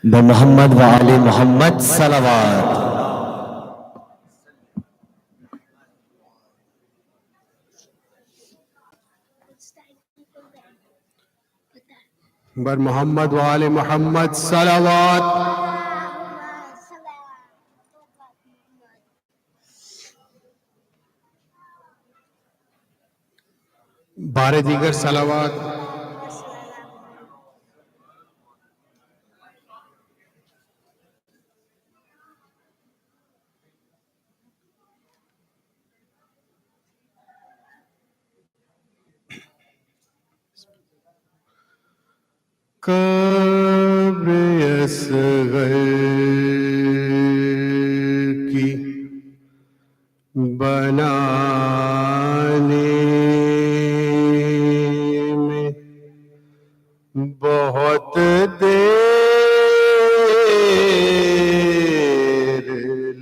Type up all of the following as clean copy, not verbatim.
بمحمد و آل محمد صلوات. بر محمد و آل محمد صلوات. بار دیگر صلوات. قبر اصغر کی بنانے میں بہت دیر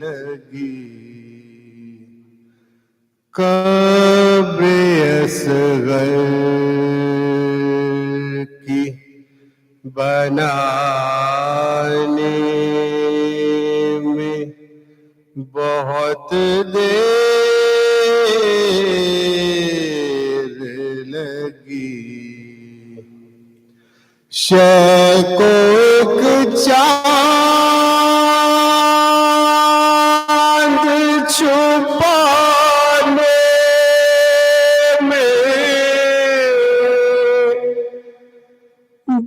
لگی. قبر اصغر کی بنانے میں بہت دیر لگی. شے کو ایک چاند چھپانے میں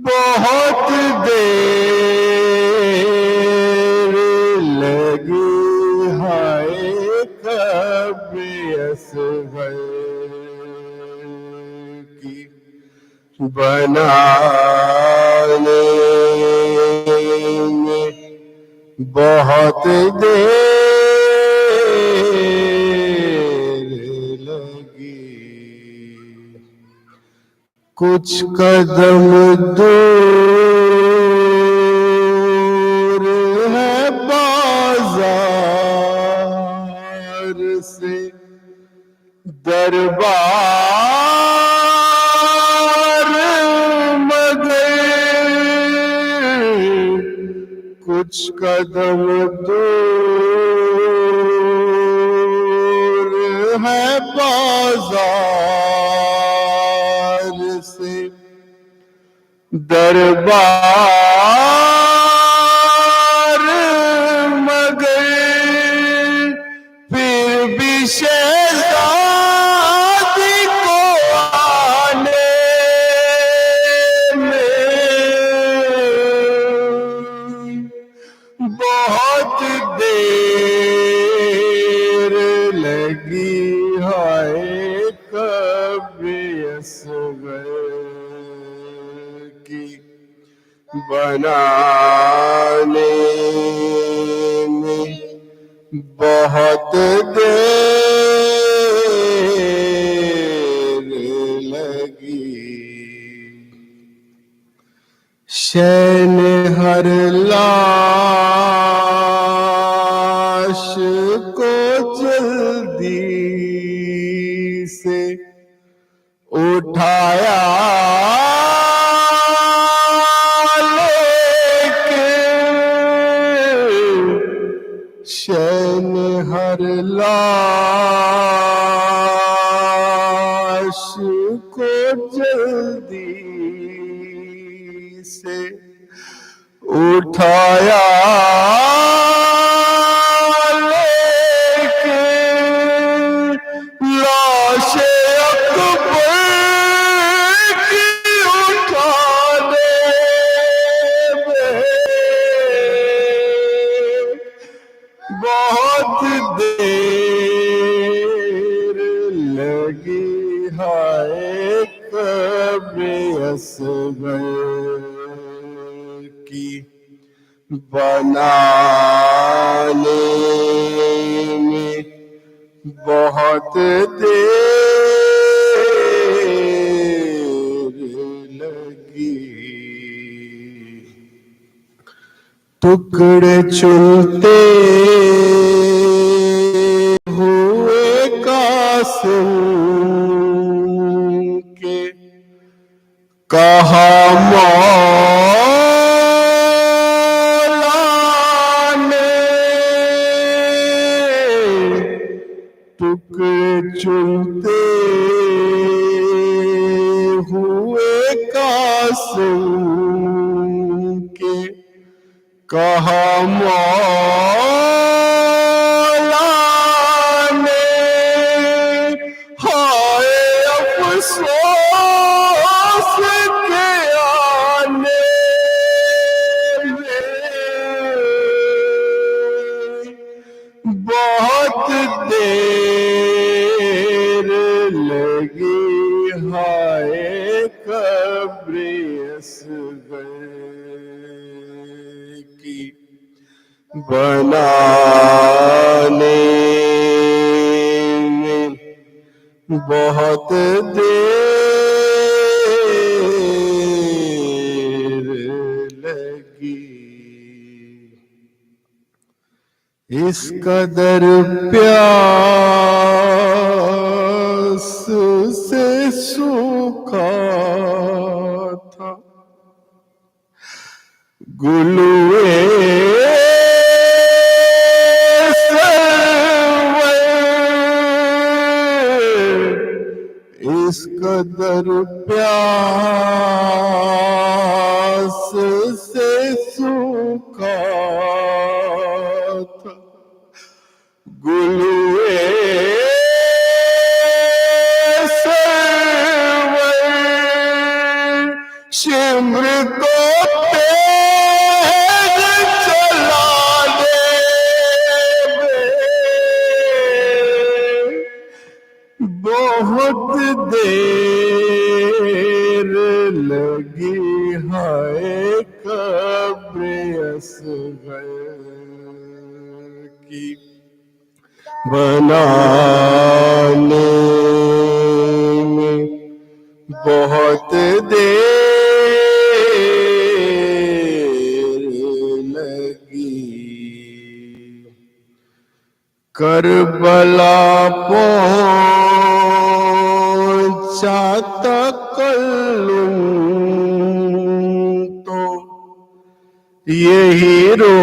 بہت دیر لگی. ہائے قبر اصغر کی بنانے میں بہت دیر لگی. کچھ قدم دور ہے بازار سے دربار مگر. کچھ قدم دور ہے بازار سے دربار مگر. پھر بھی شہزادی کو آنے میں بہت دیر لگی. ہائے قبر اصغر کی بنانے میں بہت دیر لگی. شے نے ہر لاش کو جلدی سے اٹھایا شین ہر لاش کو جلدی سے اٹھایا لیکن لاش اکبر کی اٹھانے میں بہت دیر لگی. ہائے قبر اصغر کی بنانے میں بہت دیر لگی. ٹکڑے چنتے ہوئے قاسم کے کہا مولا ٹکڑے چنتے ہوئے قاسم کے کہا مولا نے ہائے افسوس کے آنے میں بہت دیر لگی ہائے قبر اصغر کی بنانے میں بہت دیر لگی اس قدر پیاس سے سوکھا تھا گلوے اس قدر پیاس سے سوکھا تھا گلوے سرور شمر کو تیز چلانے میں بہت دیر لگی ہائے قبر اصغر کی بنانے میں بہت دیر لگی کربلا پہنچا تکلم تو یہی رو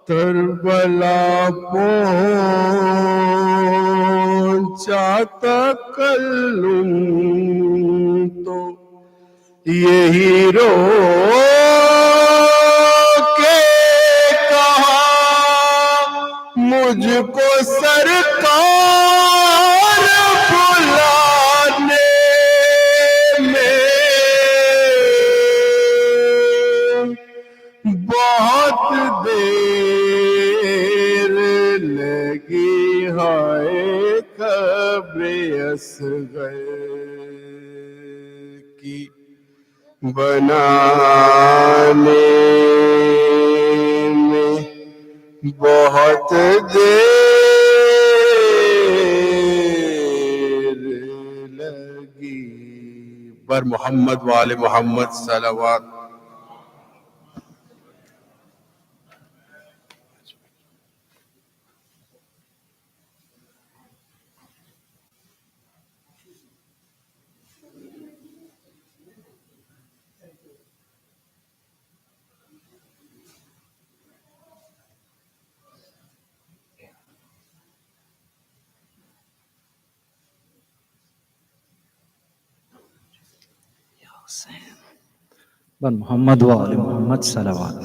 کربلا پہنچا تکلم تو یہی رو کے کہا مجھ کو سرکار بلانے میں بہت دیر لگی ہائے قبر اصغر کی بنانے میں بہت دیر لگی بر محمد وآل محمد صلوات بر محمد و آل محمد صلوات.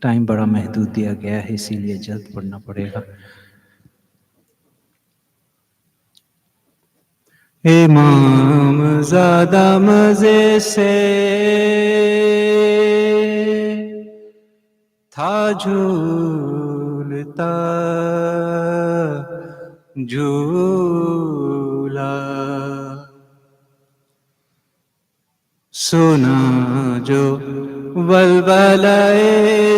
ٹائم بڑا محدود دیا گیا ہے اسی لیے جلد پڑھنا پڑے گا. امام زادہ مزے سے تھا جھولتا جھولا سنا جو ولولائے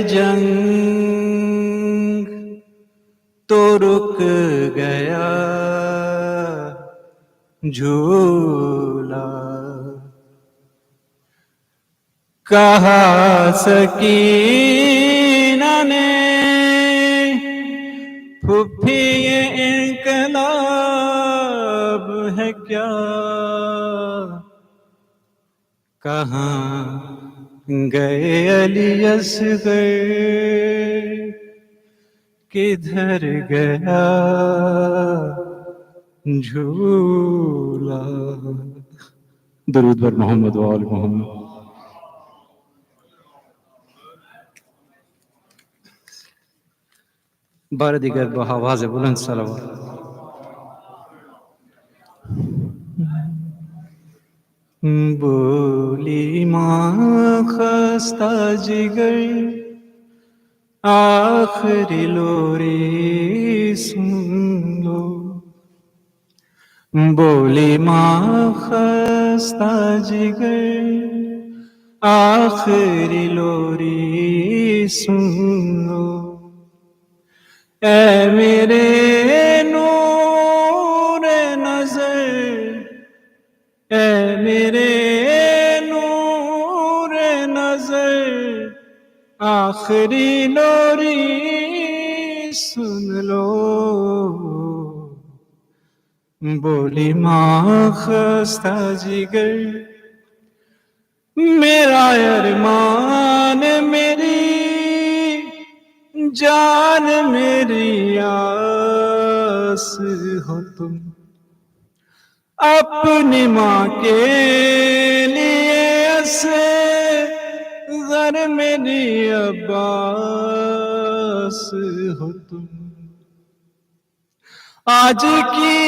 جنگ تو رک گیا جھولا کہا سکینہ نے پھوپھی یہ انقلاب ہے کیا کہاں گئے علی اصغر کدھر گیا جھولا. درود بر محمد و آل محمد. بار دیگر با آواز بلند صلوات. بولی ماں خستہ جگر آخری لوری سن لو. بولی ماں خستہ جگر آخری لوری سن لو. اے میرے نور نظر، اے میرے نور نظر آخری لوری سن لو. بولی ماں خستہ جگر میرا ارمان میری جان میری آس ہو تم. اپنی ماں کے لیے اصغر میری عباس ہو تم. آج کی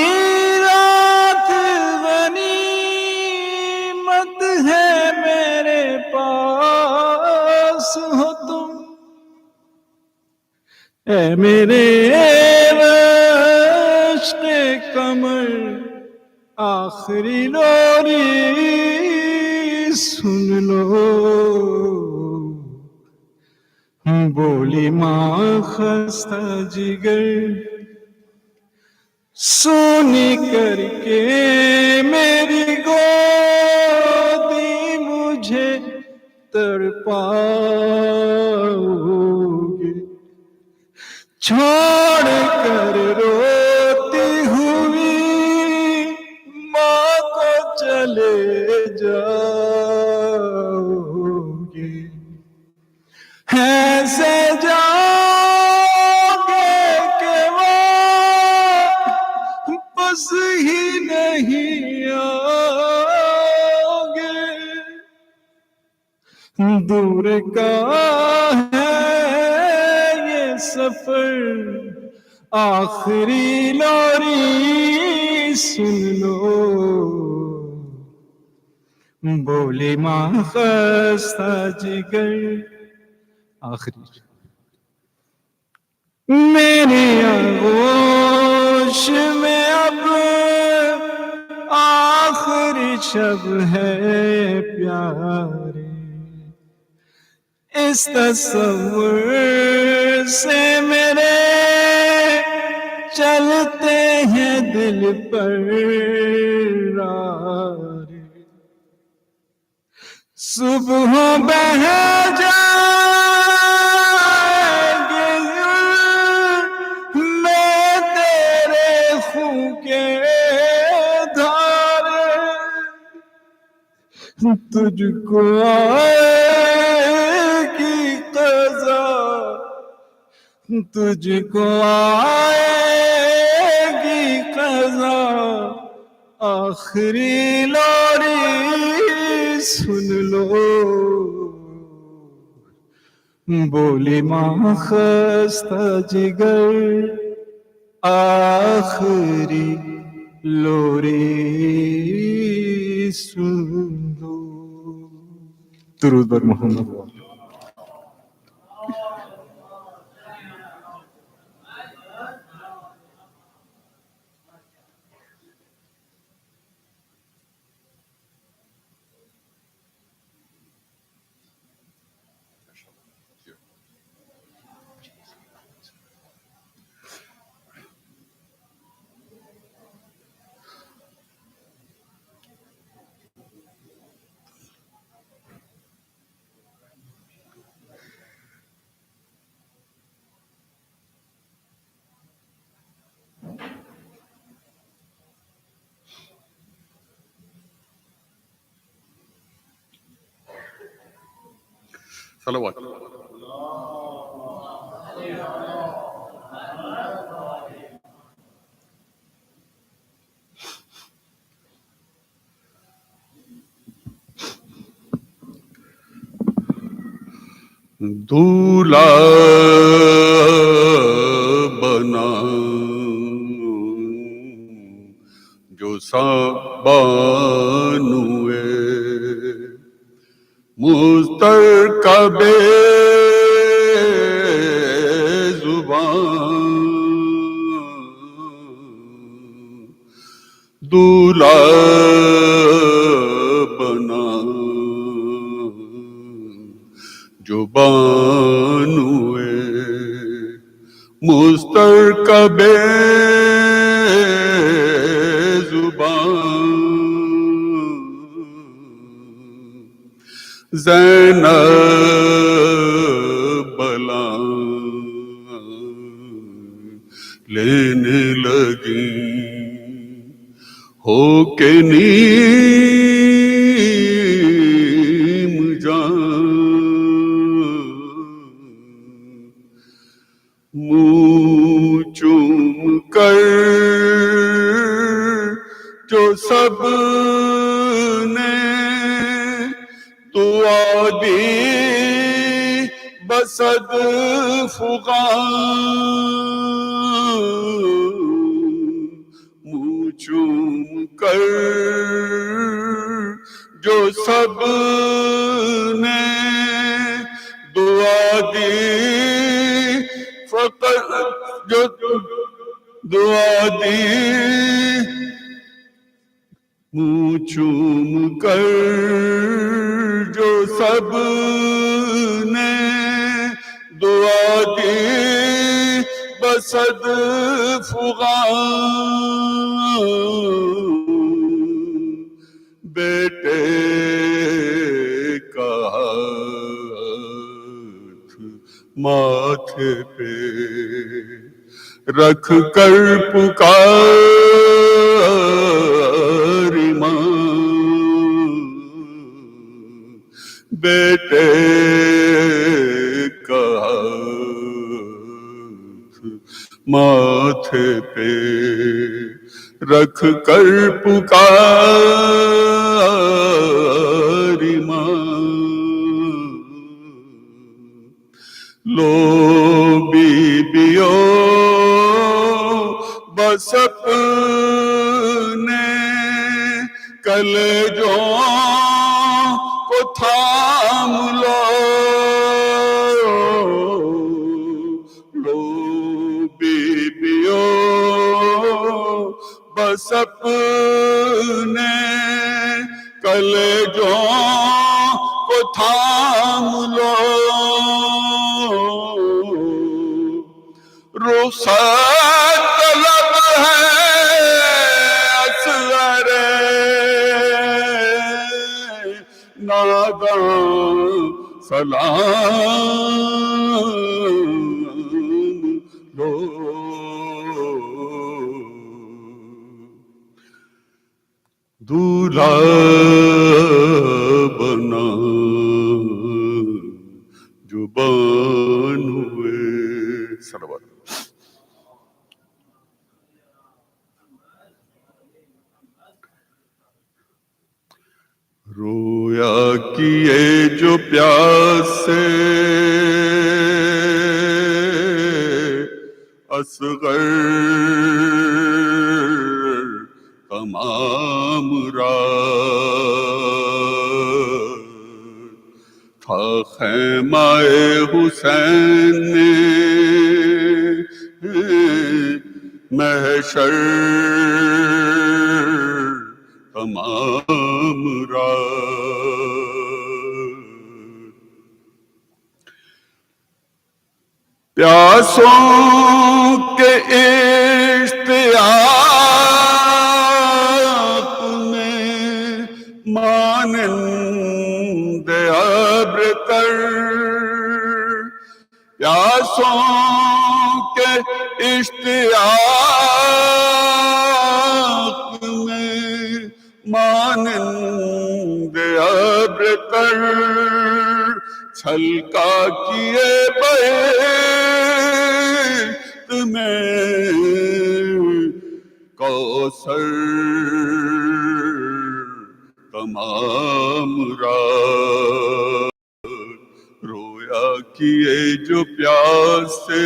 رات غنیمت ہے میرے پاس ہو تم. اے میرے رشک کمر آخری لوری سن لو. بولی ماں خستہ جگر سونی کر کے میری گودی مجھے تڑپاؤ گے. چھوڑ کر روتی ہوئی ماں کو چلے جاؤ گے. ایسے جاؤ گے کہ واپس ہی نہیں آؤ گے. دور کا ہے یہ سفر آخری لوری سن لو. بولی ماں خستہ جگر آخری میری آغوش میں اب آخری شب ہے پیارے. اس تصور سے میرے چلتے ہیں دل پر رارے. صبح بہ جائیں گے میں تیرے خون کے دھارے. تجھ کو آئے گی قضا، تجھ کو آئے گی قضا آخری لوری سن لو. بولی ماں خستہ جگر آخری لوری سن لو. درود بر محمد. صلوات. دولہا بنا جو سابانوے مسترکب زبان دولہا بنا جو بانوے مسترکب زبان زینب بلا لینے لگی ہو کے نیم جان منہ چوم کر جو سب نے دعا دی بصد فغان منہ چوم کر جو سب نے دعا دی فقط جو دعا دی منہ چوم کر جو سب نے دعا دی بصد فغان بیٹے کا ہاتھ ماتھے پہ رکھ کر پکار ماں بیٹے کا ہاتھ ماتھے پہ رکھ کر پکار ماں لو بیبیو بس اپنے کلیجوں کو تھام لو لو بیبیو بس اپنے کلیجوں کو تھام لو رخصت طلب ہے اصغر ناداں سلام لو دولہا بنا جو بانوے صلوات. رویا کیے جو پیاسے اصغر تمام رات تھا خیمہ حسین محشر تمام رات پیاسوں کے اشتیاق میں مانند ابر تر پیاسوں کے اشتیاق میں مانند ابر تر چھلکا کیے بہشت میں کوثر تمام رات رویا کیے جو پیاسے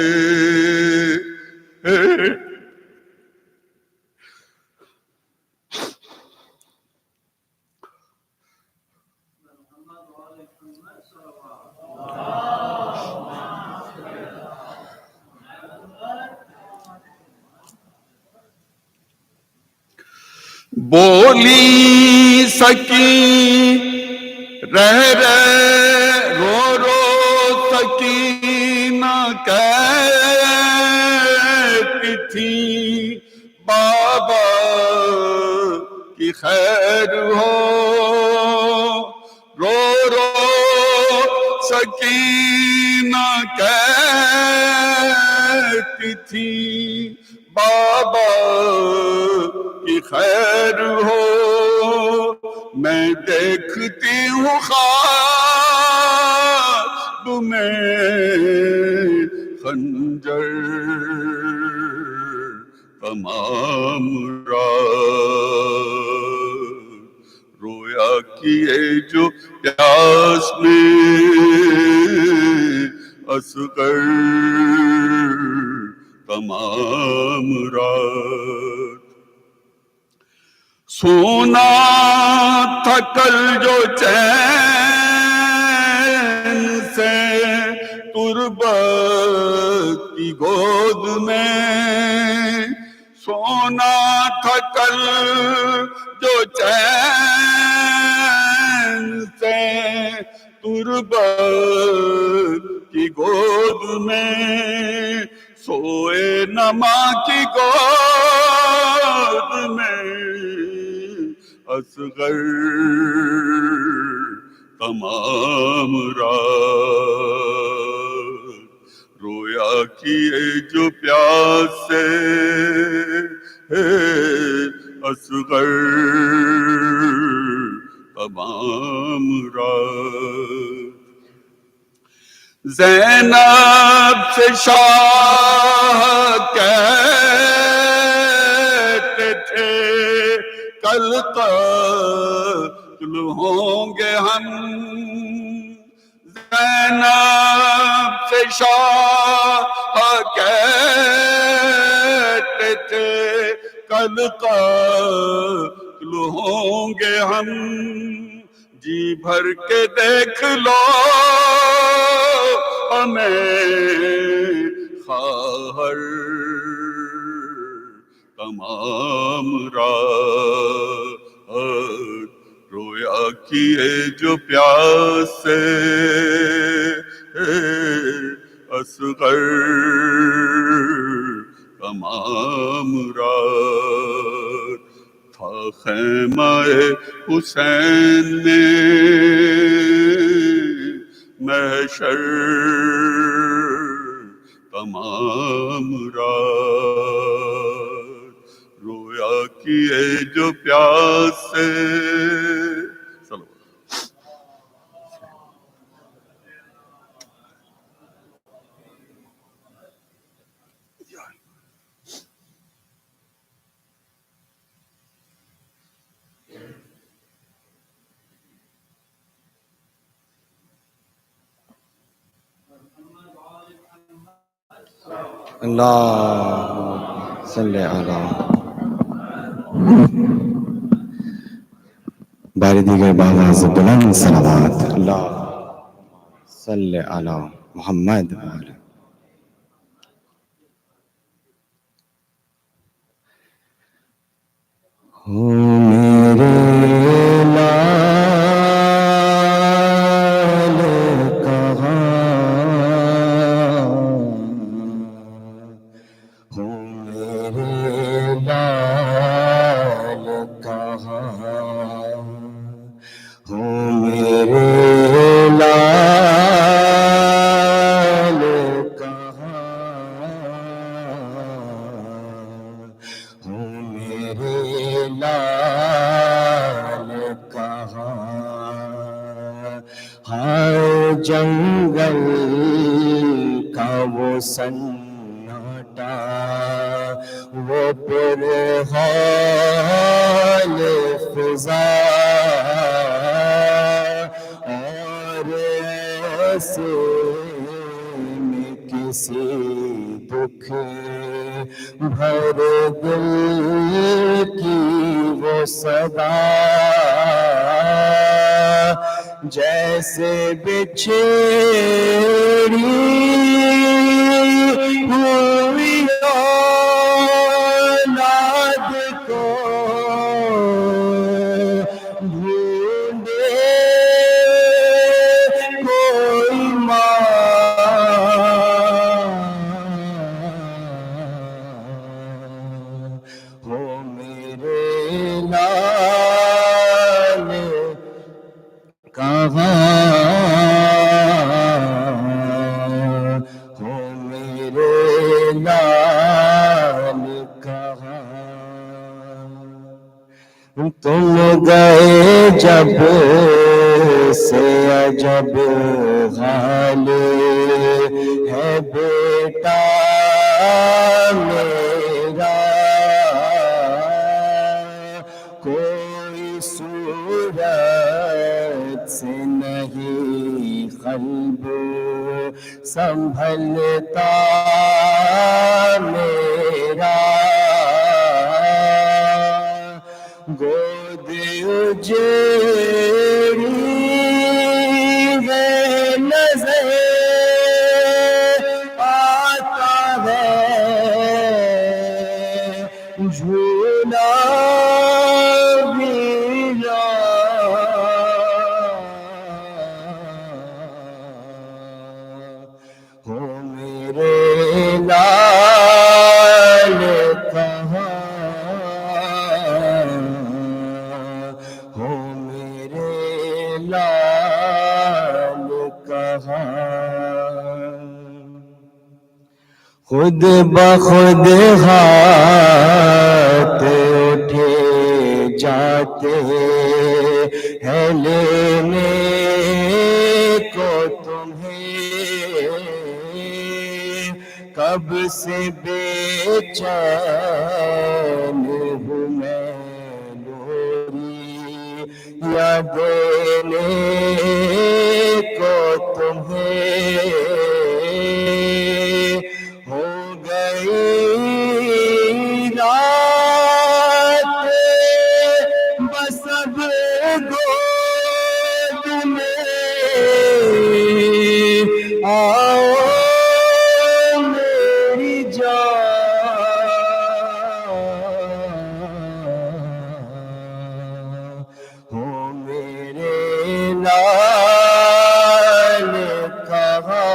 بولی سکی رہ رو سکینہ کہتی تھی بابا کی خیر ہو رو سکینہ کہتی تھی بابا کی خیر ہو میں دیکھتی ہوں خواب میں خنجر تمام رات رویا کیے جو پیاس میں اصغر تمام رات سونا تھا کل جو چین سے تربت کی گود میں سونا تھا کل جو چین سے تربت کی گود میں سوئے نما کی گود میں اصغر تمام رات رویا کیے جو پیاسے اصغر تمام رات زینب سے شاہ کہتے تھے کل قتل ہوں گے ہم زینب سے شاہ کہتے تھے کل قتل ہوں گے ہم جی بھر کے دیکھ لو ہمیں خواہر تمام رات رویا کیے جو پیاسے اصغر تمام رات تھا خیمہ حسین میں محشر تمام رات رویا کیے جو پیاسے اللہ صلی علی باری دیگر باز بلند صلوات اللہ صلی علی محمد وآلہ میرے لال کہاں میرے لال کہاں میرے لال کہاں میرے لال کہاں جنگل کا وہ سناٹا، وہ پرحال فضا، اور ایسے میں کسی دکھ بھر دل کی وہ صدا، جیسے بچھڑی ہوئی اولاد کو ڈھونڈے کوئی ماں، ہو میرے لال کہاں، ہو میرے لال کہاں، تم گئے جب سے عجب حال ہے بیٹا میرا، کوئی صورت سے نہیں قلب سنبھلتا میرا، گود اجڑی ہے نظر آتا ہے جھولا ہو میرے لال کہاں، ہو میرے لال کہاں، خود بخود ہاتھ اٹھے جاتے ہیں لینے کو تمہیں، کب سے بے چین ہوں میں لوری یا دینے کو تمہیں، ہو گئی رات بس اب گود میں آؤ میری جان، ہو میرے لال کہاں،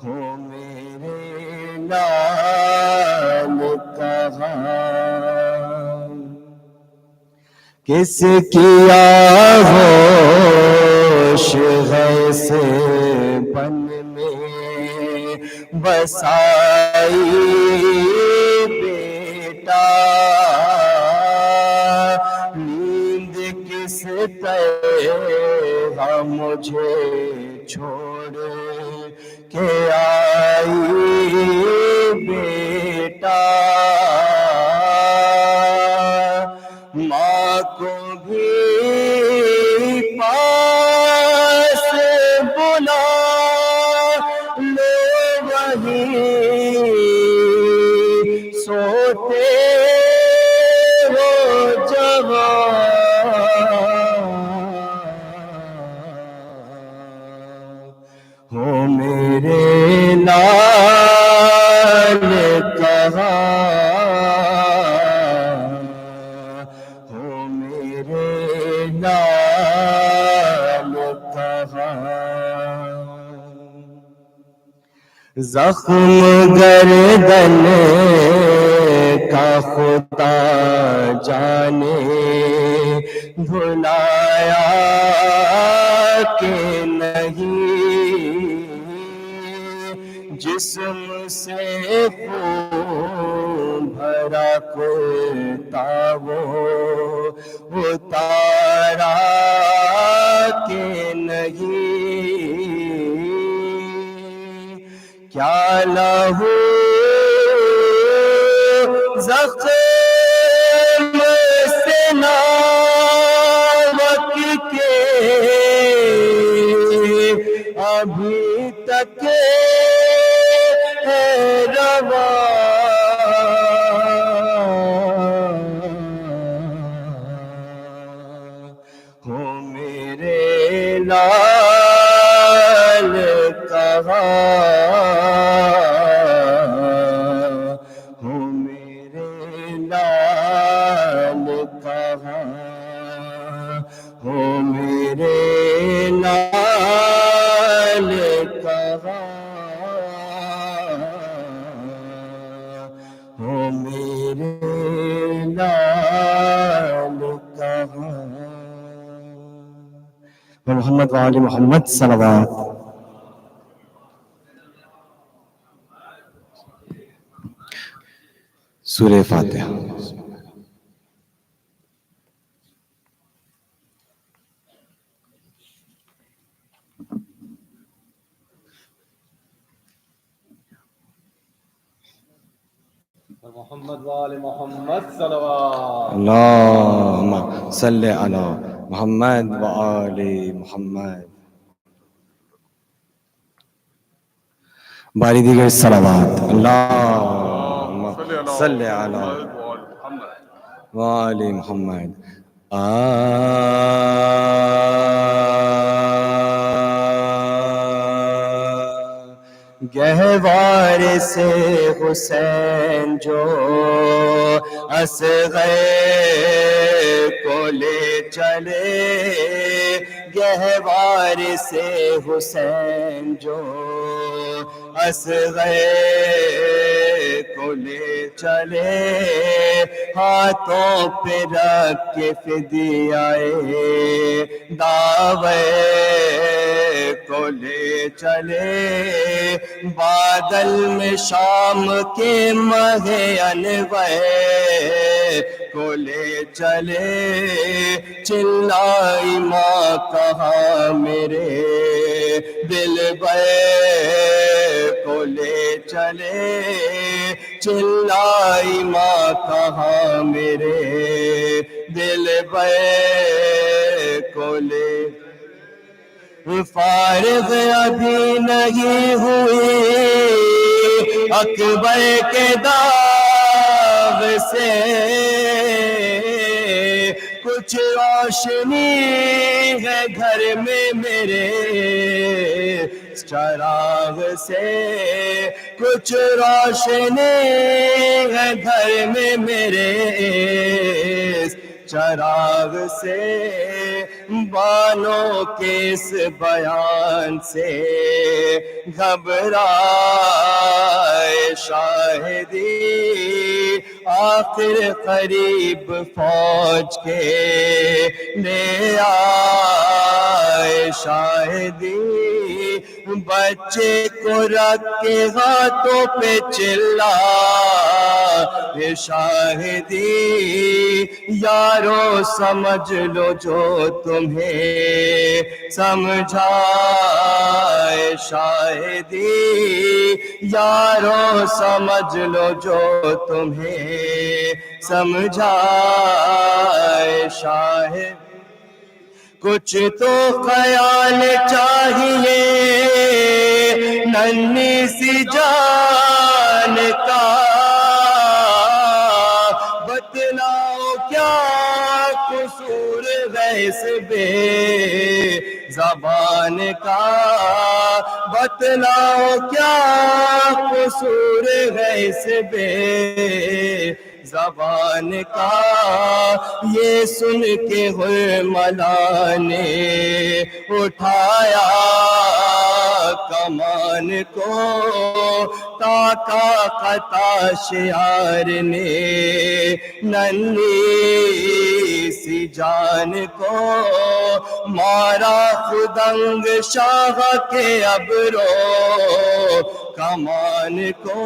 ہو میرے لال کہاں، کس کی آغوش ہے سے بن میں بسائی بیٹا، نیند کس طرح مجھے چھوڑ کے آئی بیٹا، ماں کو بھی پاس بلا لو، وہیں سوتے ہو جوان، ہو میرے لال کہاں، ہو میرے لال کہاں، زخم گردن کا خدا جانے بھلایا کہ نہیں، جسم سے خون بھرا کرتا وہ اتارا آگے نہیں، کیا لہو زخم سے ناوک کے ابھی تک ہے رواں، ہو میرے لال کہاں، ہو میرے لال کہاں، ہو میرے لال کہاں، ہو میرے لال کہاں، محمد وآل محمد صلوات. سورہ فاتحہ. محمد وآل محمد صلوات. اللہم صلی علی محمد وآل محمد. باری دیگر صلوات. اللہم صلی علی وآل محمد. گہوار سے حسین جو اصغر کو لے چلے، گہوار سے حسین جو اصغر کو لے چلے، ہاتھوں پہ رکھ کے فدیۂ دعوے کو لے چلے، بادل میں شام کے ماہ انور کو لے چلے، چلائی ماں کہاں میرے دل کو لے چلے، چلائی ماں کہاں میرے دل کو لے، فارغ ابھی نہیں ہوئی اکبر کے داغ سے، کچھ روشنی ہے گھر میں میرے چراغ سے، کچھ روشنی ہے گھر میں میرے چراغ سے، بانوں کے اس بیان سے گھبرائے شاہدی، آخر قریب فوج کے لے آئے شاہدی، بچے کو رکھ کے ہاتھوں پہ چلائے شاہدی، یارو سمجھ لو جو تمہیں سمجھائے شاہدی، یارو سمجھ لو جو تمہیں سمجھائے شاہدی، کچھ تو خیال چاہیے ننھی سی جان کا، بتلاؤ کیا قصور ہے اس بے زبان کا، بتلاؤ کیا قصور ہے اس بے زبان کا، یہ سن کے حرملا نے اٹھایا کمان کو، تاکا قطع شیار نے ننھی سی جان کو، مارا خدنگ شاہ کے ابرو کمان کو،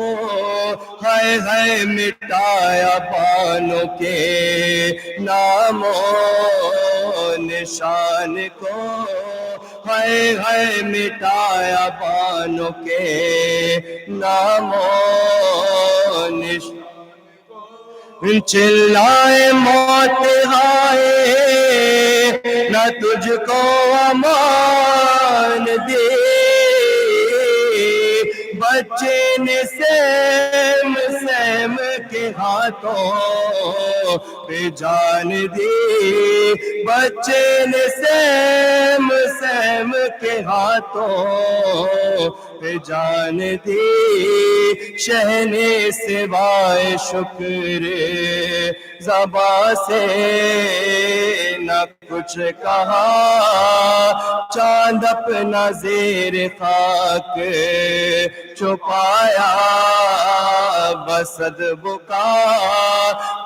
ہے مٹایا بانوں کے نام و نشان کو، हाय हाय मिटाया बानों के नामो निशान चिल्लाए मौत हाय न तुझको अमान दे बच्चे ने सैम सैम के हाथों पे जान दी बच्चे ने सैम सैम के हाथों पे जान दी शहने सिवाय शुक्र ज़बा से न कुछ कहा चांद अपना जेर खाक छुपाया बसद बुका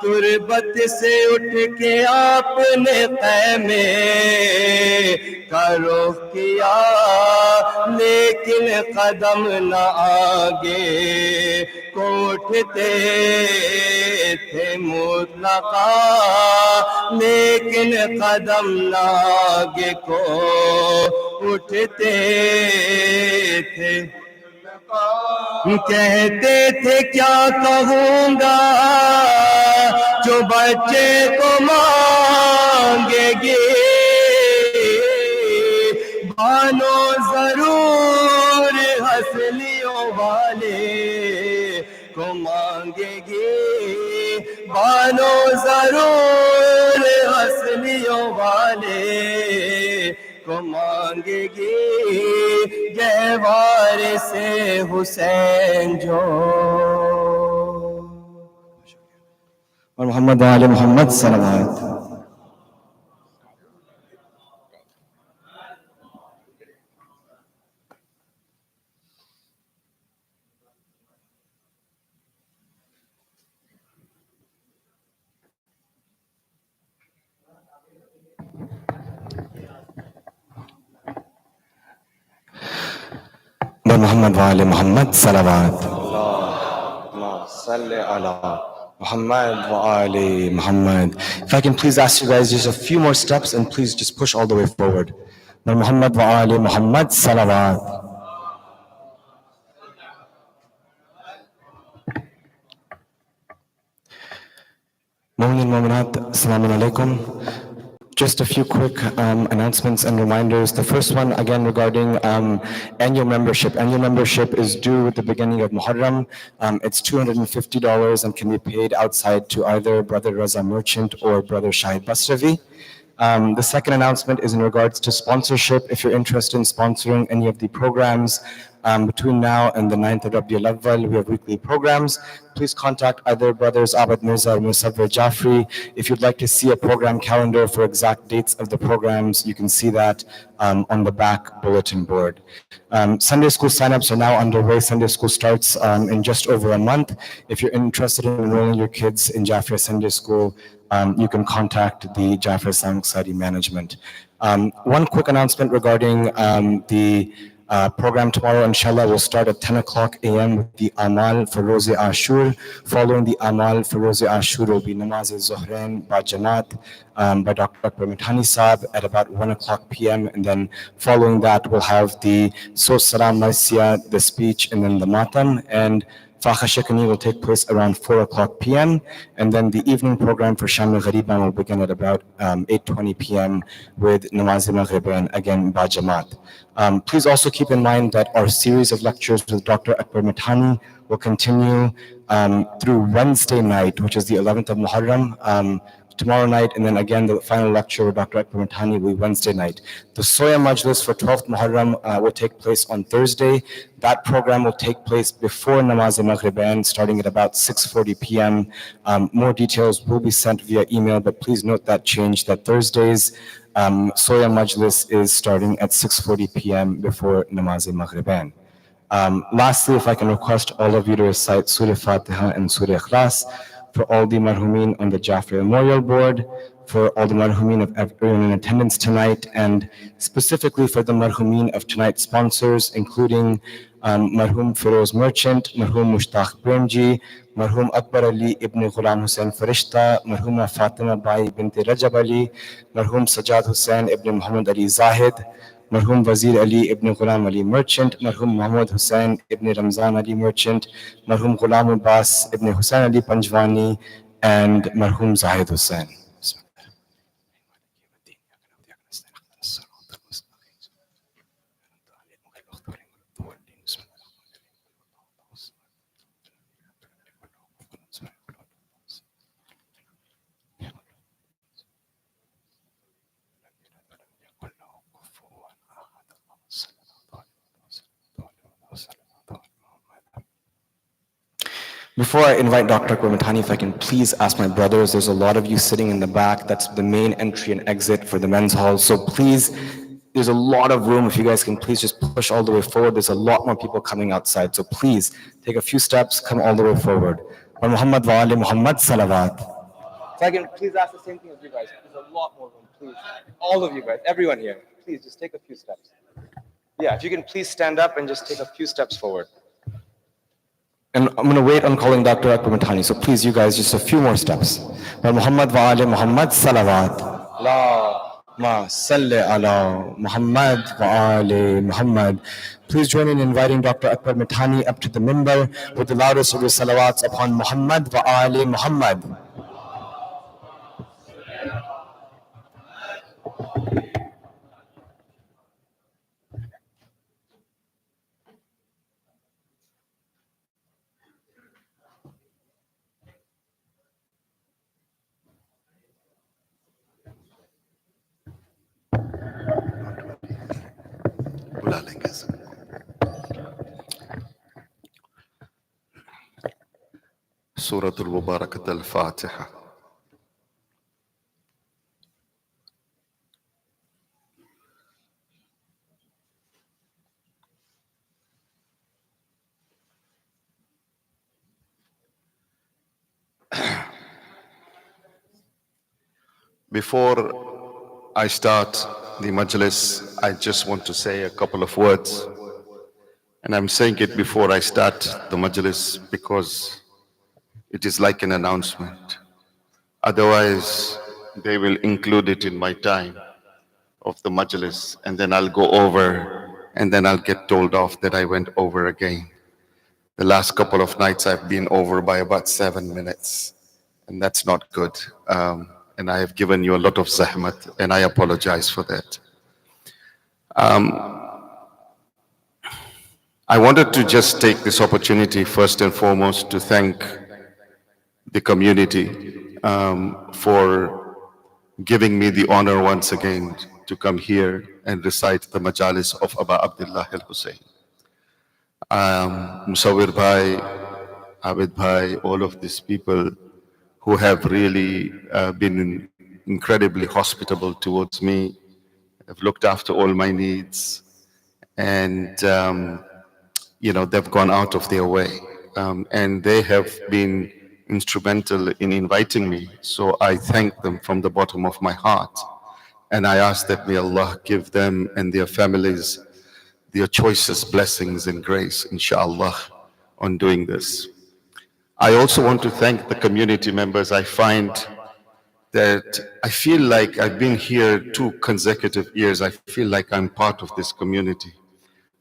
तुरबत से उठ के आपने ख़ैमे का रुख किया लेकिन कदम न आगे को उठते थे मुतलका लेकिन कदम न आगे को उठते थे कहते थे क्या कहूँगा जो बच्चे को मांगेगी बानो जरूर हंसलियों वाले को मांगेगी बानो जरूर हंसलियों वाले को मांगेगी गहवार से हुसैन जो और मोहम्मद वाले मोहम्मद सलावत Muhammad wa ali Muhammad salawat. Allahumma salli ala Muhammad wa ali Muhammad. If I can please ask you guys just a few more steps and please just push all the way forward. Muhammad wa ali Muhammad salawat. Mu'min Mu'minat, Assalamu alaikum. Just a few quick announcements and reminders. The first one, again, regarding annual membership. Annual membership is due at the beginning of Muharram. It's $250 and can be paid outside to either Brother Raza Merchant or Brother Shahid Basravi. The second announcement is in regards to sponsorship. If you're interested in sponsoring any of the programs, between now and the 9th of Awwal, we have weekly programs. Please contact either Brothers Abad Mirza or Musafir Jafri. If you'd like to see a program calendar for exact dates of the programs, you can see that on the back bulletin board. Sunday school signups are now underway. Sunday school starts in just over a month. If you're interested in enrolling your kids in Jafri Sunday School, you can contact the Jafri Islamic Society management. One quick announcement regarding the program tomorrow, inshallah, will start at 10 o'clock a.m. with the Amal for Shab-e-Ashura. Following the Amal for Shab-e-Ashura will be Namaz-e-Zuhrain by Jamaat by Dr. Akbar Mithani Saab at about 1 o'clock p.m. And then following that, we'll have the Sos Salam Marsiya, the speech, and then the Matan. And Fakha Shikani will take place around 4 o'clock p.m. And then the evening program for Sham-e-Ghariban will begin at about 8:20 p.m. with Namaz-e-Maghriban, again by Jamaat. Please also keep in mind that our series of lectures with Dr. Akbar Matani will continue through Wednesday night, which is the 11th of Muharram, tomorrow night, and then again the final lecture with Dr. Akbar Matani will be Wednesday night. The Soya Majlis for 12th Muharram will take place on Thursday. That program will take place before Namaz-e-Maghriban, starting at about 6:40 p.m. More details will be sent via email, but please note that change, that Thursdays Soya Majlis is starting at 6:40 p.m. before Namaz-e-Maghriban. Lastly, if I can request all of you to recite Surah Fatiha and Surah Ikhlas for all the marhumin on the Jafri Memorial Board, for all the marhumin of everyone in attendance tonight, and specifically for the marhumin of tonight's sponsors, including marhum Feroz Merchant, marhum Mushtaq Premji, marhum Akbar Ali ibn Ghulam Hussain Farishta, marhuma Fatima Bai binti Rajab Ali, marhum Sajjad Hussain ibn Muhammad Ali Zahid, Marhum Wazir Ali ibn Ghulam Ali Merchant, Marhum Muhammad Hussein ibn Ramzan Ali Merchant, Marhum Ghulam Abbas ibn Hussein Ali Panjwani, and Marhum Zahid Hussain. Before I invite Dr. Akbar Mithani, if I can please ask my brothers, there's a lot of you sitting in the back. That's the main entry and exit for the men's hall. So please, there's a lot of room. If you guys can please just push all the way forward. There's a lot more people coming outside. So please take a few steps, come all the way forward. Wa Muhammad wa ali Muhammad salawat. If I can please ask the same thing of you guys. There's a lot more room, please. All of you guys, everyone here, please just take a few steps. Yeah, if you can please stand up and just take a few steps forward. And I'm going to wait on calling Dr. Akbar Matani. So please, you guys, just a few more steps. Wa Muhammad wa ali Muhammad salawat. Allahumma salli ala Muhammad wa ali Muhammad. Please join in inviting Dr. Akbar Matani up to the minbar with the loudest of your salawats upon Muhammad wa ali Muhammad. Surah Al-Mubarakat Al-Fatiha. Before I start the majlis, I just want to say a couple of words. And I'm saying it before I start the majlis because it is like an announcement. Otherwise, they will include it in my time of the majlis, and then I'll go over, and then I'll get told off that I went over again. The last couple of nights I've been over by about 7 minutes, and that's not good. And I have given you a lot of zahmat, and I apologize for that. I wanted to just take this opportunity first and foremost to thank the community for giving me the honor once again to come here and recite the majalis of Aba Abdullah al-Hussein. Musawir Bhai, Abid Bhai, all of these people who have really been incredibly hospitable towards me, have looked after all my needs, and they've gone out of their way. And they have been instrumental in inviting me. So I thank them from the bottom of my heart. And I ask that may Allah give them and their families their choicest blessings and grace, inshallah, on doing this. I also want to thank the community members. I find that I feel like I've been here 2 consecutive years. I feel like I'm part of this community.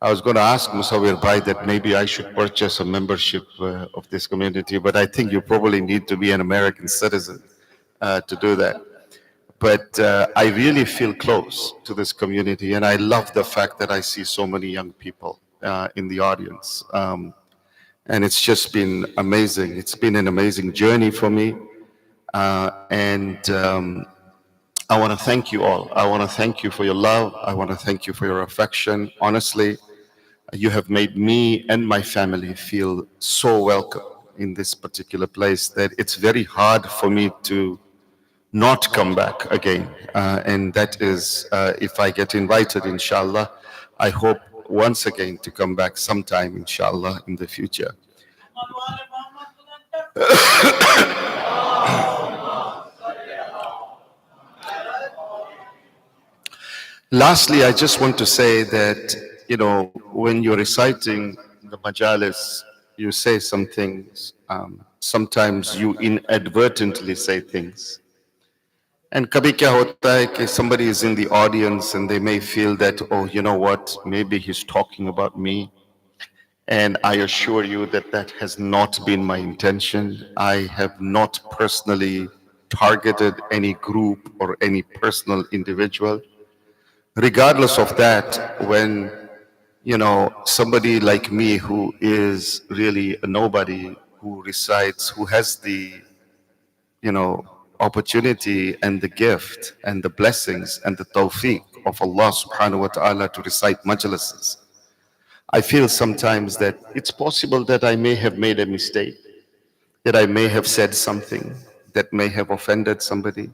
I was going to ask Musawir Bhai that maybe I should purchase a membership of this community, but I think you probably need to be an American citizen to do that. But I really feel close to this community, and I love the fact that I see so many young people in the audience. And it's just been amazing. It's been an amazing journey for me. And I want to thank you all. I want to thank you for your love. I want to thank you for your affection. Honestly, you have made me and my family feel so welcome in this particular place that it's very hard for me to not come back again. And that is, if I get invited, inshallah, I hope once again to come back sometime, inshallah, in the future. Lastly, I just want to say that, when you're reciting the majalis, you say some things. Sometimes you inadvertently say things. And kabhi kya hota hai ki somebody is in the audience and they may feel that, oh, you know what, maybe he's talking about me. And I assure you that that has not been my intention. I have not personally targeted any group or any personal individual. Regardless of that, when, you know, somebody like me who is really a nobody, who recites, who has the, you know, opportunity and the gift and the blessings and the tawfiq of Allah subhanahu wa ta'ala to recite majlises, I feel sometimes that it's possible that I may have made a mistake, that I may have said something that may have offended somebody.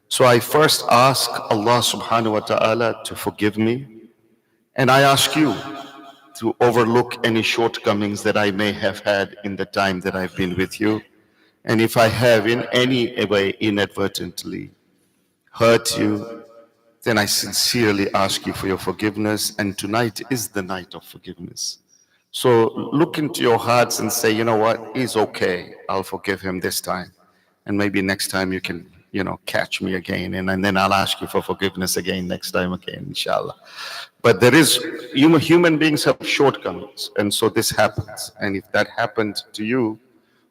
So I first ask Allah subhanahu wa ta'ala to forgive me, and I ask you to overlook any shortcomings that I may have had in the time that I've been with you. And if I have in any way inadvertently hurt you, then I sincerely ask you for your forgiveness. And tonight is the night of forgiveness. So look into your hearts and say, you know what, he's okay. I'll forgive him this time. And maybe next time you can, you know, catch me again. And then I'll ask you for forgiveness again next time again, inshallah. But there is, human beings have shortcomings. And so this happens. And if that happened to you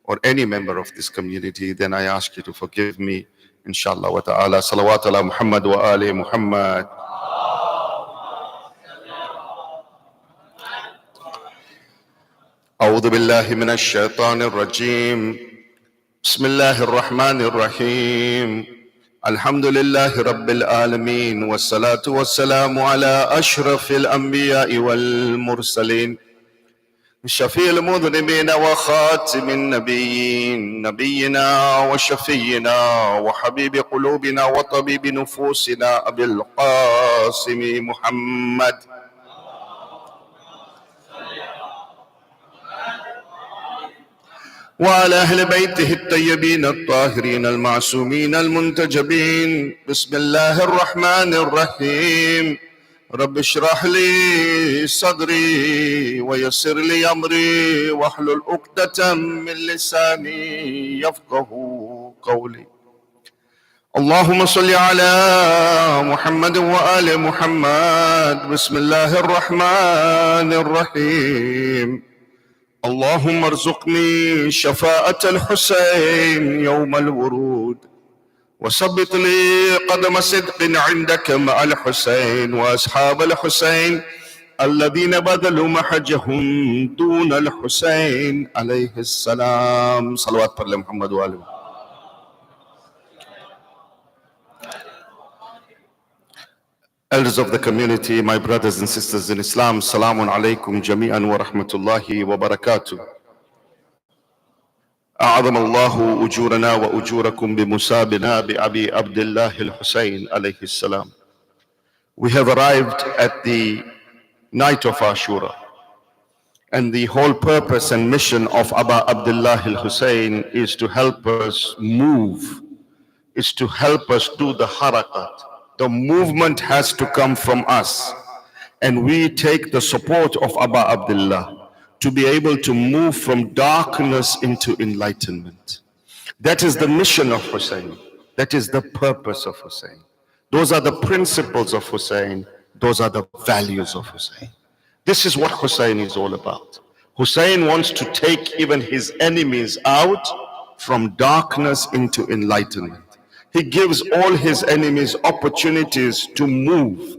or any member of this community, then I ask you to forgive me, inshallah wa ta'ala. Salawat ala Muhammad wa ali Muhammad. أعوذ بالله من الشيطان الرجيم بسم الله الرحمن الرحيم الحمد لله رب العالمين والصلاة والسلام على أشرف الأنبياء والمرسلين شفيع المذنبين وخاتم النبيين نبينا وشفينا وحبيب قلوبنا وطبيب نفوسنا أبي القاسم محمد وعلى أهل بيته الطيبين الطاهرين المعصومين المنتجبين بسم الله الرحمن الرحيم رب اشرح لي صدري ويسر لي أمري واحلل عقدة من لساني يفقه قولي اللهم صل على محمد وآل محمد بسم الله الرحمن الرحيم اللهم ارزقني شفاعة الحسين يوم الورود وثبت لي قدم صدق عندك مع الحسين وأصحاب الحسين الذين بذلوا محجهم دون الحسين عليه السلام صلوات پر محمد وآله. Elders of the community, my brothers and sisters in Islam, Salamun alaykum jami'an wa rahmatullahi wa barakatuh. أعظم الله أجورنا وأجوركم بمسابنا بأبي عبد الله الحسين عليه السلام. We have arrived at the night of Ashura, and the whole purpose and mission of Aba Abdullah al-Hussein is to help us move, is to help us do the harakat. The movement has to come from us, and we take the support of Aba Abdullah to be able to move from darkness into enlightenment. That is the mission of Hussein. That is the purpose of Hussein. Those are the principles of Hussein. Those are the values of Hussein. This is what Hussein is all about. Hussein wants to take even his enemies out from darkness into enlightenment. He gives all his enemies opportunities to move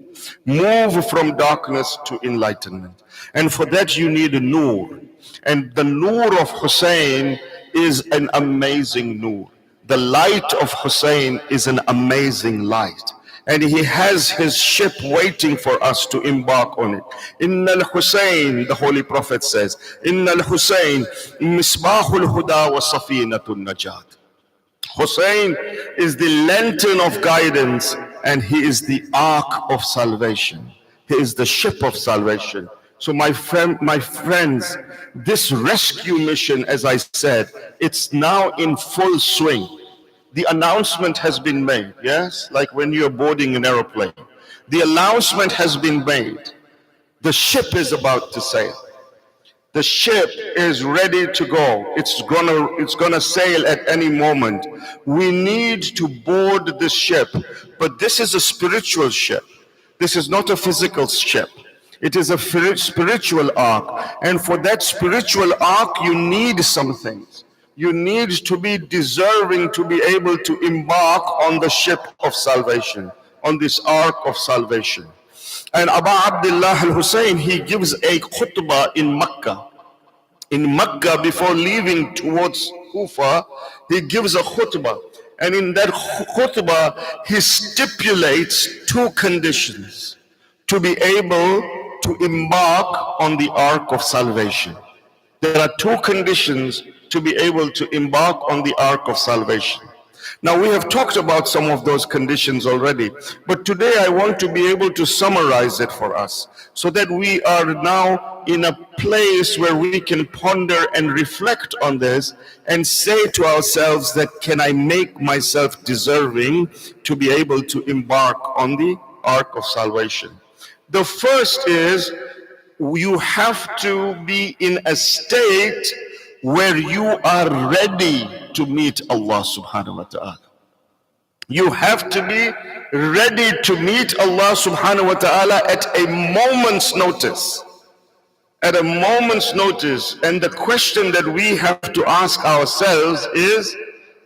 from darkness to enlightenment. And for that you need a nur. And the nur of Hussein is an amazing nur. The light of Hussein is an amazing light. And he has his ship waiting for us to embark on it. Inna al-Hussein, the Holy Prophet says, Inna al-Hussein, misbahul huda wa safinatul najat. Hussein is the lantern of guidance, and he is the ark of salvation. He is the ship of salvation. So my friends, this rescue mission, as I said, it's now in full swing. The announcement has been made, yes? Like when you're boarding an aeroplane. The announcement has been made. The ship is about to sail. The ship is ready to go. It's gonna sail at any moment. We need to board the ship, but this is a spiritual ship. This is not a physical ship. It is a spiritual ark, and for that spiritual ark, you need some things. You need to be deserving to be able to embark on the ship of salvation, on this ark of salvation. And Abu Abdullah al-Hussein, he gives a khutbah in Mecca. In Mecca, before leaving towards Kufa, he gives a khutbah. And in that khutbah, he stipulates two conditions to be able to embark on the ark of salvation. There are two conditions to be able to embark on the ark of salvation. Now, we have talked about some of those conditions already, but today I want to be able to summarize it for us so that we are now in a place where we can ponder and reflect on this and say to ourselves that, can I make myself deserving to be able to embark on the ark of salvation? The first is, you have to be in a state where you are ready to meet Allah subhanahu wa ta'ala. You have to be ready to meet Allah subhanahu wa ta'ala at a moment's notice. At a moment's notice. And the question that we have to ask ourselves is,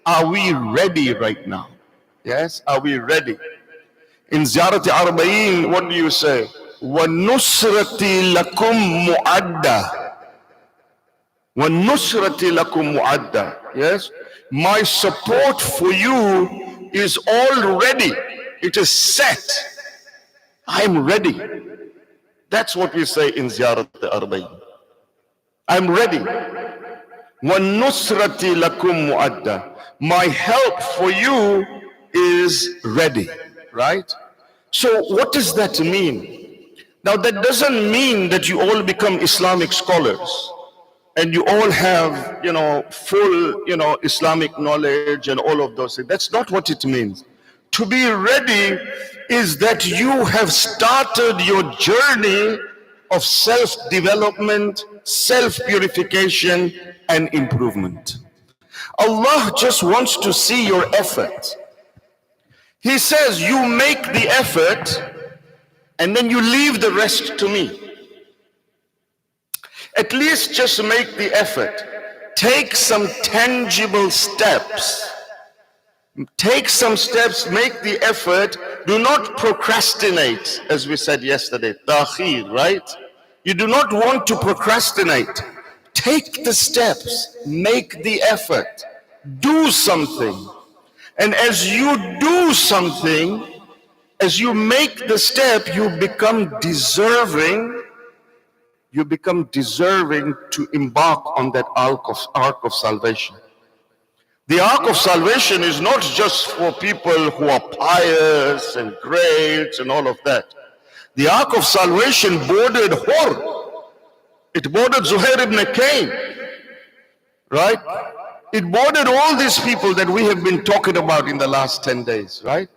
are we ready right now? Yes, are we ready? In Ziyarat Arba'in, what do you say? وَنُصْرَتِ لَكُمْ مُعَدَّةً وَنُصْرَتِ لَكُمْ مُعَدَّةً. Yes, my support for you is already, it is set. I'm ready. That's what we say in Ziyarat Arba'in. I'm ready. وَنُصْرَتِ لَكُمْ مُعَدَّةً. My help for you is ready. Right? So what does that mean? Now, that doesn't mean that you all become Islamic scholars and you all have, full, Islamic knowledge and all of those things. That's not what it means. To be ready is that you have started your journey of self-development, self-purification, and improvement. Allah just wants to see your effort. He says, you make the effort and then you leave the rest to me. At least just make the effort. Take some tangible steps. Take some steps, make the effort. Do not procrastinate, as we said yesterday. Ta'khir, right? You do not want to procrastinate. Take the steps, make the effort, do something. And as you do something, as you make the step, you become deserving. You become deserving to embark on that ark of salvation. The ark of salvation is not just for people who are pious and great and all of that. The ark of salvation boarded Hur. It boarded Zuhair ibn Cain. Right? It boarded all these people that we have been talking about in the last 10 days. Right?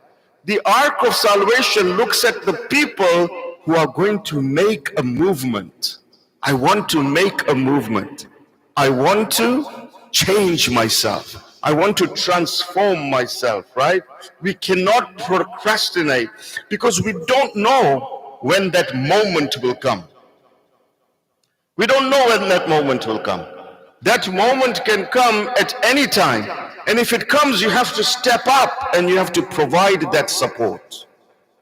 The ark of salvation looks at the people who are going to make a movement. I want to make a movement. I want to change myself. I want to transform myself, right? We cannot procrastinate because we don't know when that moment will come. We don't know when that moment will come. That moment can come at any time. And if it comes, you have to step up and you have to provide that support.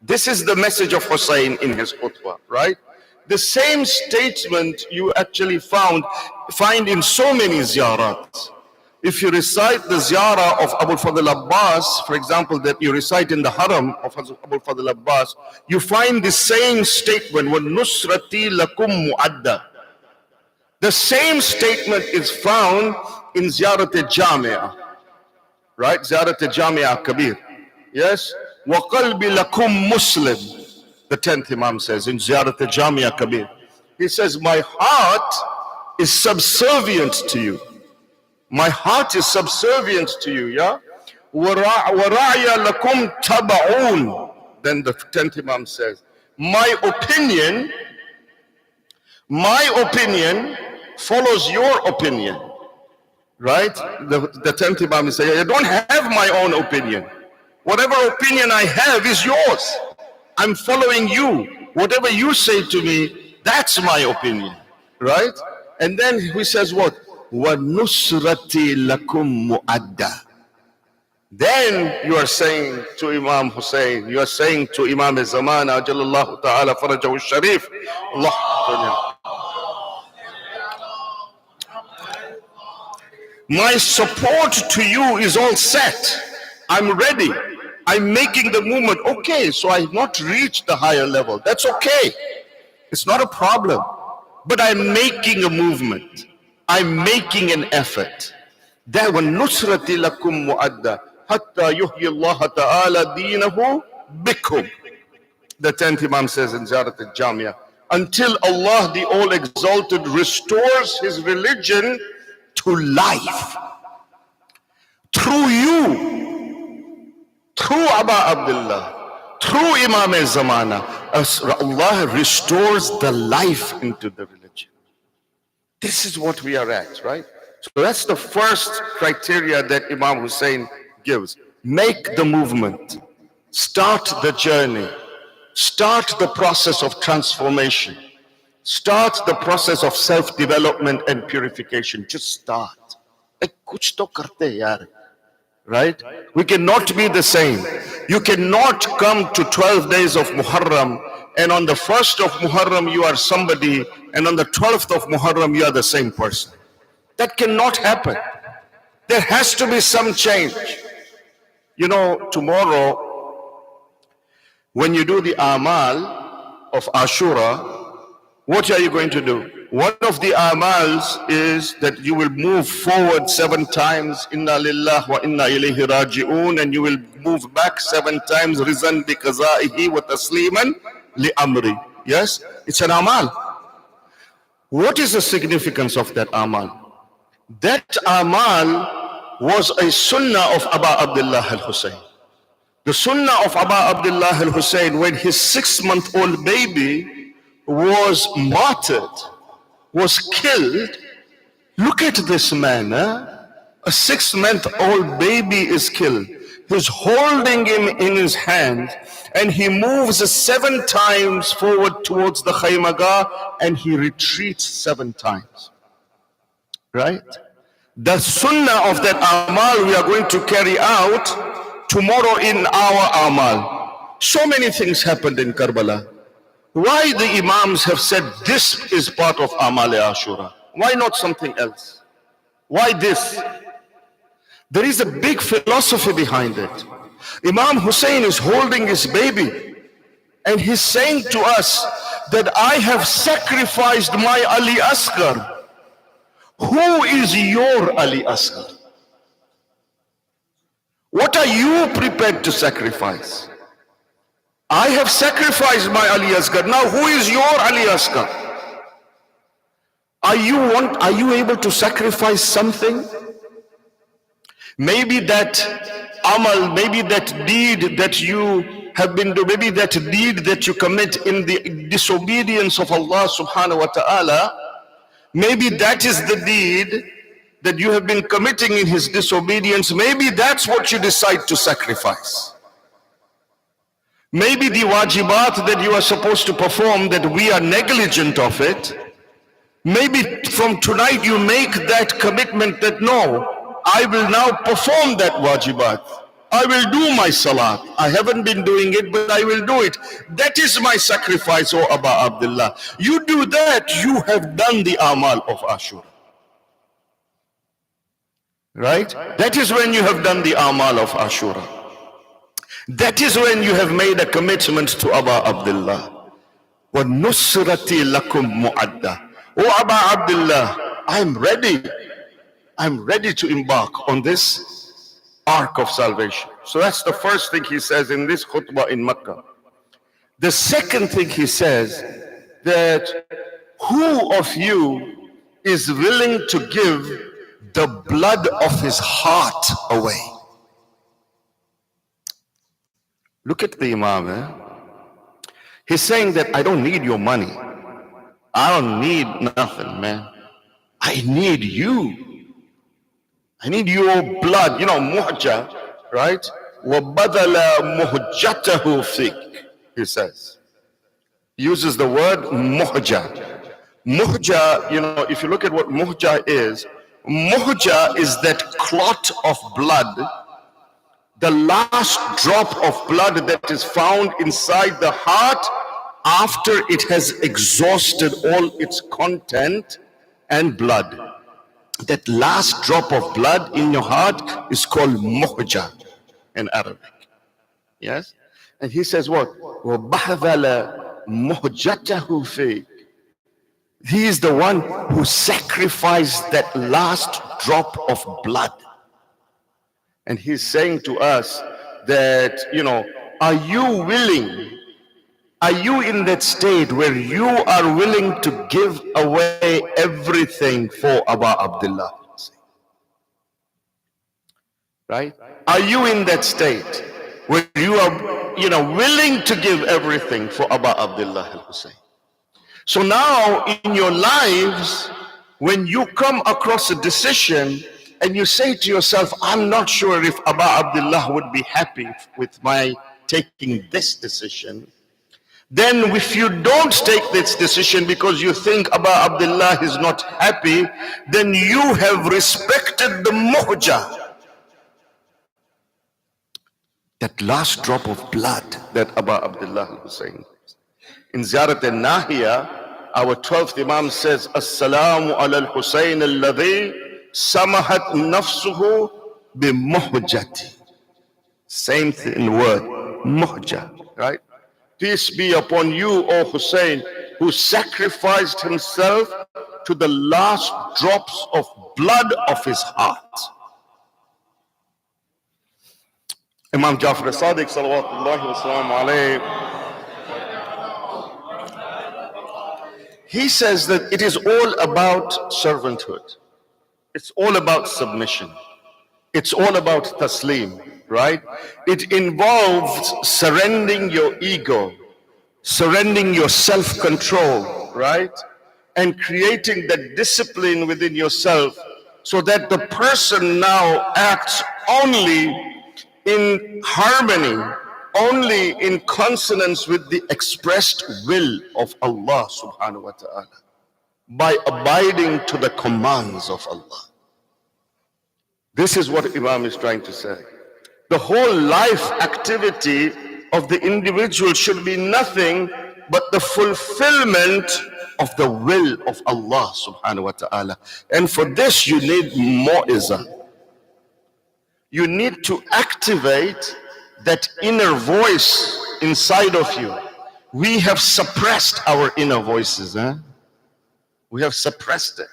This is the message of Hussein in his khutbah, right? The same statement you actually find in so many ziyarat. If you recite the ziyarah of Abu Fadl Abbas, for example, that you recite in the Haram of Abu Fadl Abbas, you find the same statement, وَنُصْرَتِي لَكُمْ مُعَدَّةً. The same statement is found in Ziyarat al-Jami'ah, right? Ziyarat al-Jami'ah Kabir. Yes? وَقَلْبِ لَكُمْ Muslim. The 10th Imam says in Ziyarat al-Jami'ah Kabir. He says, my heart is subservient to you. My heart is subservient to you, yeah? وَرَعْيَ لَكُمْ تَبَعُونَ. Then the 10th Imam says, my opinion follows your opinion, right? The 10th Imam is saying, I don't have my own opinion. Whatever opinion I have is yours. I'm following you. Whatever you say to me, that's my opinion, right? And then he says what? وَنُصْرَتِي لَكُمْ مُؤَدَّةً. Then you are saying to Imam Hussein, you are saying to Imam al-Zamana, Ajallallahu ta'ala farajahu al-Sharif, Allah, my support to you is all set. I'm ready. I'm making the movement. Okay, so I have not reached the higher level. That's okay. It's not a problem. But I'm making a movement. I'm making an effort. That one, nusrati lakum mu'adda, hatta yuhyi Allah ta'ala deenahu bikum. The 10th Imam says in Ziyarat al-Jamia, until Allah the All Exalted restores His religion to life. Through you, through Abu Abdullah, through Imam al-Zamana, Allah restores the life into the religion. This is what we are at, right? So that's the first criteria that Imam Hussein gives. Make the movement. Start the journey. Start the process of transformation. Start the process of self-development and purification. Just start. Kuch to karte yaar. Right? We cannot be the same. You cannot come to 12 days of Muharram and on the 1st of Muharram you are somebody and on the 12th of Muharram you are the same person. That cannot happen. There has to be some change. You know, tomorrow when you do the Amal of Ashura, what are you going to do? One of the amals is that you will move forward 7 times, Inna lillah wa inna ilayhi raji'un, and you will move back 7 times, Rizan bi qazaihi wa tasliman li amri. Yes, it's an amal. What is the significance of that amal? That amal was a sunnah of Abu Abdullah al-Hussein. The sunnah of Abu Abdullah al-Hussein, when his 6-month-old baby was martyred, was killed. Look at this man, a 6-month-old baby is killed. He's holding him in his hand and he moves 7 times forward towards the Khaymaga and he retreats 7 times. Right? The sunnah of that amal we are going to carry out tomorrow in our amal. So many things happened in Karbala. Why the Imams have said this is part of Ashura? Why not something else? Why this? There is a big philosophy behind it. Imam Hussein is holding his baby and he's saying to us that I have sacrificed my Ali Asgar. Who is your Ali Asgar? What are you prepared to sacrifice? I have sacrificed my Ali Asgar. Now who is your Ali Asgar? Are you able to sacrifice something? Maybe that amal, maybe that deed that you have been doing, maybe that deed that you commit in the disobedience of Allah subhanahu wa ta'ala, maybe that is the deed that you have been committing in His disobedience. Maybe that's what you decide to sacrifice. Maybe the wajibat that you are supposed to perform, that we are negligent of it. Maybe from tonight you make that commitment that no, I will now perform that wajibat. I will do my salat. I haven't been doing it, but I will do it. That is my sacrifice, O Abu Abdullah. You do that, you have done the amal of Ashura. Right? That is when you have done the amal of Ashura. That is when you have made a commitment to Abu Abdullah. وَالنُّصْرَةِ لَكُمْ مُعَدَّةً. Oh Abu Abdullah, I'm ready. I'm ready to embark on this ark of salvation. So that's the first thing he says in this khutbah in Makkah. The second thing he says, that who of you is willing to give the blood of his heart away? Look at the Imam. He's saying that I don't need your money. I don't need nothing, man. I need you. I need your blood. You know, muhja, right? وَبَذَلَ مُهْجَتَهُ فِيك, he says. He uses the word muhja. Muhja, you know, if you look at what muhja is that clot of blood, the last drop of blood that is found inside the heart after it has exhausted all its content and blood. That last drop of blood in your heart is called muhja in Arabic. Yes? And he says what? وَبَحْذَلَ مُهْجَتَهُ فِيكَ. He is the one who sacrificed that last drop of blood. And he's saying to us that, you know, are you willing? Are you in that state where you are willing to give away everything for Abu Abdullah? Right? Are you in that state where you are, you know, willing to give everything for Abu Abdullah al-Hussein? So now in your lives, when you come across a decision and you say to yourself, I'm not sure if Abu Abdullah would be happy with my taking this decision, then if you don't take this decision because you think Abu Abdullah is not happy, then you have respected the muhja. That last drop of blood that Abu Abdullah al-Hussein. In Ziyarat al-Nahiya, our 12th Imam says, As-salamu ala al-Hussein alladhi samahat nafsuhu bi-muhjati. Same thing, word, muhja, right? Peace be upon you, O Hussein, who sacrificed himself to the last drops of blood of his heart. Imam Jafar as-Sadiq, salawatullahi wa salamu alayhi, he says that it is all about servanthood. It's all about submission. It's all about taslim, right? It involves surrendering your ego, surrendering your self-control, right? And creating that discipline within yourself so that the person now acts only in harmony, only in consonance with the expressed will of Allah subhanahu wa ta'ala, by abiding to the commands of Allah. This is what Imam is trying to say. The whole life activity of the individual should be nothing but the fulfillment of the will of Allah subhanahu wa ta'ala. And for this you need mu'izah. You need to activate that inner voice inside of you. We have suppressed our inner voices. We have suppressed it.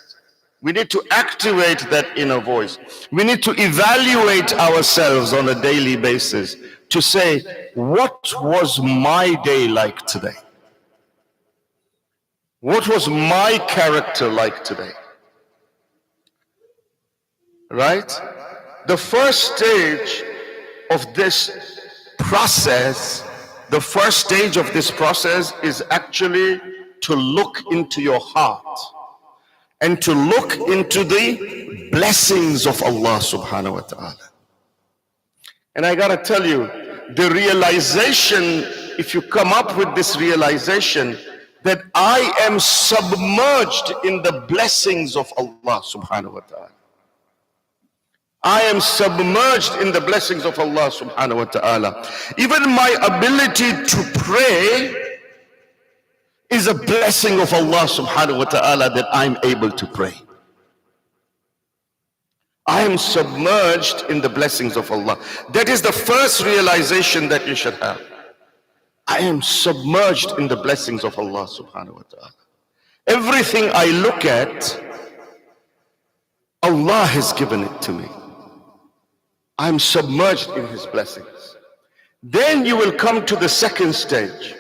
We need to activate that inner voice. We need to evaluate ourselves on a daily basis to say, what was my day like today? What was my character like today? Right? The first stage of this process, is actually to look into your heart and to look into the blessings of Allah subhanahu wa ta'ala. And I gotta tell you, the realization, if you come up with this realization that I am submerged in the blessings of Allah subhanahu wa ta'ala. I am submerged in the blessings of Allah subhanahu wa ta'ala. Even my ability to pray is a blessing of Allah subhanahu wa ta'ala that I'm able to pray. I am submerged in the blessings of Allah. That is the first realization that you should have. I am submerged in the blessings of Allah subhanahu wa ta'ala. Everything I look at, Allah has given it to me. I'm submerged in His blessings. Then you will come to the second stage,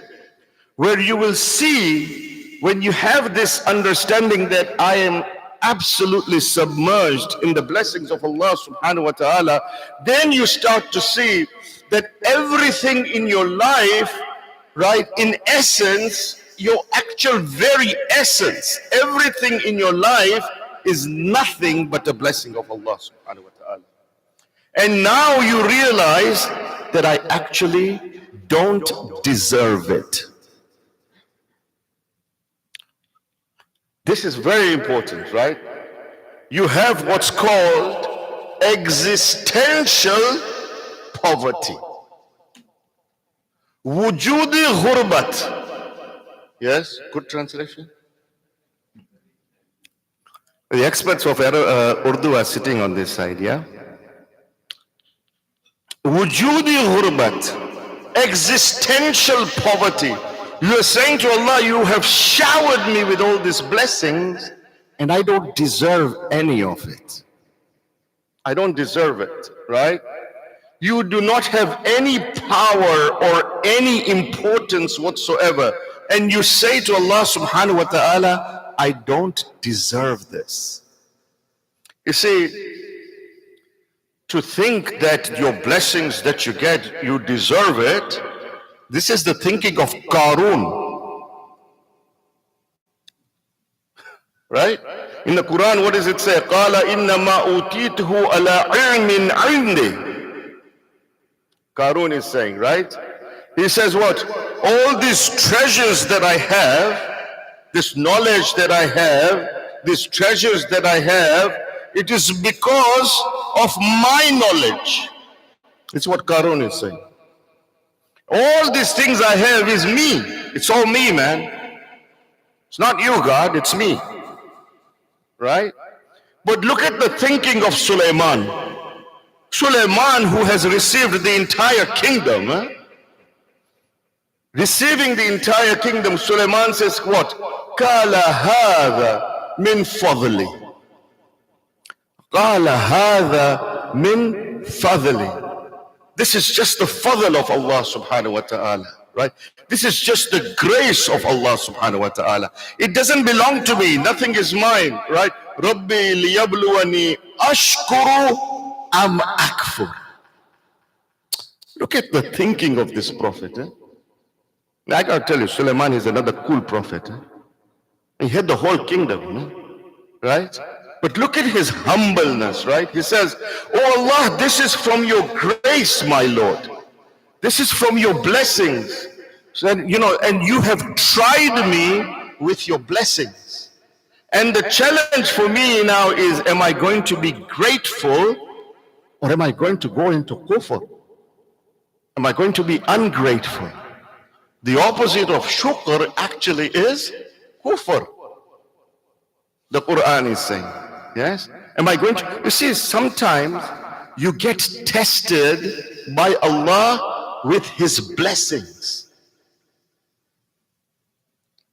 where you will see, when you have this understanding that I am absolutely submerged in the blessings of Allah subhanahu wa ta'ala, then you start to see that everything in your life, right, in essence, your actual very essence, everything in your life is nothing but a blessing of Allah subhanahu wa ta'ala. And now you realize that I actually don't deserve it. This is very important, right? You have what's called existential poverty. Wujudi ghurbat. Yes, good translation. The experts of Urdu are sitting on this side, yeah? Wujudi ghurbat, existential poverty. You are saying to Allah, you have showered me with all these blessings and I don't deserve any of it. I don't deserve it, right? You do not have any power or any importance whatsoever. And you say to Allah subhanahu wa ta'ala, I don't deserve this. You see, to think that your blessings that you get, you deserve it, this is the thinking of Qarun. Right? In the Quran, what does it say? قَالَ إِنَّمَا أُوتِيتُهُ عَلَىٰ عِلْمٍ عِنْدِي. Qarun is saying, right? He says what? All these treasures that I have, this knowledge that I have, these treasures that I have, it is because of my knowledge. It's what Qarun is saying. All these things I have is me. It's all me, man. It's not you, God, it's me. Right? But look at the thinking of Sulaiman. Sulaiman, who has received the entire kingdom, receiving the entire kingdom, Sulaiman says what? قَالَ هَذَا مِنْ فَضْلِ. قَالَ هَذَا مِنْ فَضْلِ. This is just the fadl of Allah subhanahu wa ta'ala, right? This is just the grace of Allah subhanahu wa ta'ala. It doesn't belong to me, nothing is mine, right? Rabbi liyabluwani ashkuru am akfur. Look at the thinking of this prophet. I gotta tell you, Sulaiman is another cool prophet. He had the whole kingdom, right? But look at his humbleness, right? He says, oh Allah, this is from your grace, my Lord. This is from your blessings. So, you know, and you have tried me with your blessings. And the challenge for me now is, am I going to be grateful or am I going to go into kufr? Am I going to be ungrateful? The opposite of shukr actually is kufr. The Quran is saying, yes? Am I going to, you see, sometimes you get tested by Allah with His blessings.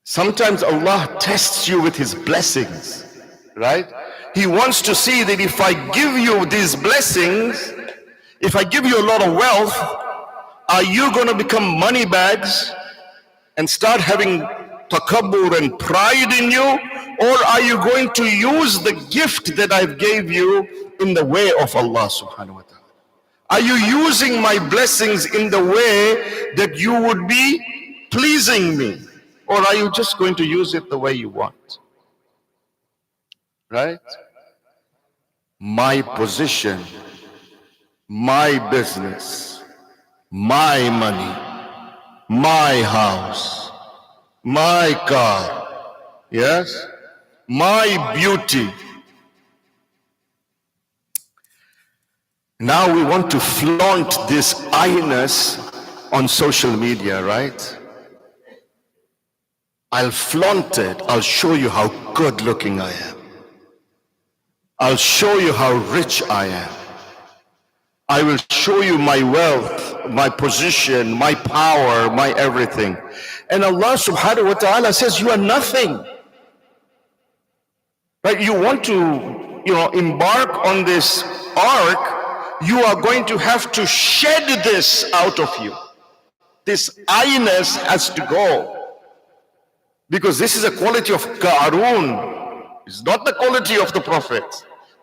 Sometimes Allah tests you with His blessings, right? He wants to see that if I give you these blessings, if I give you a lot of wealth, are you going to become money bags and start having takabbur and pride in you? Or are you going to use the gift that I gave you in the way of Allah subhanahu wa ta'ala? Are you using my blessings in the way that you would be pleasing me? Or are you just going to use it the way you want? Right? My position, my business, my money, my house, my car, yes? My beauty. Now we want to flaunt this I-ness on social media, right? I'll flaunt it. I'll show you how good looking I am. I'll show you how rich I am. I will show you my wealth, my position, my power, my everything. And Allah subhanahu wa ta'ala says, you are nothing. Right? You want to, embark on this ark, you are going to have to shed this out of you. This I-ness has to go. Because this is a quality of Qarun. It's not the quality of the Prophet.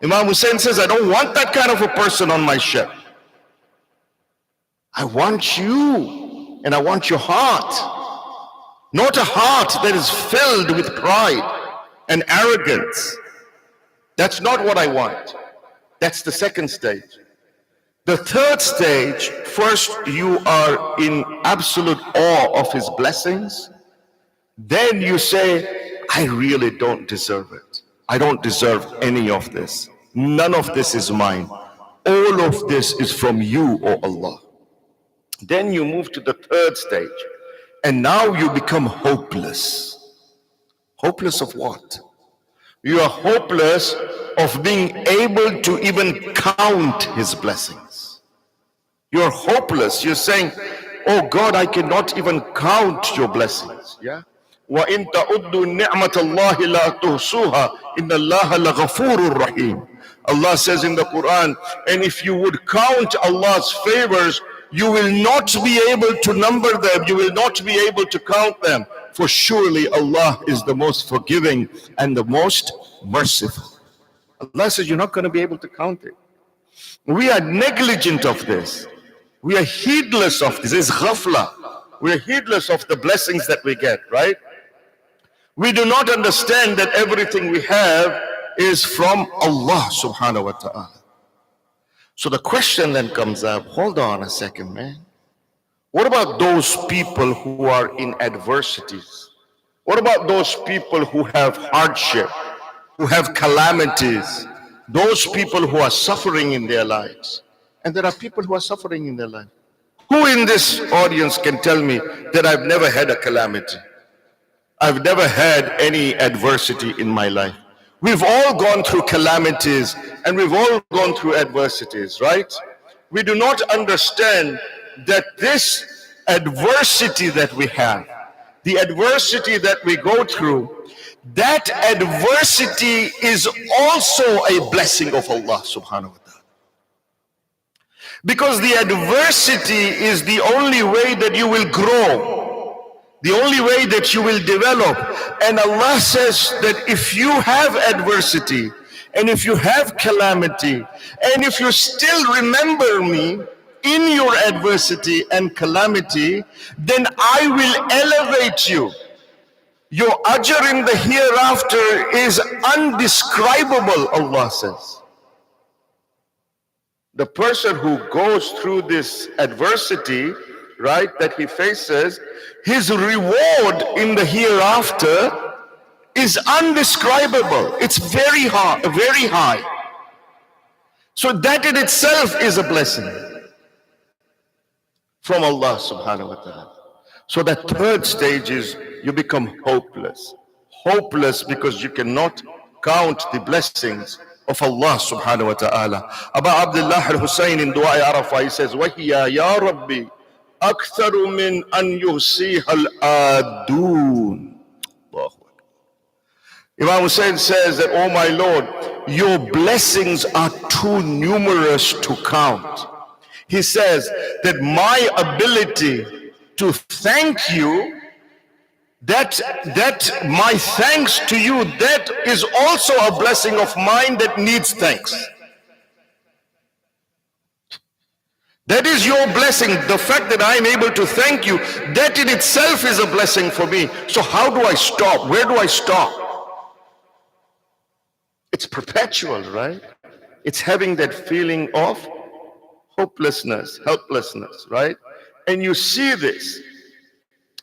Imam Hussein says, I don't want that kind of a person on my ship. I want you, and I want your heart. Not a heart that is filled with pride and arrogance. That's not what I want. That's the second stage. The third stage, first you are in absolute awe of his blessings. Then you say, I really don't deserve it. I don't deserve any of this. None of this is mine. All of this is from you, O Allah. Then you move to the third stage. And now you become hopeless. Hopeless of what? You are hopeless of being able to even count his blessings. You're hopeless. You're saying, oh God, I cannot even count your blessings. Yeah. وَإِن تَعُدُّوا نِعْمَةَ اللَّهِ لَا تُحْصُوهَا إِنَّ اللَّهَ لَغَفُورٌ رَحِيمٌ. Allah says in the Quran, and if you would count Allah's favors, you will not be able to number them. You will not be able to count them. For surely Allah is the most forgiving and the most merciful. Allah says you're not going to be able to count it. We are negligent of this. We are heedless of this. It's ghafla. We are heedless of the blessings that we get, right? We do not understand that everything we have is from Allah subhanahu wa ta'ala. So the question then comes up, hold on a second, man. What about those people who are in adversities? What about those people who have hardship, who have calamities, those people who are suffering in their lives? And there are people who are suffering in their life. Who in this audience can tell me that I've never had a calamity? I've never had any adversity in my life. We've all gone through calamities and we've all gone through adversities, right? We do not understand that this adversity that we have, the adversity that we go through, that adversity is also a blessing of Allah subhanahu wa ta'ala. Because the adversity is the only way that you will grow, the only way that you will develop. And Allah says that if you have adversity, and if you have calamity, and if you still remember me in your adversity and calamity, then I will elevate you. Your ajr in the hereafter is undescribable, Allah says. The person who goes through this adversity, right, that he faces, his reward in the hereafter is undescribable. It's very high, very high. So that in itself is a blessing from Allah subhanahu wa ta'ala. So that third stage is you become hopeless. Hopeless because you cannot count the blessings of Allah subhanahu wa ta'ala. Abu Abdullah al-Hussein in Dua Arafah, he says, وَهِيَا يَا رَبِّي أَكْثَرُ مِنْ أَنْ يُحْصِيهَا الْآدُونَ. Imam Hussein says that, oh my Lord, your blessings are too numerous to count. He says that my ability to thank you, that my thanks to you, that is also a blessing of mine that needs thanks. That is your blessing. The fact that I am able to thank you, that in itself is a blessing for me. So how do I stop? Where do I stop? It's perpetual, right? It's having that feeling of hopelessness, helplessness, right? And you see this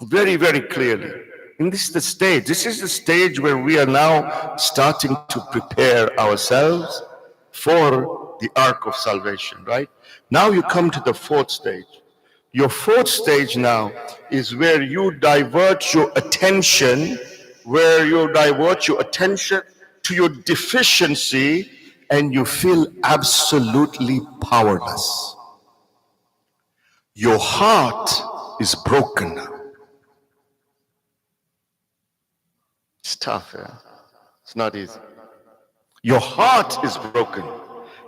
very, very clearly. And this is the stage. This is the stage where we are now starting to prepare ourselves for the ark of salvation, right? Now you come to the fourth stage. Your fourth stage now is where you divert your attention, to your deficiency, and you feel absolutely powerless. Your heart is broken now. It's tough, yeah? It's not easy. Your heart is broken.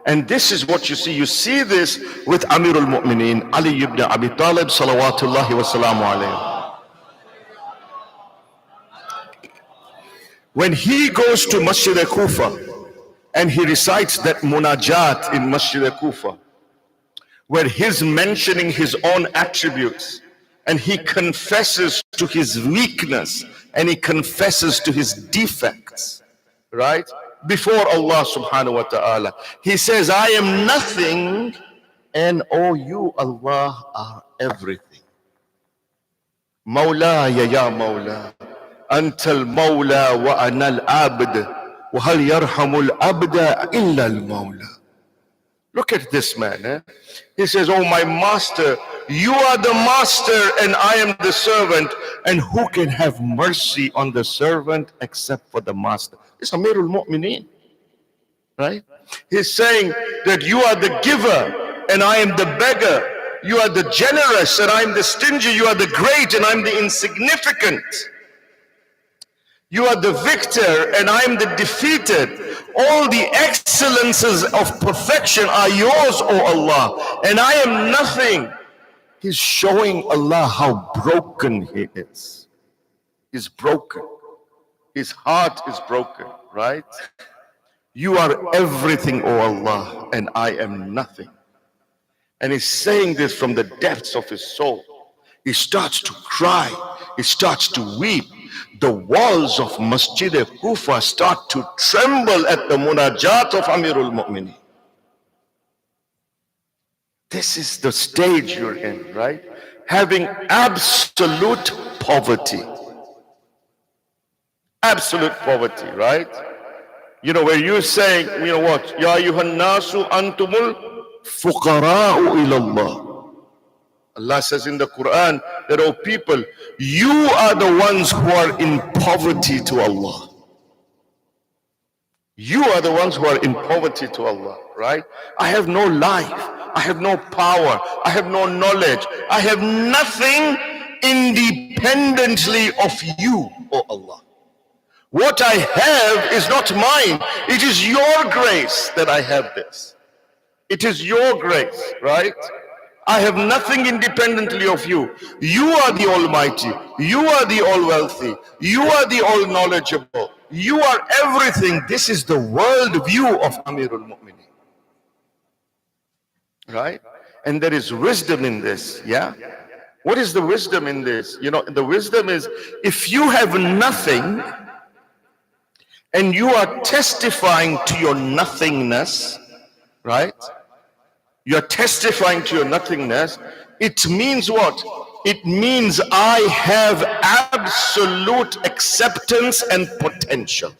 And this is what you see. You see this with Amirul Mu'mineen, Ali ibn Abi Talib, salawatullahi wa salamu alayhi. When he goes to Masjid al-Kufa and he recites that munajat in Masjid al-Kufa, where he's mentioning his own attributes and he confesses to his weakness and he confesses to his defects, right? before Allah subhanahu wa ta'ala. He says, I am nothing, and oh, you, Allah, are everything. مولاي يا مولا أنت المولى وأنا العبد وهل يرحم العبد إلا المولى. Look at this man. He says, oh my master, you are the master and I am the servant, and who can have mercy on the servant except for the master? It's Amirul Mu'mineen, right? He's saying that you are the giver and I am the beggar. You are the generous and I am the stingy. You are the great and I am the insignificant. You are the victor and I am the defeated. All the excellences of perfection are yours, O Allah, and I am nothing. He's showing Allah how broken he is. He's broken. His heart is broken, right? You are everything, O Allah, and I am nothing. And he's saying this from the depths of his soul. He starts to cry. He starts to weep. The walls of Masjid Kufa start to tremble at the munajat of Amirul Mu'mineen. This is the stage you're in, right? Having absolute poverty. Absolute poverty, right? You know, where you're saying, you know what? Ya ayyuhan nasu antumul fuqara'u ilallah. Allah says in the Quran that, oh people, you are the ones who are in poverty to Allah. You are the ones who are in poverty to Allah, right? I have no life. I have no power. I have no knowledge. I have nothing independently of you, oh Allah. What I have is not mine. It is your grace that I have this. It is your grace, right? I have nothing independently of you. You are the Almighty. You are the All-Wealthy. You are the All-Knowledgeable. You are everything. This is the world view of Amirul Mu'mineen. Right? And there is wisdom in this, yeah? What is the wisdom in this? You know, the wisdom is, if you have nothing and you are testifying to your nothingness, right? You're testifying to your nothingness. It means what? It means I have absolute acceptance and potential.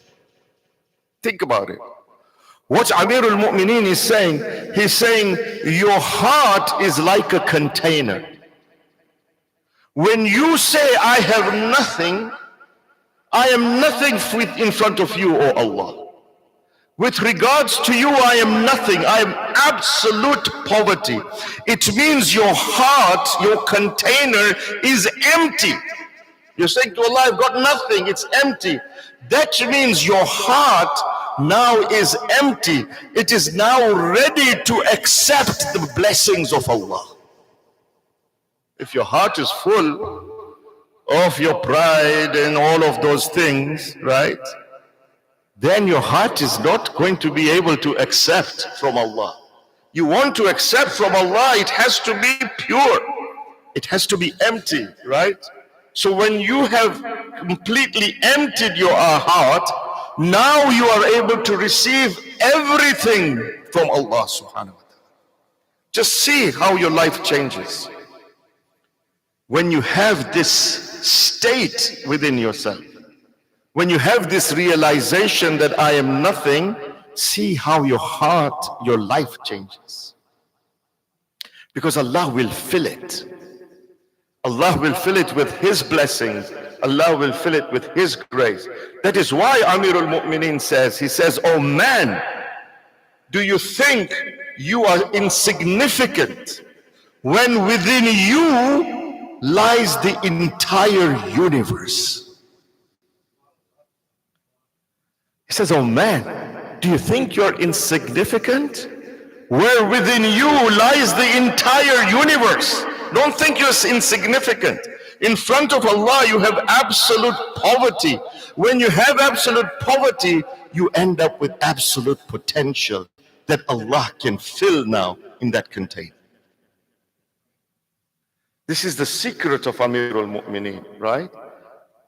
Think about it. What Amirul Mu'mineen is saying, he's saying your heart is like a container. When you say I have nothing, I am nothing in front of you, O Allah. With regards to you, I am nothing. I am absolute poverty. It means your heart, your container is empty. You're saying to Allah, I've got nothing. It's empty. That means your heart now is empty. It is now ready to accept the blessings of Allah. If your heart is full of your pride and all of those things, right? Then your heart is not going to be able to accept from Allah. You want to accept from Allah, it has to be pure. It has to be empty, right? So when you have completely emptied your heart, now you are able to receive everything from Allah subhanahu wa ta'ala. Just see how your life changes. When you have this state within yourself, when you have this realization that I am nothing, see how your heart, your life changes. Because Allah will fill it. Allah will fill it with His blessings. Allah will fill it with His grace. That is why Amirul Mu'mineen says, he says, oh man, do you think you are insignificant when within you lies the entire universe? He says, oh man, do you think you're insignificant? Where within you lies the entire universe. Don't think you're insignificant. In front of Allah, you have absolute poverty. When you have absolute poverty, you end up with absolute potential that Allah can fill now in that container. This is the secret of Amirul Mu'mineen, right?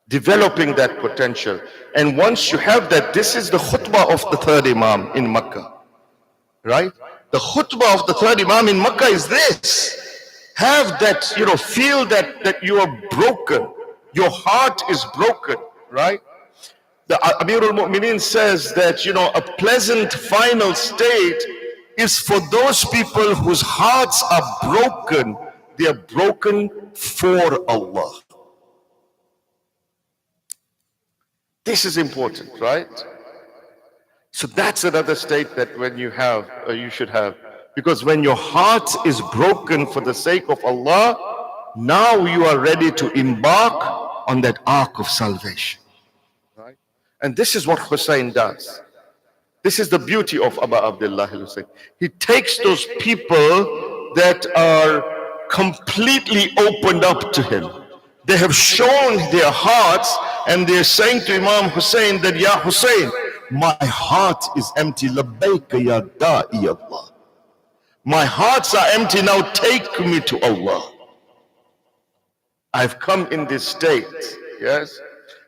developing that potential. And once you have that, this is the khutbah of the third Imam in Makkah, right? The khutbah of the third Imam in Makkah is this. Have that, feel that you are broken. Your heart is broken, right? The Amir al-Mu'mineen says that, a pleasant final state is for those people whose hearts are broken. They are broken for Allah. This is important, right? So that's another state that when you have, you should have. Because when your heart is broken for the sake of Allah, now you are ready to embark on that arc of salvation. Right? And this is what Hussein does. This is the beauty of Abu Abdullah al-Hussein. He takes those people that are completely opened up to him. They have shown their hearts and they're saying to Imam Hussein that, Ya Hussein, my heart is empty. Labbaika ya da'i Allah. My hearts are empty, now take me to Allah. I've come in this state, yes?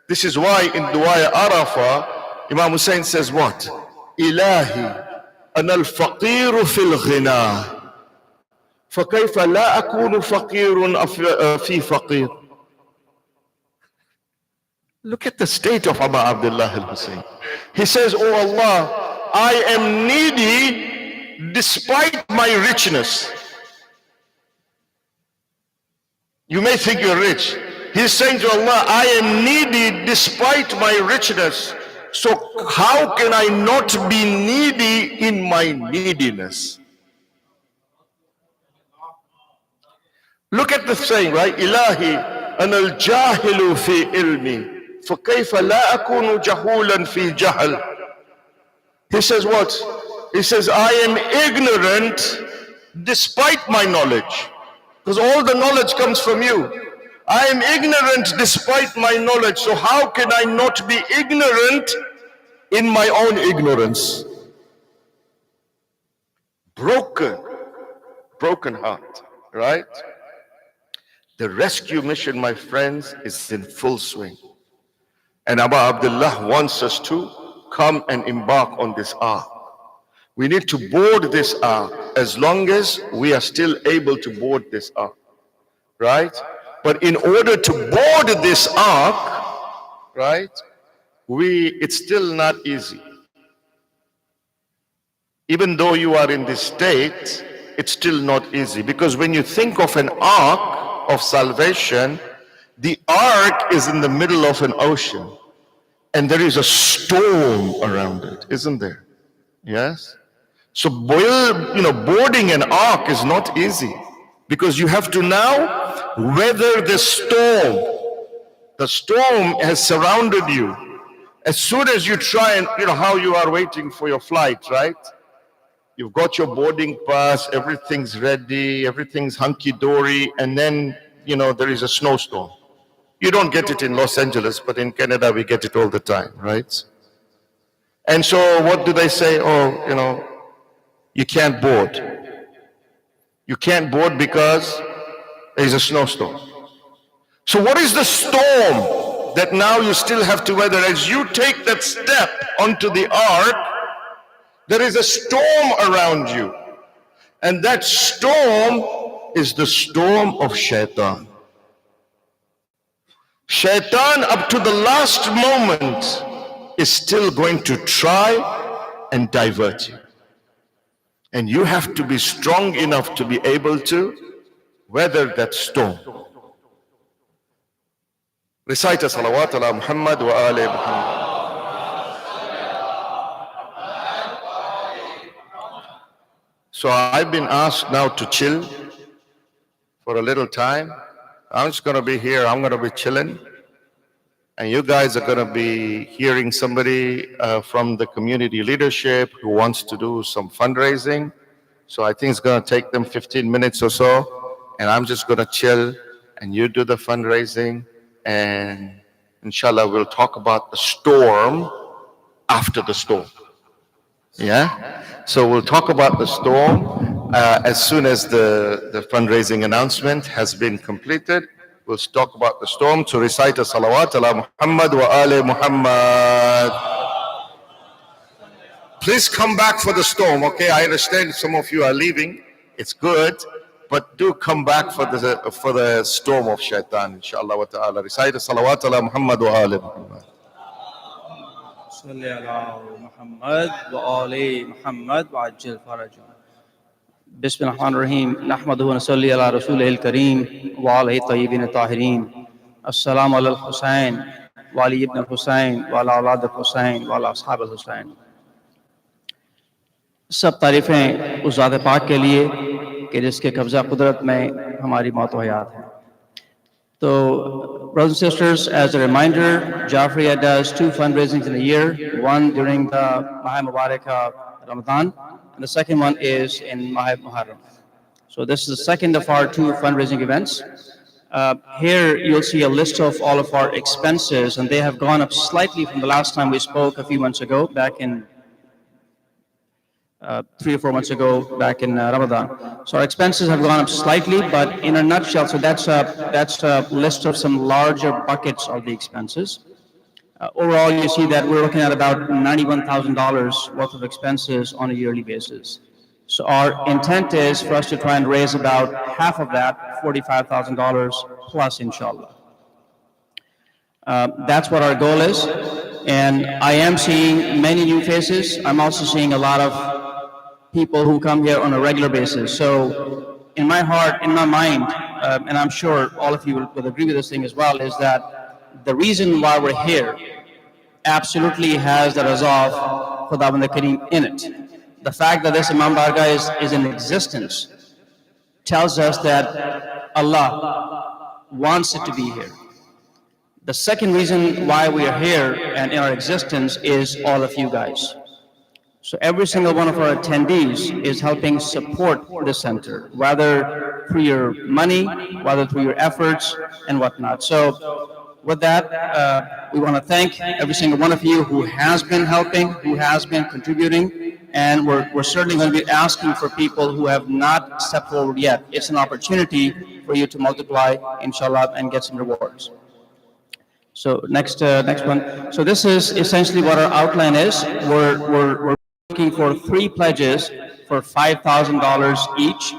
This is why in Dua Arafah, Imam Hussein says what? Ilahi, ana al-faqiru fil ghina. فكيف لا أكون فقير في فقير. Look at the state of Abu Abdullah al-Hussein. He says, Oh Allah, I am needy despite my richness. You may think you're rich. He's saying to Allah, I am needy despite my richness. So how can I not be needy in my neediness? Look at the saying, right? Ilahi, ana al-jahilu fi ilmi. فَكَيْفَ لَا أَكُونُ جَهُولًا فِي جَهَلٍ. He says what? He says, I am ignorant despite my knowledge. Because all the knowledge comes from you. I am ignorant despite my knowledge. So how can I not be ignorant in my own ignorance? Broken heart, right? The rescue mission, my friends, is in full swing. And Abu Abdullah wants us to come and embark on this ark. We need to board this ark as long as we are still able to board this ark, right? But in order to board this ark, right, it's still not easy. Even though you are in this state, it's still not easy. Because when you think of an ark of salvation, the ark is in the middle of an ocean and there is a storm around it, isn't there? Yes? So boarding an ark is not easy because you have to now weather the storm. The storm has surrounded you. As soon as you try and, how you are waiting for your flight, right? You've got your boarding pass, everything's ready, everything's hunky-dory, and then, there is a snowstorm. You don't get it in Los Angeles, but in Canada we get it all the time, right? And so what do they say? Oh, you can't board. You can't board because there is a snowstorm. So what is the storm that now you still have to weather? As you take that step onto the ark, there is a storm around you. And that storm is the storm of shaitan. Shaitan, up to the last moment, is still going to try and divert you. And you have to be strong enough to be able to weather that storm. Recite a salawat ala Muhammad wa ali Muhammad. So I've been asked now to chill for a little time. I'm just going to be here. I'm going to be chilling. And you guys are going to be hearing somebody from the community leadership who wants to do some fundraising. So I think it's going to take them 15 minutes or so. And I'm just going to chill and you do the fundraising. And inshallah, we'll talk about the storm after the storm. Yeah? So we'll talk about the storm as soon as the fundraising announcement has been completed. We'll talk about the storm to recite a salawat ala Muhammad wa ali Muhammad. Please come back for the storm, okay? I understand some of you are leaving. It's good, but do come back for the storm of shaitan, inshallah wa ta'ala. Recite a salawat ala Muhammad wa ali Muhammad. صل على محمد وآل محمد وعجل فرجهم. بسم الله الرحمن الرحيم. نحمده ونصلي على رسوله الكريم وعلى الطيبين الطاهرين. السلام على الحسين وعلي ابن الحسين وعلى أولاد الحسين وعلى أصحاب الحسين. सब तारीफ़ें उस ज़ात पाक के लिए कि जिसके कब्ज़ा कुदरत में हमारी मौत व हयात है. So, brothers and sisters, as a reminder, Jafriya does 2 fundraisings in a year, one during the Maha Mubarak Ramadan, and the second one is in Maha Muharram. So this is the second of our 2 fundraising events. Here you'll see a list of all of our expenses, and they have gone up slightly from the last time we spoke a few months ago, back in 3 or 4 months ago, back in Ramadan. So our expenses have gone up slightly, but in a nutshell, so that's a list of some larger buckets of the expenses. Overall, you see that we're looking at about $91,000 worth of expenses on a yearly basis. So our intent is for us to try and raise about half of that, $45,000 plus, inshallah. That's what our goal is. And I am seeing many new faces. I'm also seeing a lot of people who come here on a regular basis. So in my heart, in my mind, and I'm sure all of you will agree with this thing as well, is that the reason why we're here absolutely has the raza of Khudawand Kareem in it. The fact that this Imam Bargah is in existence tells us that Allah wants it to be here. The second reason why we are here and in our existence is all of you guys. So every single one of our attendees is helping support the center, whether through your money, whether through your efforts and whatnot. So with that, we want to thank every single one of you who has been helping, who has been contributing, and we're certainly going to be asking for people who have not stepped forward yet. It's an opportunity for you to multiply, inshallah, and get some rewards. So next one. So this is essentially what our outline is. We're looking for 3 pledges for $5,000 each.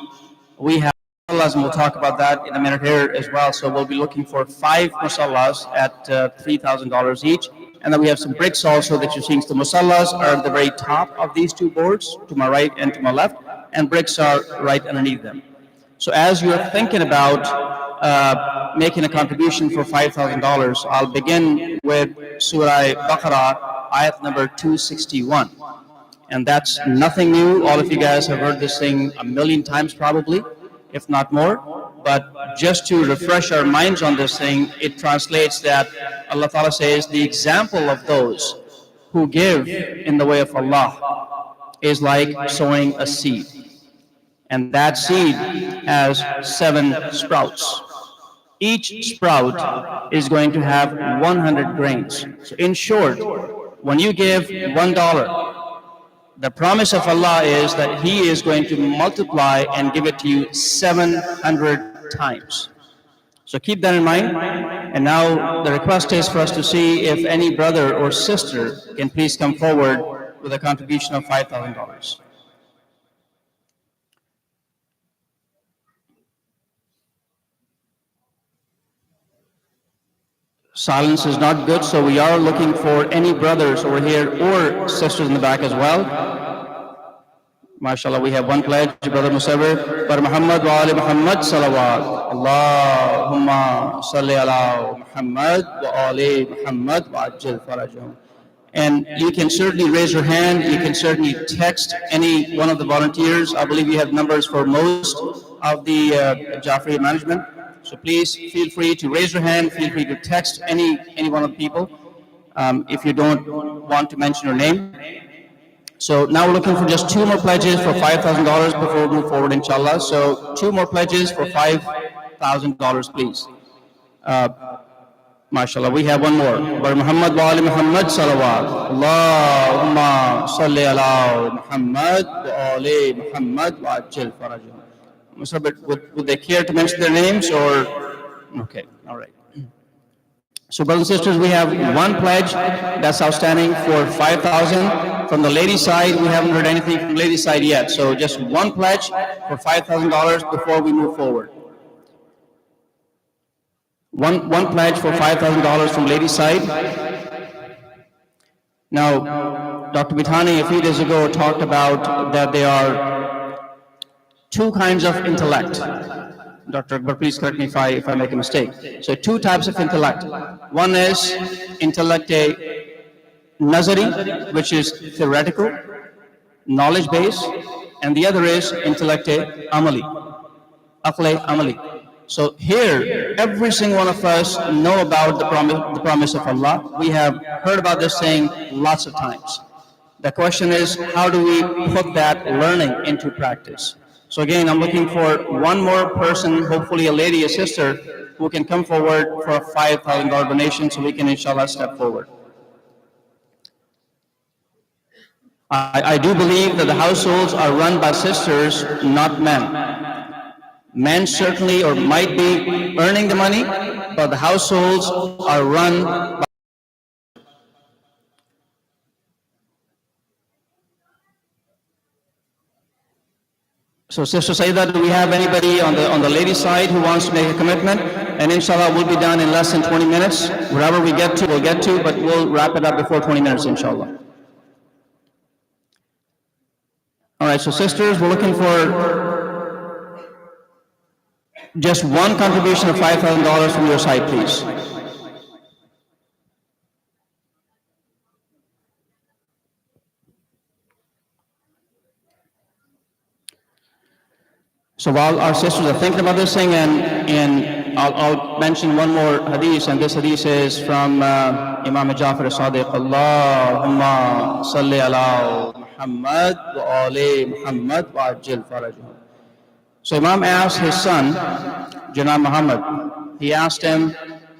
We have musallas, and we'll talk about that in a minute here as well. So we'll be looking for 5 musallas at $3,000 each. And then we have some bricks also that you're seeing. The musallas are at the very top of these 2 boards, to my right and to my left, and bricks are right underneath them. So as you're thinking about making a contribution for $5,000, I'll begin with Surah Baqarah, ayat number 261. And that's nothing new. All of you guys have heard this thing a million times probably, if not more. But just to refresh our minds on this thing, it translates that Allah Ta'ala says, the example of those who give in the way of Allah is like sowing a seed. And that seed has 7 sprouts. Each sprout is going to have 100 grains. So in short, when you give $1, the promise of Allah is that He is going to multiply and give it to you 700 times. So keep that in mind. And now the request is for us to see if any brother or sister can please come forward with a contribution of $5,000. Silence is not good, so we are looking for any brothers over here or sisters in the back as well. MashaAllah, we have 1 pledge, Brother Musawwir. Bar Muhammad wa ali Muhammad salawat. Allahumma salli ala Muhammad wa ali Muhammad wa ajil farajahum. And you can certainly raise your hand. You can certainly text any one of the volunteers. I believe you have numbers for most of the Jafriya management. So please feel free to raise your hand, feel free to text any one of the people if you don't want to mention your name. So now we're looking for just 2 more pledges for $5,000 before we move forward, inshallah. So 2 more pledges for $5,000, please. MashaAllah, we have 1 more. Bar Muhammad wa ali Muhammad salawat. Allahumma salli ala Muhammad wa ali Muhammad wa ajil farajahum. Would they care to mention their names, or Okay, all right. So brothers and sisters, we have one pledge that's outstanding for 5,000. From the ladies' side, we haven't heard anything from the ladies' side yet. So just one pledge for $5,000 before we move forward. One pledge for $5,000 from ladies' side. Now, Dr. Mithani a few days ago talked about that there are two kinds of intellect. Dr. Akbar, please correct me if I make a mistake. So two types of intellect. One is intellect nazari, which is theoretical, knowledge-based, and the other is intellect amali, aql amali. So here, every single one of us know about the promise of Allah. We have heard about this saying lots of times. The question is, how do we put that learning into practice? So again, I'm looking for one more person, hopefully a lady, a sister, who can come forward for a $5,000 donation so we can inshallah step forward. I do believe that the households are run by sisters, not men. Men certainly or might be earning the money, but the households are run by. So Sister Saida, do we have anybody on the ladies' side who wants to make a commitment? And inshallah, we'll be done in less than 20 minutes. Wherever we get to, we'll get to, but we'll wrap it up before 20 minutes, inshallah. All right, so sisters, we're looking for just one contribution of $5,000 from your side, please. So while our sisters are thinking about this thing, and I'll mention one more hadith, and this hadith is from Imam Jafar as-Sadiq, Allahumma salli ala Muhammad wa ali Muhammad wa ajil farajah. So Imam asked his son, Janab Muhammad, he asked him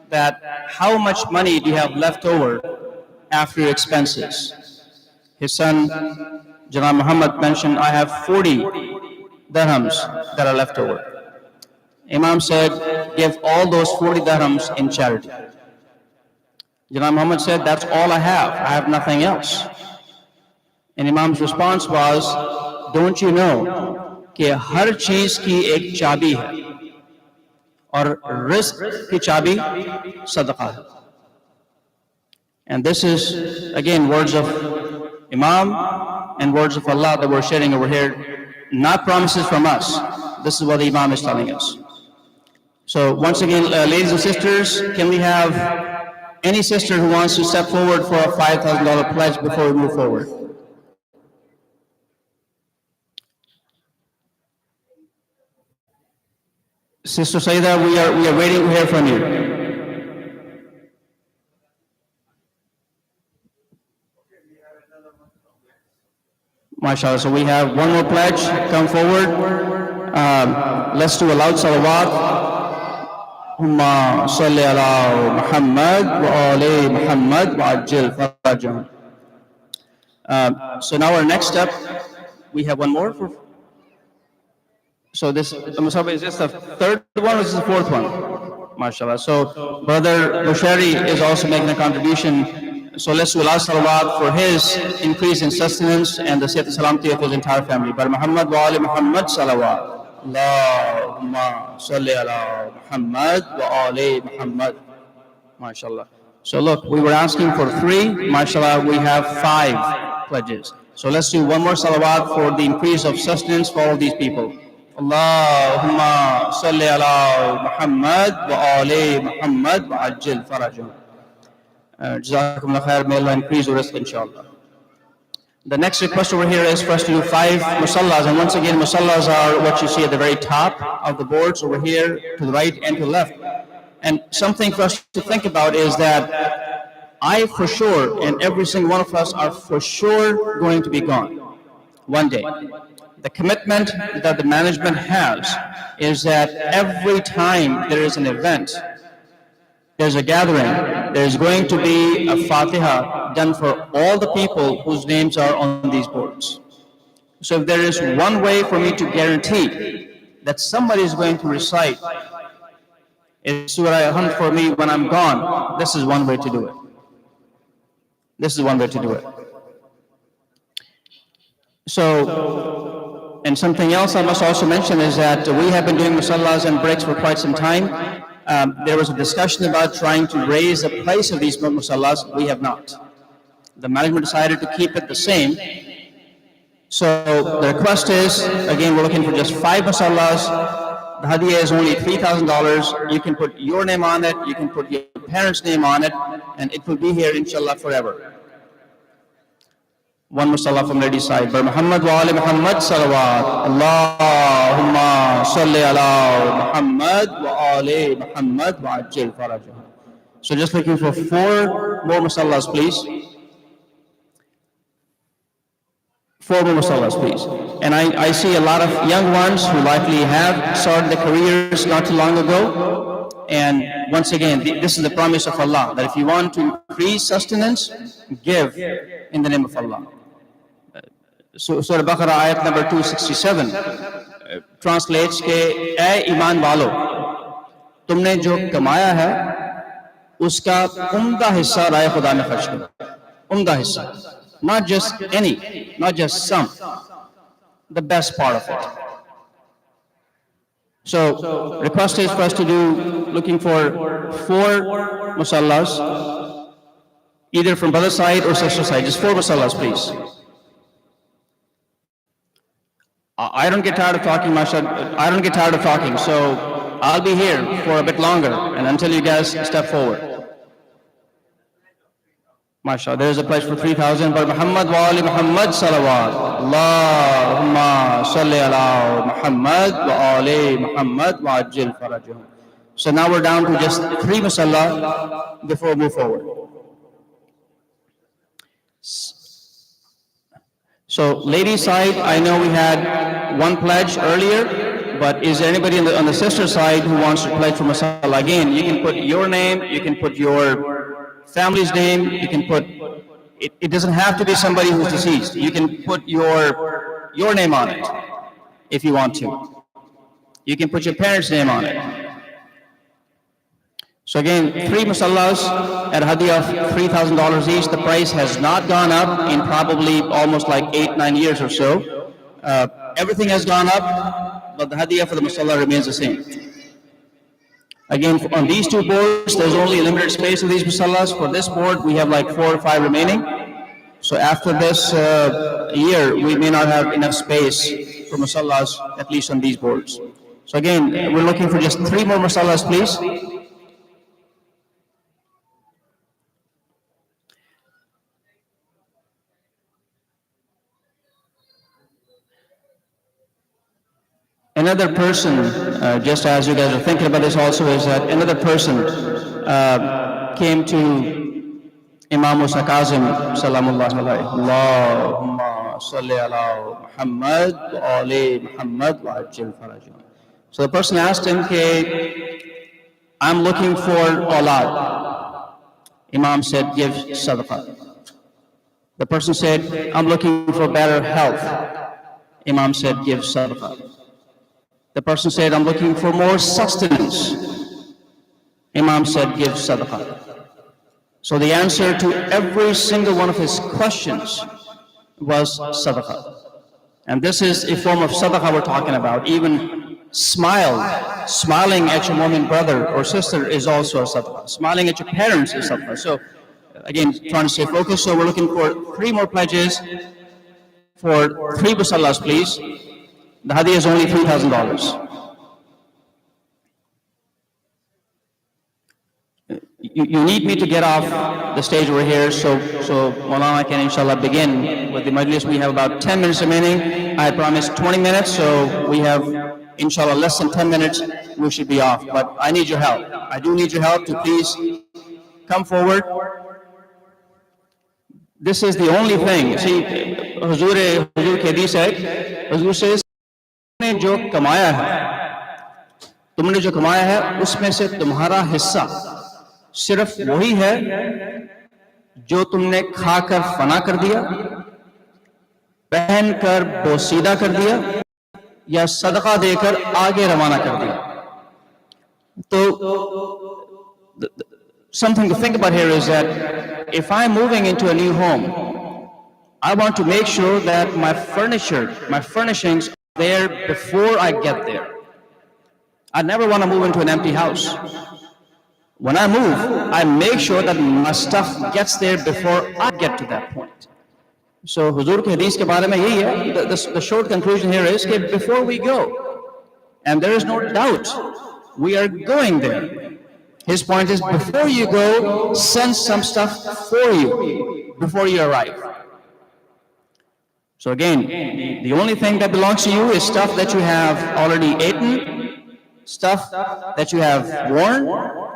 that how much money do you have left over after your expenses? His son, Janab Muhammad, mentioned, I have 40 dirhams that are left over. Imam said, give all those 40 dirhams in charity. Janab Muhammad said, that's all I have nothing else. And Imam's response was, don't you know कि हर चीज की एक चाबी है और risk की चाबी सदका है. And this is again words of Imam and words of Allah that we're sharing over here, not promises from us. This is what the Imam is telling us. So once again, ladies and sisters, can we have any sister who wants to step forward for a $5,000 pledge before we move forward? Sister Saida, we are waiting to hear from you. MashaAllah, so we have one more pledge. Come forward. Let's do a loud salawat. Allahumma salli ala Muhammad wa ali Muhammad wa ajil farajah. So now our next step, we have one more for. So this, Musab, is this the third one or is this the fourth one? MashaAllah. So Brother Bushari is also making a contribution. So let's do Allah salawat for his increase in sustenance and the Sayyid Salamti of his entire family. Bar Muhammad wa ali Muhammad salawat. Allahumma salli ala Muhammad wa ali Muhammad. MashaAllah. So look, we were asking for 3. MashaAllah, we have 5 pledges. So let's do one more salawat for the increase of sustenance for all these people. Allahumma salli ala Muhammad wa ali Muhammad wa ajil farajah. Jazakumullah khair, may Allah increase your rizq, inshallah. The next request over here is for us to do 5 musallas, and once again, musallas are what you see at the very top of the boards over here, to the right and to the left. And something for us to think about is that I for sure, and every single one of us are for sure going to be gone one day. The commitment that the management has is that every time there is an event, there's a gathering, there's going to be a Fatiha done for all the people whose names are on these boards. So if there is one way for me to guarantee that somebody is going to recite It's surah a hunt for me when I'm gone. This is one way to do it. This is one way to do it. So, and something else I must also mention is that we have been doing musallas and bricks for quite some time. There was a discussion about trying to raise the price of these musallas. We have not. The management decided to keep it the same. So the request is, again, we're looking for just 5 musallas. The hadiyah is only $3,000. You can put your name on it, you can put your parents' name on it, and it will be here, inshallah, forever. One musalla from ladies' side. Bar Muhammad wa ali Muhammad salawat. Allahumma salli ala Muhammad wa ali Muhammad wa ajil farajah. So just looking for 4 more musallas, please. 4 more musallas, please. And I see a lot of young ones who likely have started their careers not too long ago. And once again, this is the promise of Allah, that if you want to increase sustenance, give in the name of Allah. Surah Baqarah ayat number 267 translates ke, "Ay iman walo, tumne jo kamaya hai, uska umda hissa raye khuda mein kharch karo." Umda hissa. Not just any, not just some, the best part of it. So, request is for us to do, looking for 4 musallas, either from brother side or sister side, just 4 musallas, please. I don't get tired of talking, mashallah. I don't get tired of talking, so I'll be here for a bit longer, and until you guys step forward. MashaAllah, there is a pledge for 3,000. Bar Muhammad wa ali Muhammad salawat. Allahumma salli ala Muhammad wa ali Muhammad wa ajil farajah. So now we're down to just 3 musalla before we move forward. So ladies' side, I know we had 1 pledge earlier, but is there anybody on the sister side who wants to pledge for musalla? Again, you can put your name, you can put your family's name, you can put, it doesn't have to be somebody who's deceased. You can put your name on it if you want to. You can put your parents' name on it. So again, 3 musallas at a hadiyah of $3,000 each. The price has not gone up in probably almost like 8-9 years or so. Everything has gone up, but the hadiyah for the musalla remains the same. Again, on these 2 boards, there's only a limited space of these musallas. For this board, we have like 4 or 5 remaining. So after this year, we may not have enough space for musallas, at least on these boards. So again, we're looking for just 3 more musallas, please. Another person, just as you guys are thinking about this also, is that another person came to Imam Musa Kazim, Salamullah alayhi, Allahumma salli ala Muhammad wa ali Muhammad wa ajil farajah. So the person asked him, I'm looking for awlad. Imam said, give sadaqah. The person said, I'm looking for better health. Imam said, give sadaqah. The person said, I'm looking for more sustenance. Imam said, give sadaqah. So the answer to every single one of his questions was sadaqah. And this is a form of sadaqah we're talking about. Even smiling at your mom and brother or sister is also a sadaqah. Smiling at your parents is sadaqah. So again, trying to stay focused. So we're looking for 3 more pledges for 3 musallas, please. The hadiyah is only $3,000. You need me to get off the stage over here, so Maulana can inshallah begin with the majlis. We have about 10 minutes remaining. I had promised 20 minutes, so we have inshallah less than 10 minutes. We should be off, but I need your help. I do need your help to please come forward. This is the only thing. See, Huzur Khedi said, Huzur says, तुमने जो कमाया है उसमें से तुम्हारा हिस्सा सिर्फ वही है जो तुमने खाकर फना कर दिया, पहनकर बोसीदा कर दिया या सदका देकर आगे रवाना कर दिया। So something to think about here is that if I'm moving into a new home, I want to make sure that my furnishings are there before I get there. I never want to move into an empty house. When I move, I make sure that my stuff gets there before I get to that point. So Huzur ke hadith ke baare mein yahi hai. The short conclusion here is that before we go, and there is no doubt, we are going there. His point is, before you go, send some stuff for you before you arrive. So again, the only thing that belongs to you is stuff that you have already eaten, stuff that you have worn,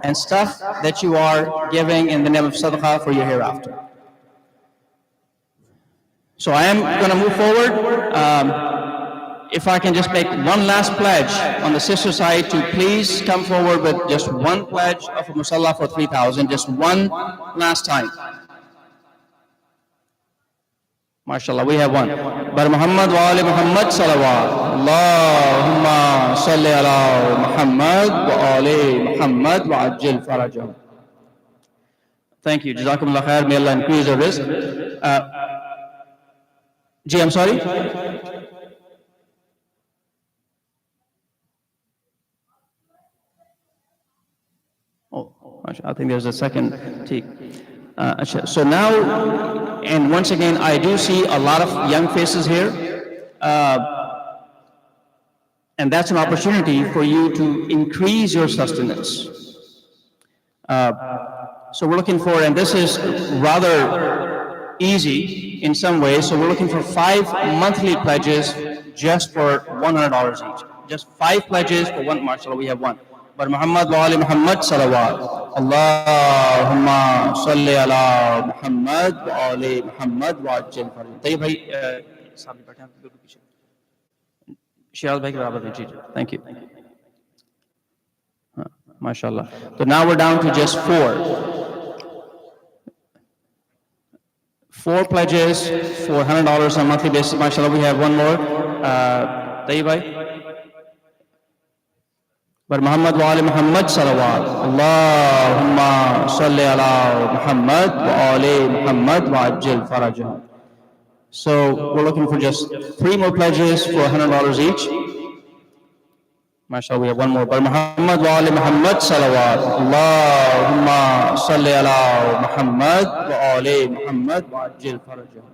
and stuff that you are giving in the name of sadaqah for your hereafter. So I am going to move forward. If I can just make one last pledge on the sister side to please come forward with just one pledge of a musalla for 3,000, just one last time. MashaAllah, we have one. Bar Muhammad wa ali Muhammad salawat. Allahumma salli ala Muhammad wa ali Muhammad wa ajil farajahum. Thank you. Jazakumullah khair. May Allah increase your risk. I'm sorry? I think there's a second take. So now, and once again, I do see a lot of young faces here. And that's an opportunity for you to increase your sustenance. So we're looking for, and this is rather easy in some ways, so we're looking for 5 monthly pledges just for $100 each. Just 5 pledges for one, mashallah, we have one. But Muhammad wa ali Muhammad salawat. Allahumma salli ala Muhammad wa ali Muhammad wa ajil farajahum. Tayyib bhai, सामने बैठे हैं बिल्कुल पीछे. Shiraz bhai के बराबर में, जी. Thank you. MashaAllah. So now we're down to just 4 pledges for $100 on a monthly basis. MashaAllah, we have one more. Tayyib bhai. But Muhammad wa ali Muhammad salawat. Allahumma salli ala Muhammad wa ali Muhammad wa ajil farajahum. So we're looking for just 3 more pledges for $100 each. MashaAllah, we have one more. But Muhammad wa ali Muhammad salawat. Allahumma salli ala Muhammad wa ali Muhammad wa ajil farajahum.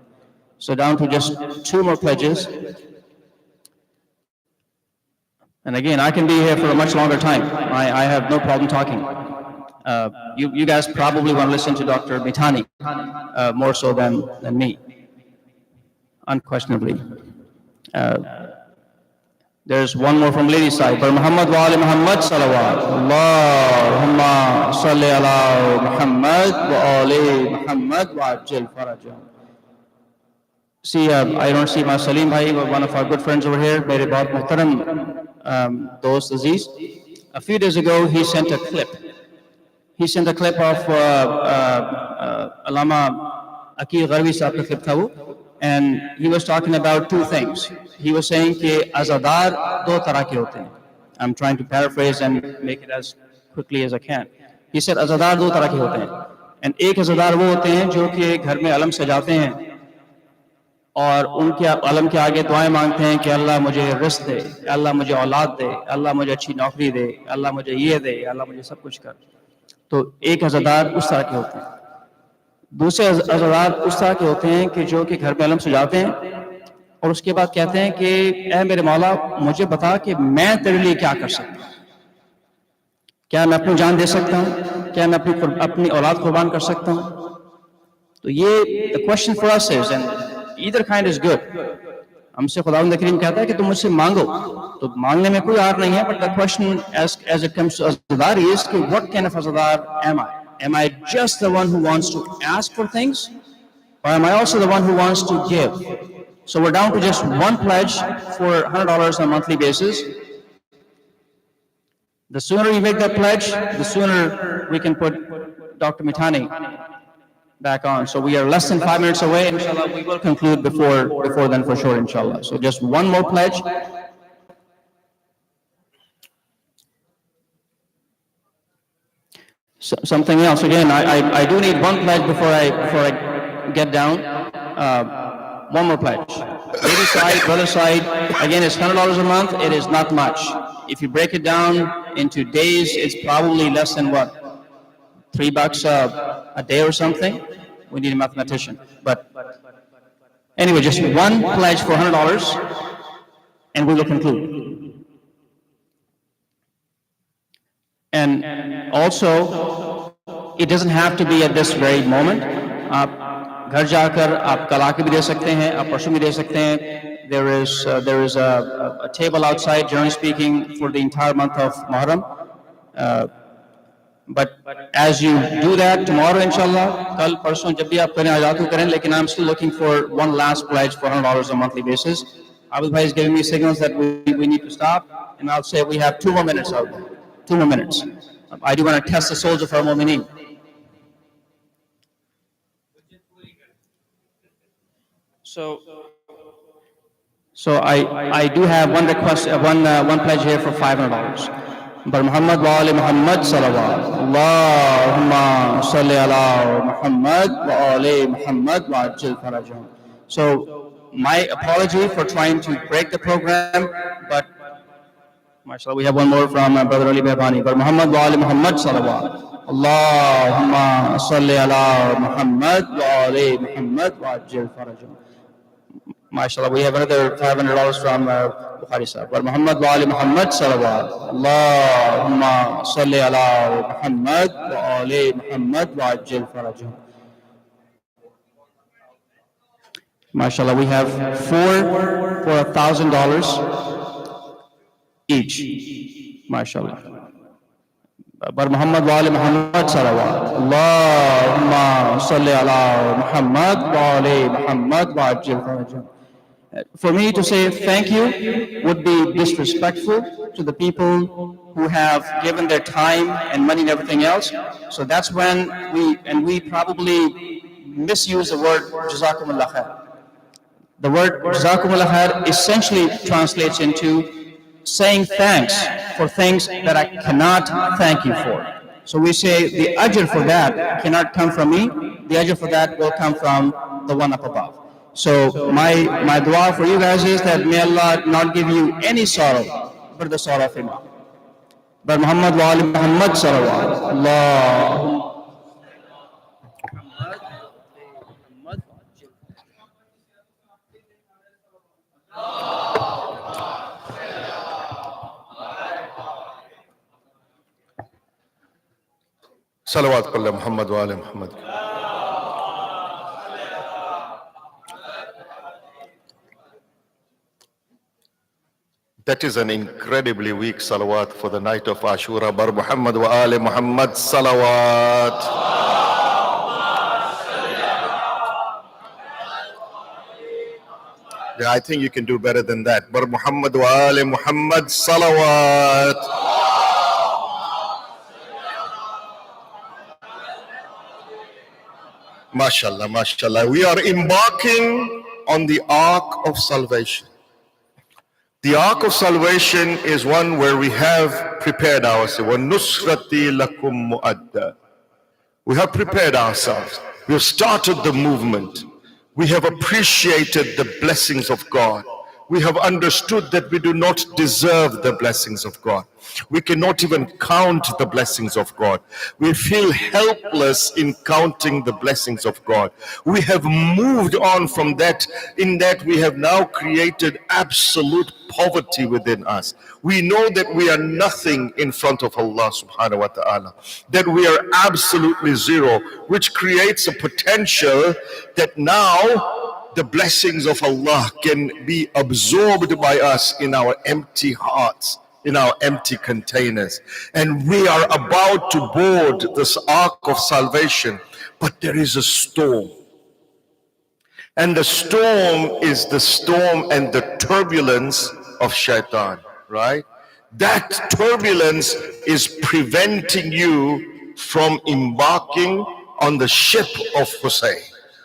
So down to just 2 more pledges. And again, I can be here for a much longer time. I have no problem talking. You guys probably want to listen to Dr. Mithani more so than me, unquestionably. There's one more from ladies' side. But Muhammad wa ali Muhammad salawat. Allahumma salli ala Muhammad wa ali Muhammad wa ajil farajahum. See, I don't see my Salim bhai, one of our good friends over here. Mere bahut muhtaram dost Aziz. A few days ago, he sent a clip. He sent a clip of Allama Akir Gharvi sahab ka clip tha wo, and he was talking about 2 things. He was saying कि azadar 2 तरह के होते हैं. I'm trying to paraphrase and make it as quickly as I can. He said azadar 2 तरह के होते हैं. And एक azadar वो होते हैं जो कि घर में अलम सजाते हैं और उनके अलम के आगे दुआएं मांगते हैं कि अल्लाह मुझे रिस्क दे, अल्लाह मुझे औलाद दे, अल्लाह मुझे अच्छी नौकरी दे, अल्लाह मुझे ये दे, अल्लाह मुझे सब कुछ कर. तो एक अज़ादार उस तरह के होते हैं. दूसरे अज़ादार उस तरह के होते हैं कि जो कि घर में अलम सजाते हैं और उसके बाद कहते हैं कि ऐ मेरे मौला मुझे बता कि मैं तेरे लिए क्या कर सकता हूँ. क्या मैं अपनी जान दे सकता हूँ? क्या मैं अपनी औलाद कुर्बान कर सकता हूँ? तो ये the question for us is, and either kind is good. हमसे खुदावंद करीम कहता है कि तुम मुझसे मांगो, तो मांगने में कोई आर नहीं है. But the question as it comes to azadar is कि what kind of azadar am I? Am I just the one who wants to ask for things, or am I also the one who wants to give? So we're down to just one pledge for $100 on a monthly basis. The sooner you make that pledge, the sooner we can put Dr. Mithani back on. So we are less than 5 minutes away. Inshallah, we will conclude before then for sure, inshallah. So just one more pledge. something else. Again, I do need one pledge before I get down. One more pledge. Lady side, brother side. Again, it's $100 a month. It is not much. If you break it down into days, it's probably less than what, $3 a day or something. We need a mathematician. But anyway, just one pledge for $100, and we will conclude. And also, it doesn't have to be at this very moment. आप घर जाकर आप कल आके भी दे सकते हैं, आप परसों भी दे सकते हैं. There is a table outside, generally speaking, for the entire month of Muharram. But as you do that tomorrow, inshallah, kal parson jab bhi aap karen aajad ko karen, lekin I'm still looking for one last pledge for $100 on a monthly basis. Abul Bhai is giving me signals that we need to stop, and I'll say we have 2 more minutes out there. 2 more minutes. I do want to test the souls of our mu'mineen. So I do have one request, one pledge here for $500. Bar Muhammad wa ali Muhammad salawat. Allahumma salli ala Muhammad wa ali Muhammad wa ajil farajahum. So my apology for trying to break the program, but mashallah, we have one more from Brother Ali Mithani. Bar Muhammad wa ali Muhammad salawat. Allahumma salli ala Muhammad wa ali Muhammad wa ajil farajahum. MashaAllah, we have another $500 from Bukhari sahab. Bar Muhammad wa ali Muhammad salawat. Allahumma salli ala Muhammad wa ali Muhammad wa ajil farajahum. MashaAllah, we have 4 for $1,000 each. MashaAllah. Bar Muhammad wa ali Muhammad salawat. Allahumma salli ala Muhammad wa ali Muhammad wa ajil farajahum. For me to say thank you would be disrespectful to the people who have given their time and money and everything else. So that's when we probably misuse the word Jazakumullah khair. The word Jazakumullah khair essentially translates into saying thanks for things that I cannot thank you for. So we say the ajr for that cannot come from me, the ajr for that will come from the one up above. So my dua for you guys is that may Allah not give you any sorrow, but the sorrow of Iman. But Muhammad wa ali Muhammad salawat. Allahumma. Salawat palla Muhammad wa ali Muhammad. That is an incredibly weak salawat for the night of Ashura. Bar Muhammad wa ali Muhammad salawat. Yeah, I think you can do better than that. Bar Muhammad wa ali Muhammad salawat. MashaAllah, MashaAllah. We are embarking on the Ark of Salvation. The Ark of Salvation is one where we have prepared ourselves. وَنُصْرَتِي لَكُمْ مُؤَدَّى. We have prepared ourselves. We have started the movement. We have appreciated the blessings of God. We have understood that we do not deserve the blessings of God. We cannot even count the blessings of God. We feel helpless in counting the blessings of God. We have moved on from that, in that we have now created absolute poverty within us. We know that we are nothing in front of Allah subhanahu wa ta'ala, that we are absolutely zero, which creates a potential that now the blessings of Allah can be absorbed by us in our empty hearts, in our empty containers. And we are about to board this Ark of Salvation, but there is a storm. And the storm is the storm and the turbulence of Shaitan, right? That turbulence is preventing you from embarking on the ship of Hussein,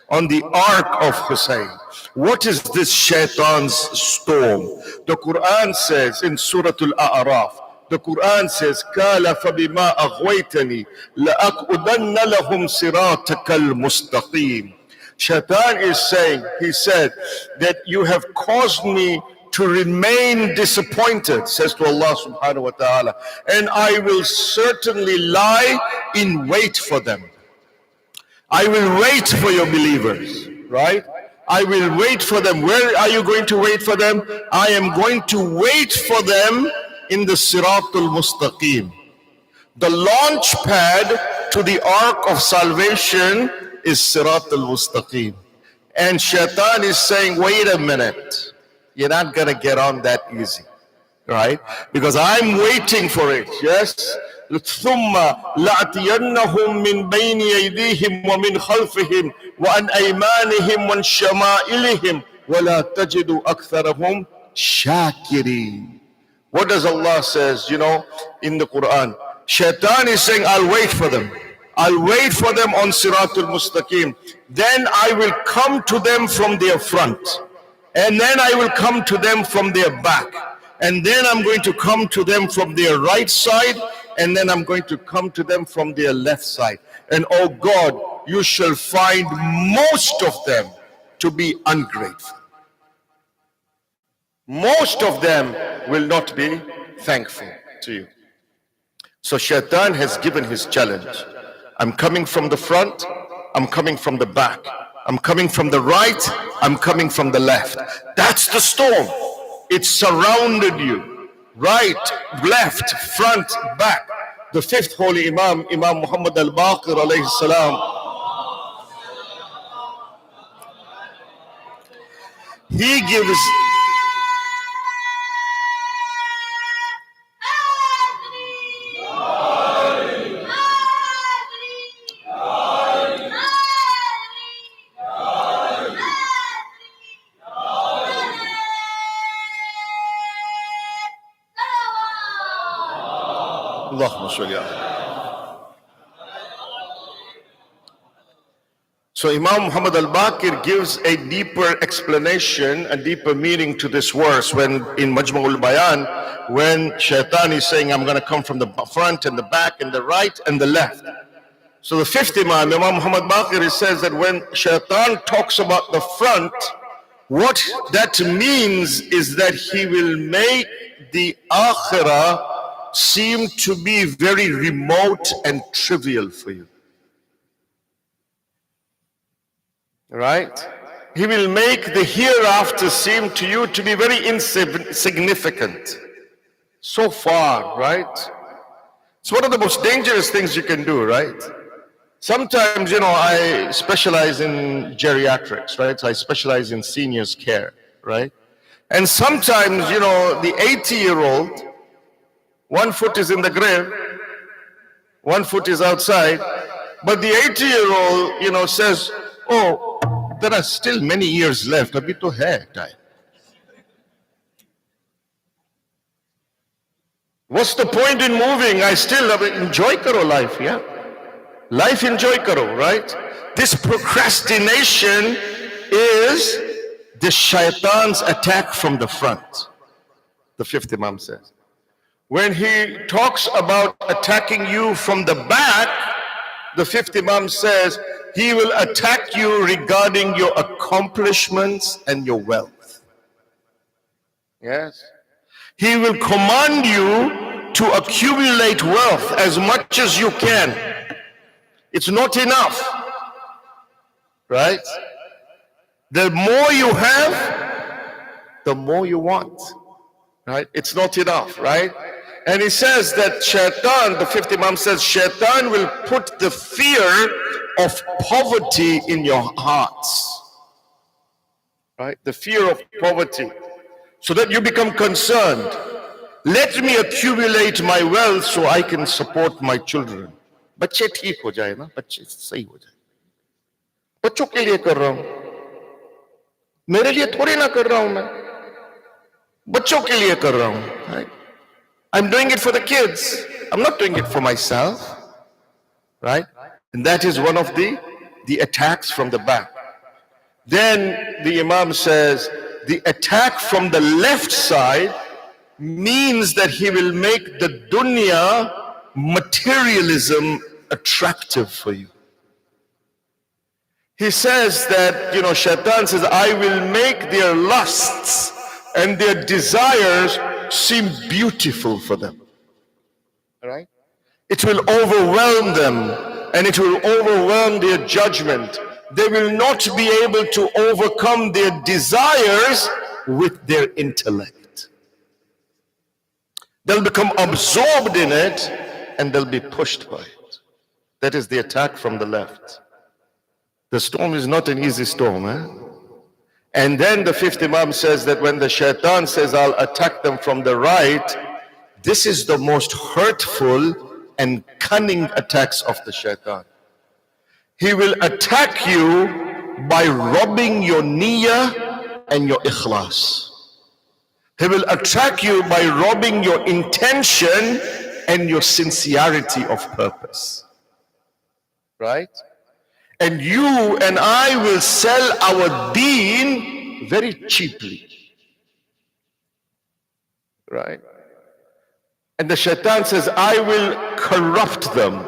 on the Ark of Hussein. What is this Shaitan's storm? The Quran says in Surah Al-A'raf, The Quran says, قَالَ فَبِمَا أَغْوَيْتَنِي لَأَقْعُدَنَّ لَهُمْ صِرَاطَكَ الْمُسْتَقِيمِ. Shaitan is saying, he said, that you have caused me to remain disappointed, says to Allah subhanahu wa ta'ala, and I will certainly lie in wait for them. I will wait for your believers, right? I will wait for them. Where are you going to wait for them? I am going to wait for them in the Siratul Mustaqim. The launch pad to the ark of salvation is Siratul Mustaqim. And Shaitan is saying, wait a minute, you're not going to get on that easy, right? Because I'm waiting for it, yes? ثُمَّ لَأْتِيَنَّهُمْ مِنْ بَيْنِ أَيْدِيهِمْ وَمِنْ خَلْفِهِمْ وَعَنْ أَيْمَانِهِمْ وَعَنْ شَمَائِلِهِمْ وَلَا تَجِدُ أَكْثَرَهُمْ شَاكِرِينَ. What does Allah says, in the Quran? Shaitan is saying, I'll wait for them. I'll wait for them on Siratul Mustaqim. Then I will come to them from their front. And then I will come to them from their back. And then I'm going to come to them from their right side. And then I'm going to come to them from their left side. And oh God, you shall find most of them to be ungrateful. Most of them will not be thankful to you. So Shaitan has given his challenge. I'm coming from the front, I'm coming from the back, I'm coming from the right, I'm coming from the left. That's the storm. It surrounded you. Right, left, front, back. The fifth holy Imam, Imam Muhammad al-Baqir alayhi salam, he gives So Imam Muhammad al-Baqir gives a deeper explanation, a deeper meaning to this verse when in Majma'ul Bayan, when Shaitan is saying, I'm going to come from the front and the back and the right and the left. So the fifth Imam, Imam Muhammad Baqir, says that when Shaitan talks about the front, what that means is that he will make the Akhirah seem to be very remote and trivial for you. Right? He will make the hereafter seem to you to be very insignificant. So far, right? It's one of the most dangerous things you can do, right? Sometimes, I specialize in geriatrics, right? So I specialize in seniors care, right? And sometimes, the 80-year-old, one foot is in the grave, one foot is outside, but the 80-year-old, says, oh, there are still many years left. Abhi to hai time. What's the point in moving? I still enjoy karo life, yeah? Life enjoy karo, right? This procrastination is the shaitan's attack from the front. The fifth Imam says. When he talks about attacking you from the back, the fifth Imam says, he will attack you regarding your accomplishments and your wealth. Yes. He will command you to accumulate wealth as much as you can. It's not enough. Right? The more you have, the more you want. Right? It's not enough, right? And he says that Shaitan, the fifth Imam says, Shaitan will put the fear of poverty in your hearts. Right? The fear of poverty. So that you become concerned. Let me accumulate my wealth so I can support my children. बच्चे ठीक हो जाए ना, बच्चे सही हो जाए. बच्चों के लिए कर रहा हूं. मेरे लिए थोड़ी ना कर रहा हूं मैं. बच्चों के लिए कर रहा हूं. Right? I'm doing it for the kids. I'm not doing it for myself. Right? And that is one of the attacks from the back. Then the Imam says, the attack from the left side means that he will make the dunya, materialism, attractive for you. He says that, Shaitan says, I will make their lusts and their desires seem beautiful for them. All right? It will overwhelm them and it will overwhelm their judgment. They will not be able to overcome their desires with their intellect. They'll become absorbed in it and they'll be pushed by it. That is the attack from the left. The storm is not an easy storm. And then the fifth Imam says that when the shaitan says, I'll attack them from the right, this is the most hurtful and cunning attacks of the shaitan. He will attack you by robbing your niyyah and your ikhlas. He will attack you by robbing your intention and your sincerity of purpose. Right? And you and I will sell our deen very cheaply. Right? And the shaitan says, I will corrupt them.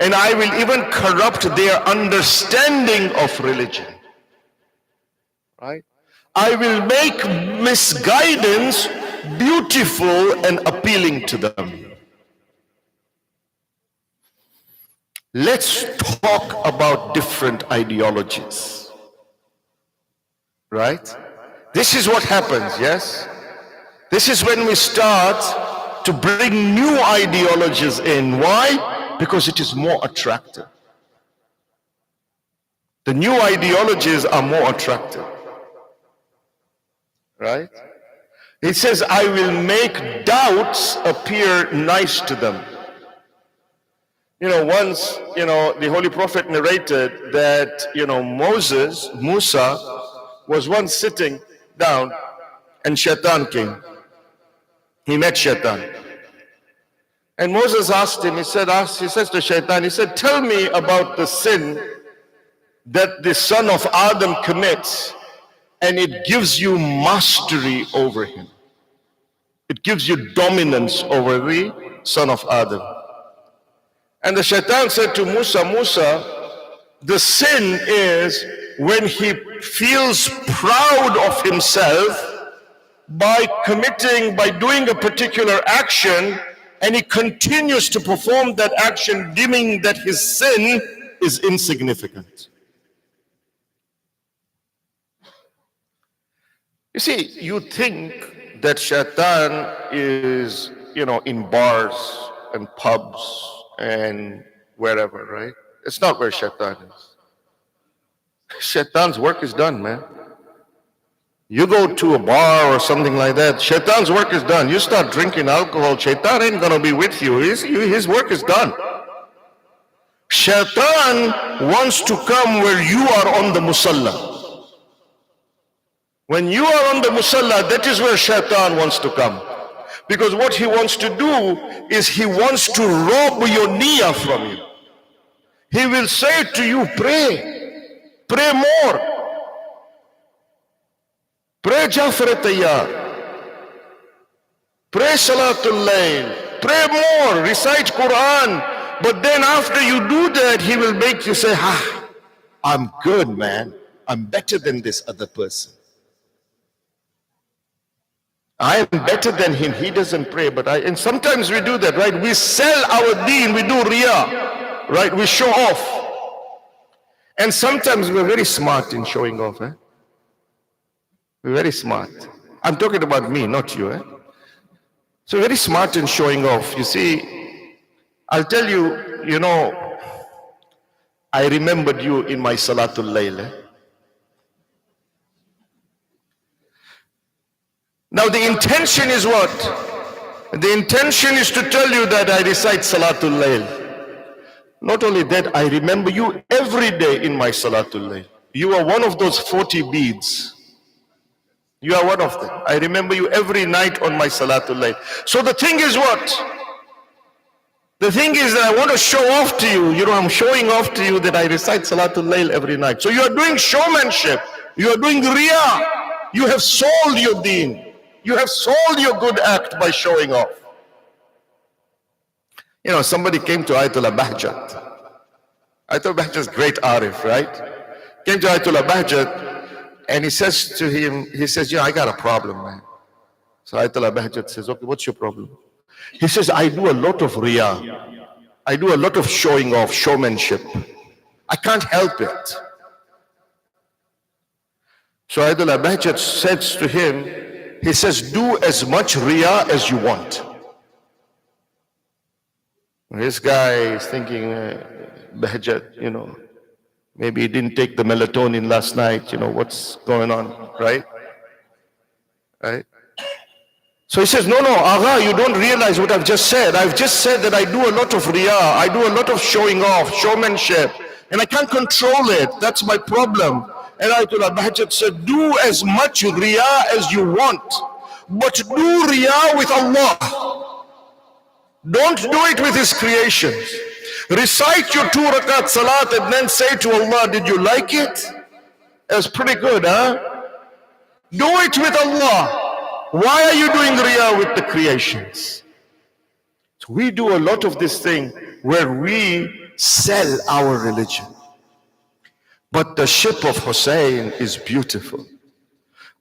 And I will even corrupt their understanding of religion. Right? I will make misguidance beautiful and appealing to them. Let's talk about different ideologies. Right? This is what happens, yes? This is when we start to bring new ideologies in. Why? Because it is more attractive. The new ideologies are more attractive. Right? It says, I will make doubts appear nice to them. Once, the Holy Prophet narrated that, Musa was once sitting down and Shaitan came. He met Shaitan. And Moses asked him, he says to Shaitan, he said, tell me about the sin that the son of Adam commits and it gives you mastery over him. It gives you dominance over the son of Adam. And the shaitan said to Musa, the sin is when he feels proud of himself by doing a particular action, and he continues to perform that action, deeming that his sin is insignificant. You see, you think that shaitan is, in bars and pubs and wherever, right? It's not where shaitan is. Shaitan's work is done, man. You go to a bar or something like that, shaitan's work is done. You start drinking alcohol, shaitan ain't gonna be with you. His work is done. Shaitan wants to come where you are on the musalla. When you are on the musalla, that is where shaitan wants to come. Because what he wants to do is he wants to rob your niyyah from you. He will say to you, pray more. Pray Jafar Tayyar. Pray Salatul Layl. Pray more, recite Quran. But then after you do that, he will make you say, I'm good, man. I'm better than this other person. I am better than him. He doesn't pray, but and sometimes we do that, right? We sell our deen, we do riyah, right? We show off. And sometimes we're very smart in showing off, We're very smart. I'm talking about me, not you, So very smart in showing off. You see, I'll tell you, I remembered you in my Salatul Layl. Now the intention is what? The intention is to tell you that I recite Salatul Layl. Not only that, I remember you every day in my Salatul Layl. You are one of those 40 beads. You are one of them. I remember you every night on my Salatul Layl. So the thing is what? The thing is that I want to show off to you. I'm showing off to you that I recite Salatul Layl every night. So you are doing showmanship. You are doing riyah. You have sold your deen. You have sold your good act by showing off. You know, somebody came to Ayatollah Bahjat. Ayatollah Bahjat is great arif, right? Came to Ayatollah Bahjat and he says to him, he says, I got a problem, man. So Ayatollah Bahjat says, okay, what's your problem? He says, I do a lot of riyah. I do a lot of showing off, showmanship. I can't help it. So Ayatollah Bahjat says to him, he says, do as much riyah as you want. This guy is thinking, Bahjat, maybe he didn't take the melatonin last night, what's going on, right? Right? So he says, no, Agha, you don't realize what I've just said. I've just said that I do a lot of riyah, I do a lot of showing off, showmanship, and I can't control it. That's my problem. And Ayatollah Bahjat said, do as much riyah as you want, but do riyah with Allah. Don't do it with His creations. Recite your 2 rakat salat and then say to Allah, did you like it? That's pretty good, huh? Do it with Allah. Why are you doing riyah with the creations? So we do a lot of this thing where we sell our religion. But the ship of Hussein is beautiful.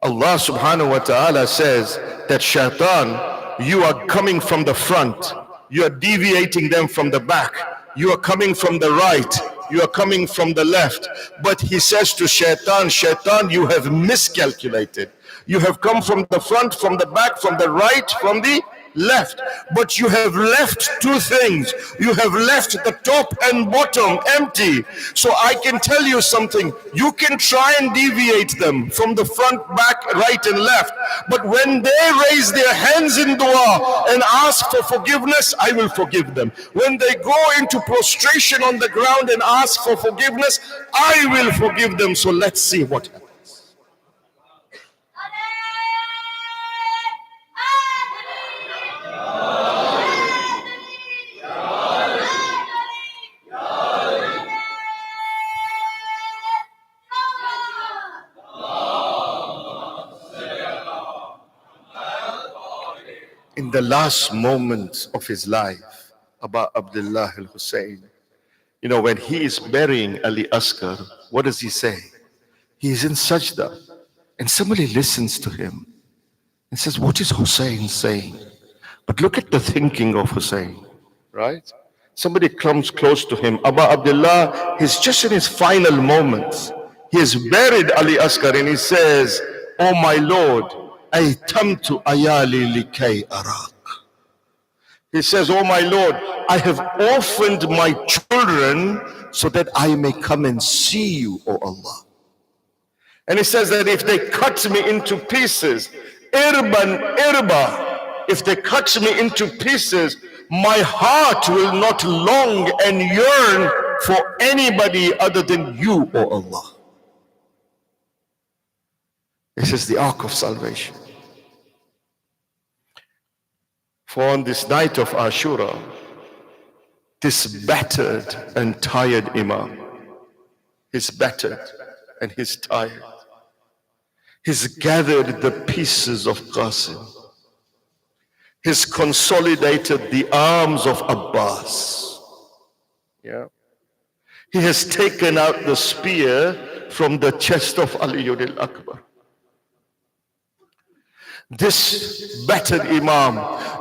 Allah subhanahu wa ta'ala says that shaitan, you are coming from the front, you are deviating them from the back, you are coming from the right, you are coming from the left. But he says to shaitan, shaitan, you have miscalculated. You have come from the front, from the back, from the right, from the left. But you have left 2 things. You have left the top and bottom empty. So I can tell you something. You can try and deviate them from the front, back, right and left. But when they raise their hands in dua and ask for forgiveness, I will forgive them. When they go into prostration on the ground and ask for forgiveness, I will forgive them. So let's see what happens. In the last moments of his life, Aba Abdullah al-Hussein, when he is burying Ali Asgar, what does he say? He is in sajda, and somebody listens to him and says, what is Hussein saying? But look at the thinking of Hussein, right? Somebody comes close to him. Aba Abdullah, he's just in his final moments. He has buried Ali Asgar and he says, oh my Lord, aytamtu ayali likay arak. He says, oh my Lord, I have orphaned my children so that I may come and see you, O Allah. And he says that if they cut me into pieces, irban irba, if they cut me into pieces, my heart will not long and yearn for anybody other than you, O Allah. This is the ark of salvation. For on this night of Ashura, this battered and tired Imam, he's battered and he's tired. He's gathered the pieces of Qasim. He's consolidated the arms of Abbas. Yeah. He has taken out the spear from the chest of Ali Akbar. This battered Imam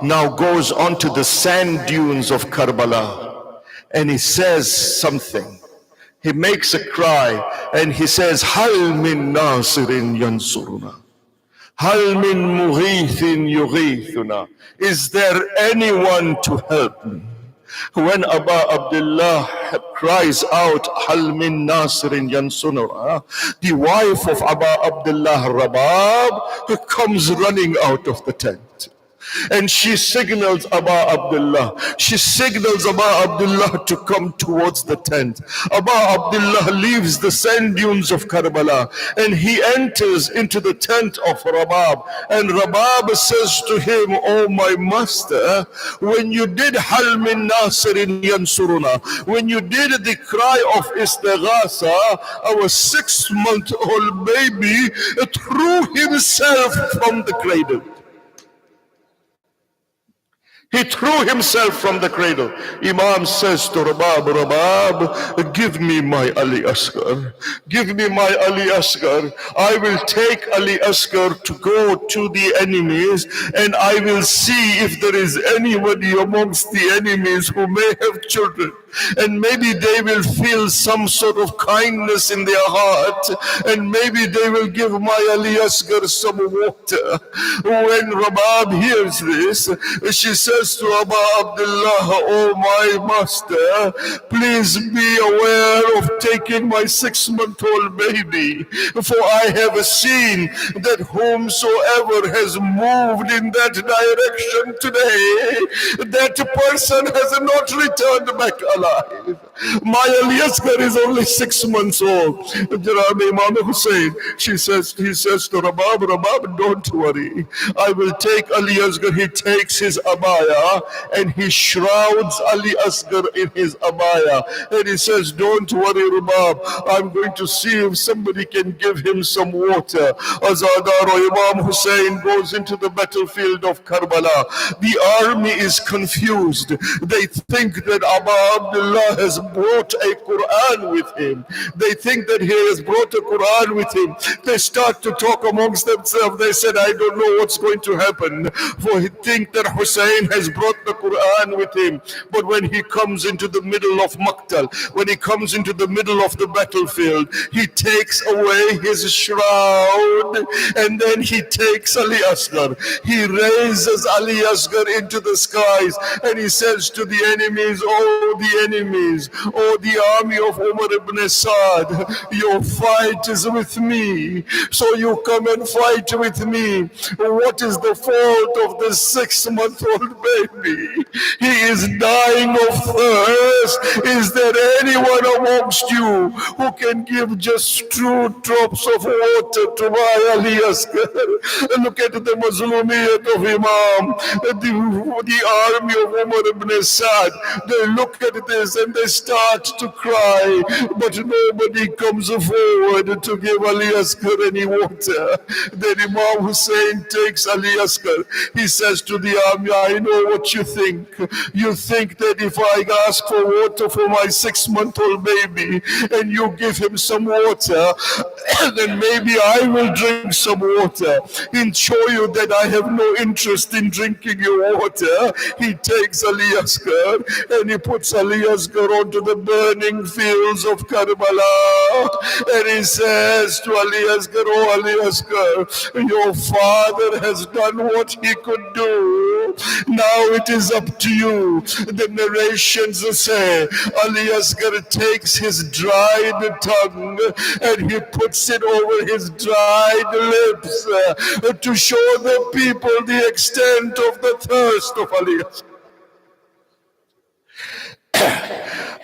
now goes onto the sand dunes of Karbala and he says something. He makes a cry and he says, Hal min nasirin yansuruna. Hal min mughithin yughithuna. Is there anyone to help me? When Aba Abdullah cries out, Hal min nasirin yansuruna, the wife of Aba Abdullah Rabab comes running out of the tent. And she signals Aba Abdullah. She signals Aba Abdullah to come towards the tent. Aba Abdullah leaves the sand dunes of Karbala and he enters into the tent of Rabab. And Rabab says to him, oh my master, when you did Hal min Nasirin Yansuruna, when you did the cry of Istighasa, our 6-month-old baby threw himself from the cradle. He threw himself from the cradle. Imam says to Rabab, Rabab, give me my Ali Asgar. Give me my Ali Asgar. I will take Ali Asgar to go to the enemies, and I will see if there is anybody amongst the enemies who may have children. And maybe they will feel some sort of kindness in their heart, and maybe they will give my Ali Asgar some water. When Rabab hears this, she says to Abu Abdullah, oh my master, please be aware of taking my 6-month-old baby, for I have seen that whomsoever has moved in that direction today, that person has not returned back alive. My Ali Asgar is only 6 months old. Imam Hussein, he says to Rabab, Rabab, don't worry. I will take Ali Asgar. He takes his abaya and he shrouds Ali Asgar in his abaya. And he says, don't worry, Rabab. I'm going to see if somebody can give him some water. Azadar Imam Hussein goes into the battlefield of Karbala. The army is confused. They think that Abu Abdullah has brought a Quran with him. They think that he has brought a Quran with him. They start to talk amongst themselves. They said, I don't know what's going to happen. For he think that Hussein has brought the Quran with him. But when he comes into the middle of Maqtal, when he comes into the middle of the battlefield, he takes away his shroud and then he takes Ali Asgar. He raises Ali Asgar into the skies and he says to the enemies, oh the enemies, oh the army of Umar ibn Saad, your fight is with me, so you come and fight with me. What is the fault of the 6-month-old baby? He is dying of thirst. Is there anyone amongst you who can give just 2 drops of water to my Ali Asgar? Look at the Mazlumiyat of Imam, the army of Umar ibn Saad. They look at this and they start to cry, but nobody comes forward to give Ali Asgar any water. Then Imam Hussein takes Ali Asgar. He says to the army, I know what you think. You think that if I ask for water for my 6-month-old baby and you give him some water, then maybe I will drink some water and show you that I have no interest in drinking your water. He takes Ali Asgar and he puts Ali Asgar onto the burning fields of Karbala, and he says to Ali Asgar, oh Ali Asgar, your father has done what he could do. Now it is up to you. The narrations say Ali Asgar takes his dried tongue and he puts it over his dried lips to show the people the extent of the thirst of Ali Asgar.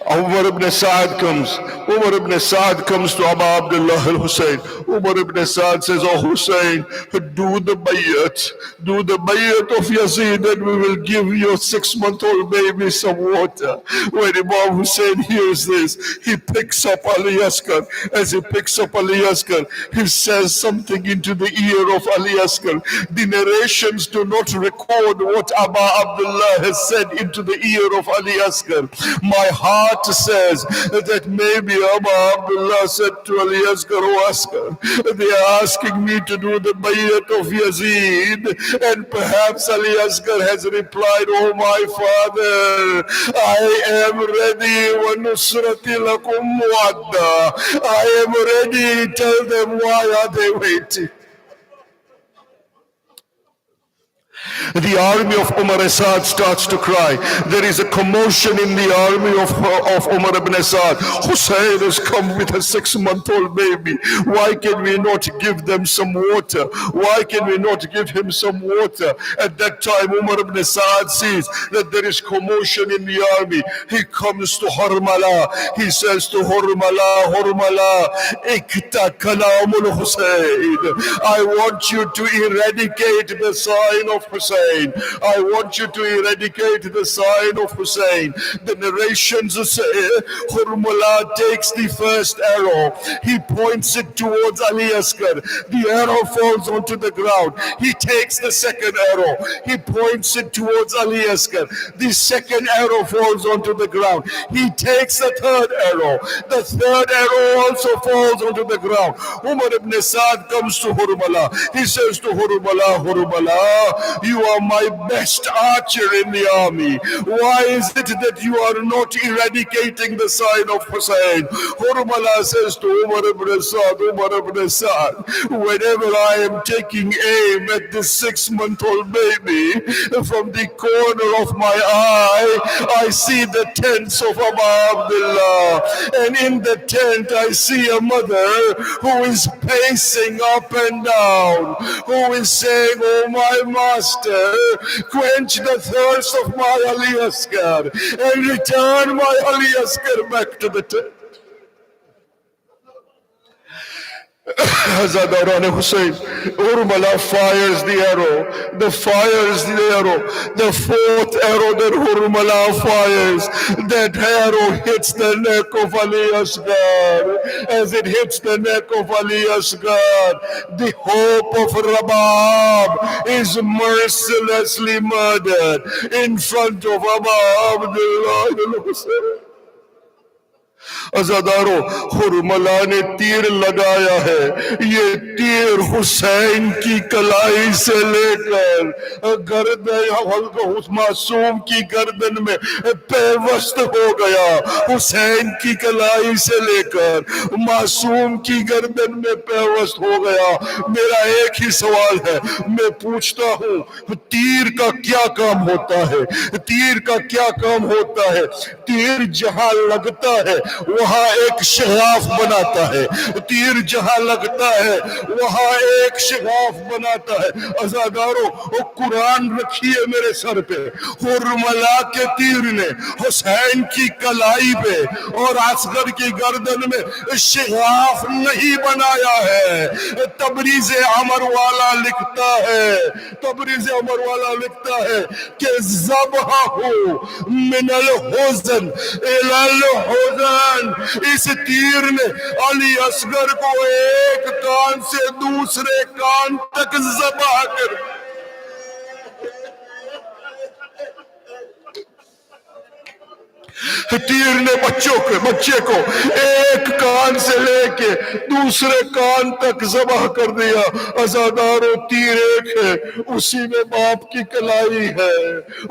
Umar ibn Saad comes. Umar ibn Saad comes to Abu Abdullah al-Hussein. Umar ibn Saad says, oh Hussein, do the bayat. Do the bayat of Yazid and we will give your 6-month-old baby some water. When Imam Hussein hears this, he picks up Ali Asgar. As he picks up Ali Asgar, he says something into the ear of Ali Asgar. The narrations do not record what Abu Abdullah has said into the ear of Ali Asgar. My heart says that maybe Abu Abdullah said to Ali Asgar, oh Asgar, they are asking me to do the bayat of Yazid, and perhaps Ali Asgar has replied, oh my father, I am ready, wa nusrati lakum muadda. I am ready. Tell them, why are they waiting? The army of Umar Asad starts to cry. There is a commotion in the army of Umar ibn Asad. Hussein has come with a 6-month-old baby. Why can we not give them some water? Why can we not give him some water? At that time, Umar ibn Asad sees that there is commotion in the army. He comes to Harmala. He says to Harmala, Ikta kalamul Hussein. I want you to eradicate the sign of Hussein Hussein. I want you to eradicate the sign of Hussein. The narrations say Hurmula takes the first arrow. He points it towards Ali Asgar. The arrow falls onto the ground. He takes the second arrow. He points it towards Ali Asgar. The second arrow falls onto the ground. He takes the third arrow. The third arrow also falls onto the ground. Umar ibn Saad comes to Hurmala. He says to Hurmala, Hurmala, you are my best archer in the army. Why is it that you are not eradicating the sign of Hussein? Hurmala says to Umar ibn Saad, whenever I am taking aim at this 6-month-old baby, from the corner of my eye, I see the tents of Abu Abdullah. And in the tent, I see a mother who is pacing up and down, who is saying, oh my master, quench the thirst of my Ali Asgar and return my Ali Asgar back to the tent. Hazadarane Hussein, Hurmala fires the arrow. The fourth arrow that Hurmala fires, that arrow hits the neck of Ali Asgar. As it hits the neck of Ali Asgar, the hope of Rabab is mercilessly murdered in front of Abu Abdullah Hussein. अज़ादारो Hurmala ने तीर लगाया है, ये तीर हुसैन की कलाई से लेकर गर्दन मासूम की गर्दन में पेवस्त हो गया। हुसैन की कलाई से लेकर मासूम की गर्दन में पेवस्त हो गया। मेरा एक ही सवाल है, मैं पूछता हूँ, तीर का क्या काम होता है? तीर का क्या काम होता है? तीर जहां लगता है वहां एक शिगाफ बनाता है। तीर जहां लगता है वहां एक शिगाफ बनाता है। अज़ादारो, वो कुरान रखिए मेरे सर पे, हुरमला के तीर ने हुसैन की कलाई पे और असगर की गर्दन में शिगाफ नहीं बनाया है। तबरीज़ अमर वाला लिखता है कि ज़बहु मिनल हुज़न इलल हुज़न, इस तीर ने अली असगर को एक कान से दूसरे कान तक ज़बह कर, तीर ने बच्चे को एक कान से लेके दूसरे कान तक ज़बह कर दिया। अज़ादारो, तीर एक है, उसी में बाप की कलाई है,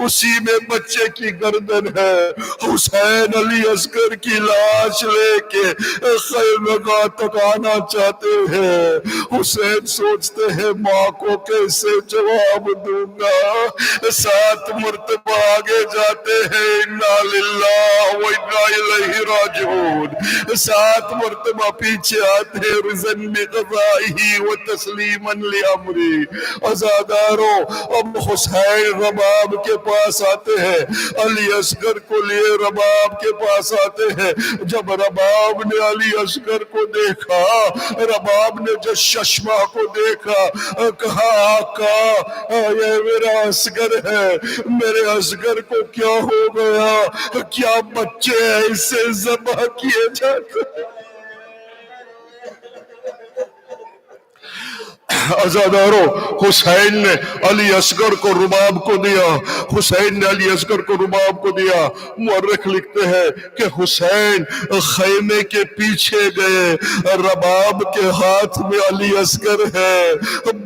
उसी में बच्चे की गर्दन है। हुसैन अली असगर की लाश लेके खैमगा तक आना चाहते हैं। हुसैन सोचते हैं, माँ को कैसे जवाब दूंगा। 7 मरतबा आगे जाते हैं, इन्ना लिल्लाह व इन्ना इलैहि राजिऊन। 7 मरतबा पीछे आते हैं, रिज़न बिक़ज़ाइही व तस्लीमन लिअम्री। अज़ादारो, अब हुसैन रबाब के पास आते हैं, अली असगर को लिए रबाब के पास आते हैं। जब रबाब ने अली असगर को देखा, रबाब ने जब चश्मा को देखा, कहा, आका ये मेरा असगर है, मेरे असगर को क्या हो गया? क्या बच्चे ऐसे ज़बह किए जाते? अज़ादारो, हुसैन ने अली असगर को रुबाब को दिया। हुसैन ने अली असगर को रुबाब को दिया। मुअर्रिख लिखते हैं कि हुसैन खैमे के पीछे गए, रबाब के हाथ में अली असगर है।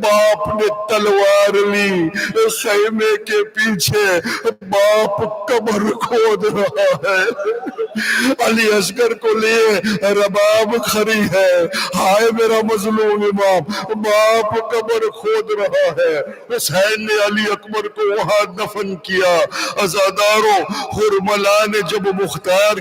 बाप ने तलवार ली, खैमे के पीछे बाप कब्र खोद रहा है। अली असगर को लिए रबाब खड़ी है, हाय मेरा मजलूम इमाम, बाप कब्र खोद रहा है। हुसैन ने अली अकबर को वहां दफन किया। अज़ादारो, हुरमला ने जब मुख्तार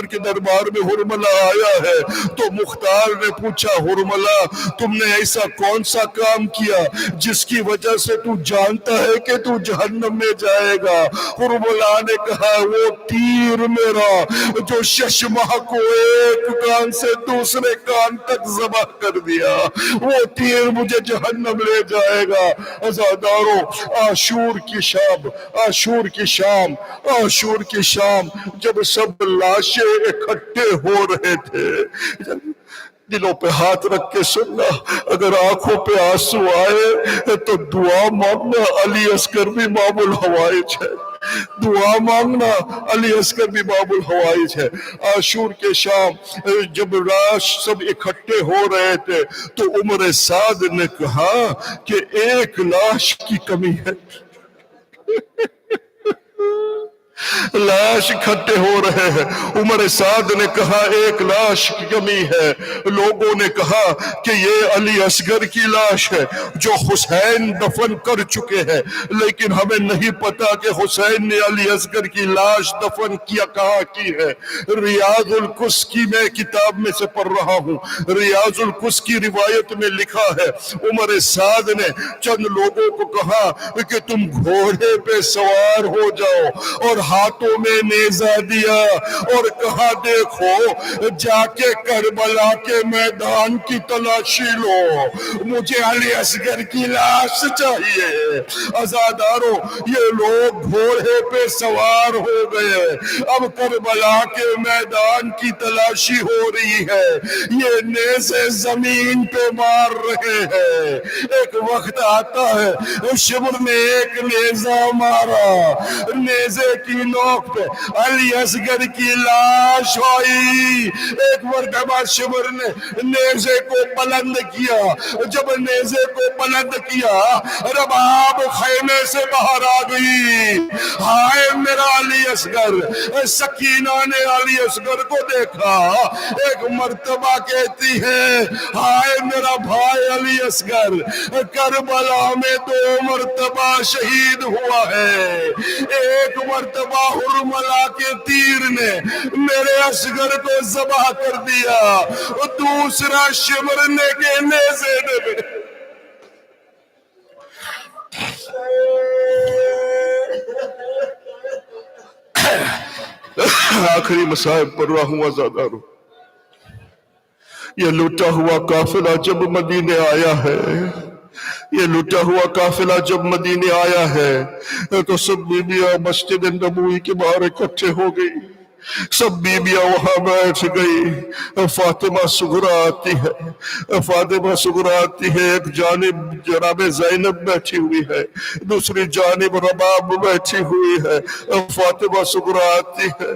के दरबार में हुरमला आया है तो मुख्तार ने पूछा, हुरमला तुमने ऐसा कौन सा काम किया जिसकी वजह से तू जानता है कि तू जहन्नम में जाएगा? हुरमला ने कहा, वो तीर मेरा जो शशमाह को एक कान से दूसरे कान तक ज़बह कर दिया, वो तीर मुझे جہنم لے جائے گا۔ عزاداروں، عاشور کی شام، عاشور کی شام، عاشور کی شام، جب سب لاشیں اکٹھے ہو رہے تھے، دلوں پہ ہاتھ رکھ کے سننا، اگر آنکھوں پہ آنسو آئے تو دعا مانگنا، علی اصغر بھی امام الحوائج ہے، دعا مانگنا، علی اصغر بھی امام الحوائج ہے۔ عاشور کے شام جب لاش سب اکٹھے ہو رہے تھے تو عمر سعد نے کہا کہ ایک لاش کی کمی ہے، لاش اکٹھے ہو رہے ہیں، عمر سعد نے کہا ایک لاش کی کمی ہے۔ لوگوں نے کہا کہ یہ علی اصغر کی لاش ہے جو حسین دفن کر چکے ہیں، لیکن ہمیں نہیں پتا کہ حسین نے علی اصغر کی لاش دفن کیا کہاں کی ہے۔ ریاض القدس کی میں کتاب میں سے پڑھ رہا ہوں، ریاض القدس کی روایت میں لکھا ہے عمر سعد نے چند لوگوں کو کہا کہ تم گھوڑے پہ سوار ہو جاؤ، اور ہاتھوں میں نیزہ دیا اور کہا دیکھو جا کے کربلا کے میدان کی تلاشی لو، مجھے علی اصغر کی لاش چاہیے۔ عزاداروں، یہ لوگ گھوڑے پہ سوار ہو گئے، اب کربلا کے میدان کی تلاشی ہو رہی ہے، یہ نیزے زمین پہ مار رہے ہیں۔ ایک وقت آتا ہے شبر نے ایک نیزہ مارا، نیزے کی نوک پہ علی اصغر کی لاش آئی۔ ایک مرتبہ شبر نے نیزے کو بلند کیا، جب نیزے کو بلند کیا رباب خیمے سے باہر آ گئی، ہائے میرا علی اصغر۔ سکینہ نے علی اصغر کو دیکھا، ایک مرتبہ کہتی ہے ہائے میرا بھائی علی اصغر، کربلا میں 2 مرتبہ شہید ہوا ہے، ایک مرتبہ حرملہ کے تیر نے میرے اصغر کو ذبح کر دیا، دوسرا شمرنے کے نیزے نے آخری مصائب پڑھ رہا ہوں عزاداروں۔ یہ لوٹا ہوا قافلہ جب مدینے آیا ہے، یہ لوٹا ہوا قافلہ جب مدینے آیا ہے تو سب بیویاں مسجد نبوی کے باہر اکٹھے ہو گئی، سب بیویاں وہاں بیٹھ گئی۔ فاطمہ صغرا آتی ہے، فاطمہ صغرا آتی ہے، ایک جانب جناب زینب بیٹھی ہوئی ہے، دوسری جانب رباب بیٹھی ہوئی ہے۔ فاطمہ صغرا آتی ہے،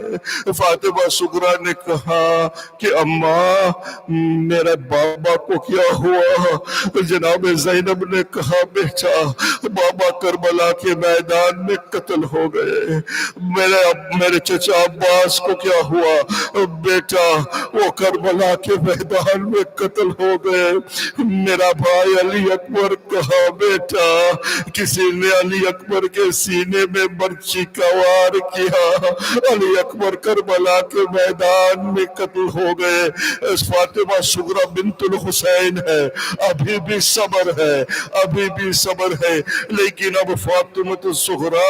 فاطمہ صغرا نے کہا کہ اماں میرے بابا کو کیا ہوا؟ جناب زینب نے کہا بیٹا بابا کربلا کے میدان میں قتل ہو گئے، میرے چچا عباس کو کیا ہوا؟ بیٹا وہ کربلا کے میدان میں قتل ہو گئے۔ میرا بھائی علی اکبر کہا بیٹا کسی نے علی اکبر کے سینے میں برچی کا وار کیا، علی اکبر کربلا کے میدان میں قتل ہو گئے۔ فاطمہ صغرا بنت الحسین ہے، ابھی بھی صبر ہے، ابھی بھی صبر ہے، لیکن اب فاطمہ صغرا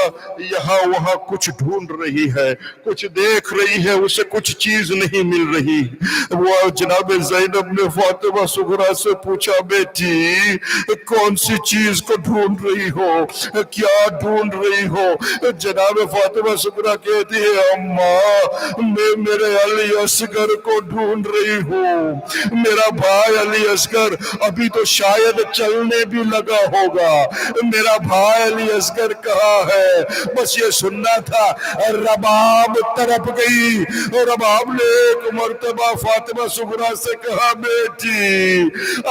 یہاں وہاں کچھ ڈھونڈ رہی ہے، کچھ دیکھ رہی ہے، اسے کچھ چیز نہیں مل رہی۔ وہ جناب زینب نے فاطمہ صغرا سے پوچھا بیٹی کون سی چیز کو ڈھونڈ رہی ہو، کیا ڈھونڈ رہی ہو؟ جناب فاطمہ صغرا کہتی ہے اماں میں میرے علی اصغر کو ڈھونڈ رہی ہوں، میرا بھائی علی اصغر ابھی تو شاید چلنے بھی لگا ہوگا، میرا بھائی علی اصغر کہاں ہے؟ بس یہ سننا تھا۔ رباب طرف گئی، رباب نے ایک مرتبہ فاطمہ صغرا سے کہا بیٹی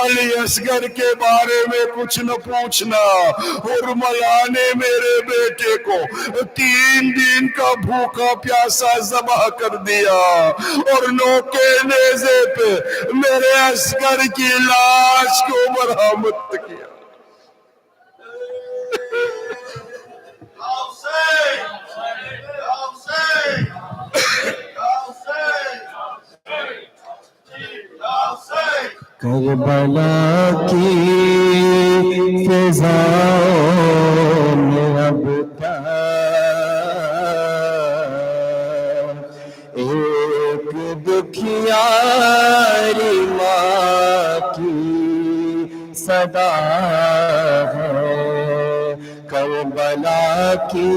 علی اصغر کے بارے میں کچھ نہ پوچھنا، حرملہ نے میرے بیٹے کو 3 دن کا بھوکا پیاسا ذبح کر دیا اور نوکے نیزے پہ میرے اصغر کی لاش کو مرحمت کیا۔ کربلا کی فضاؤں میں اب تک ایک دکھیاری ماں کی صدا ہے کربلا کی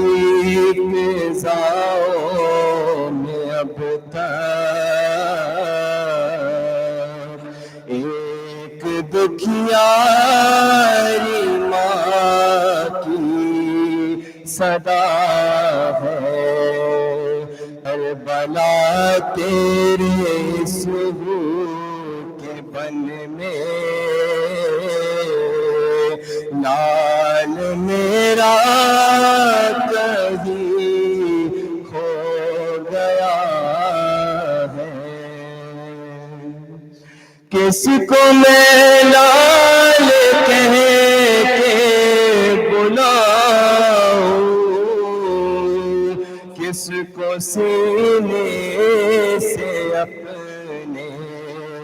فضاؤں میں اب تک ایک دکھیاری ماں کی صدا ہے کربلا تیرے سبو کے بن میں لال میرا کہیں کھو گیا ہے کس کو میں لال کہہ کے بلاؤں کس کو سینے سے اپنے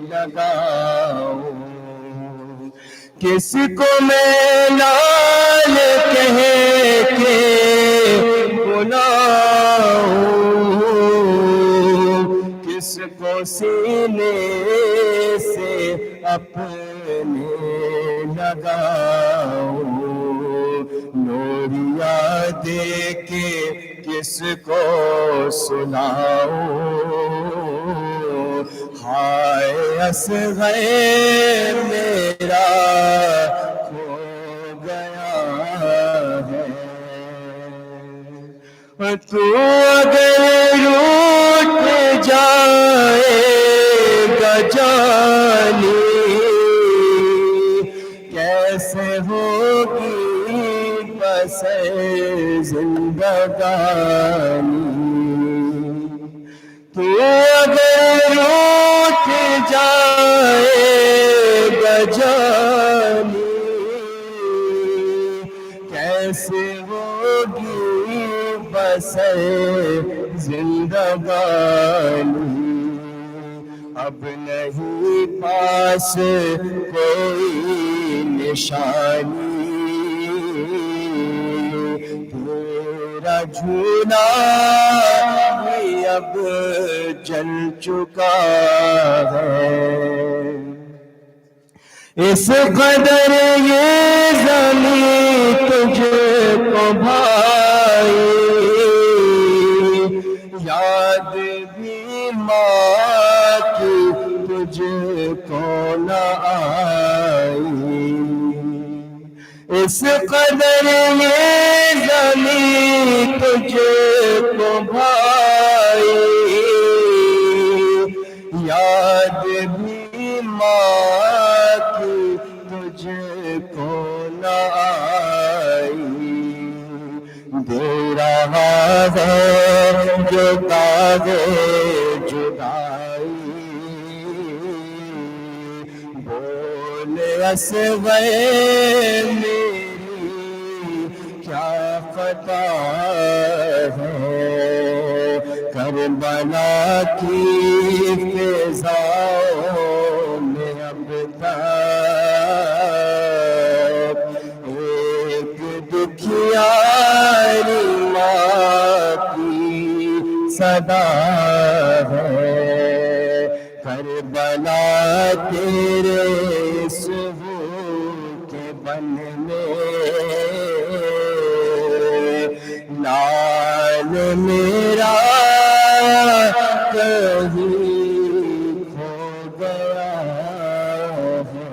لگاؤں کس کو میں لال کہہ کے بلاؤں کس کو سینے سے اپنے لگاؤں نوریا دے کے کس کو سناؤں ہائے اصغر میرا کھو گیا ہے تو اگر روٹ جائے گا جانی کیسے ہوگی بسر زندگانی تو اگر روٹ جائے گا جانی کیسے ہوگی بسر زندگانی اب نہیں پاس کوئی نشانی تیرا جھولا بھی اب جل چکا ہے اس قدر یہ زمین تجھ کو بھائی یاد بھی ماں کی تجھ کو نہ آئی اس قدر یہ زمین تجھ کو بھائی یاد بھی ماں کی تجھ کو نہ آئی دے رہا ہے جو داغے جدائی بول اصغر میری کیا خطا ہے کربلا کی فضاؤں میں اب تک ایک دکھیاری ماں کی صدا ہے کربلا تیرے صبح کے بن میں لال میرا کہیں کھو گیا ہے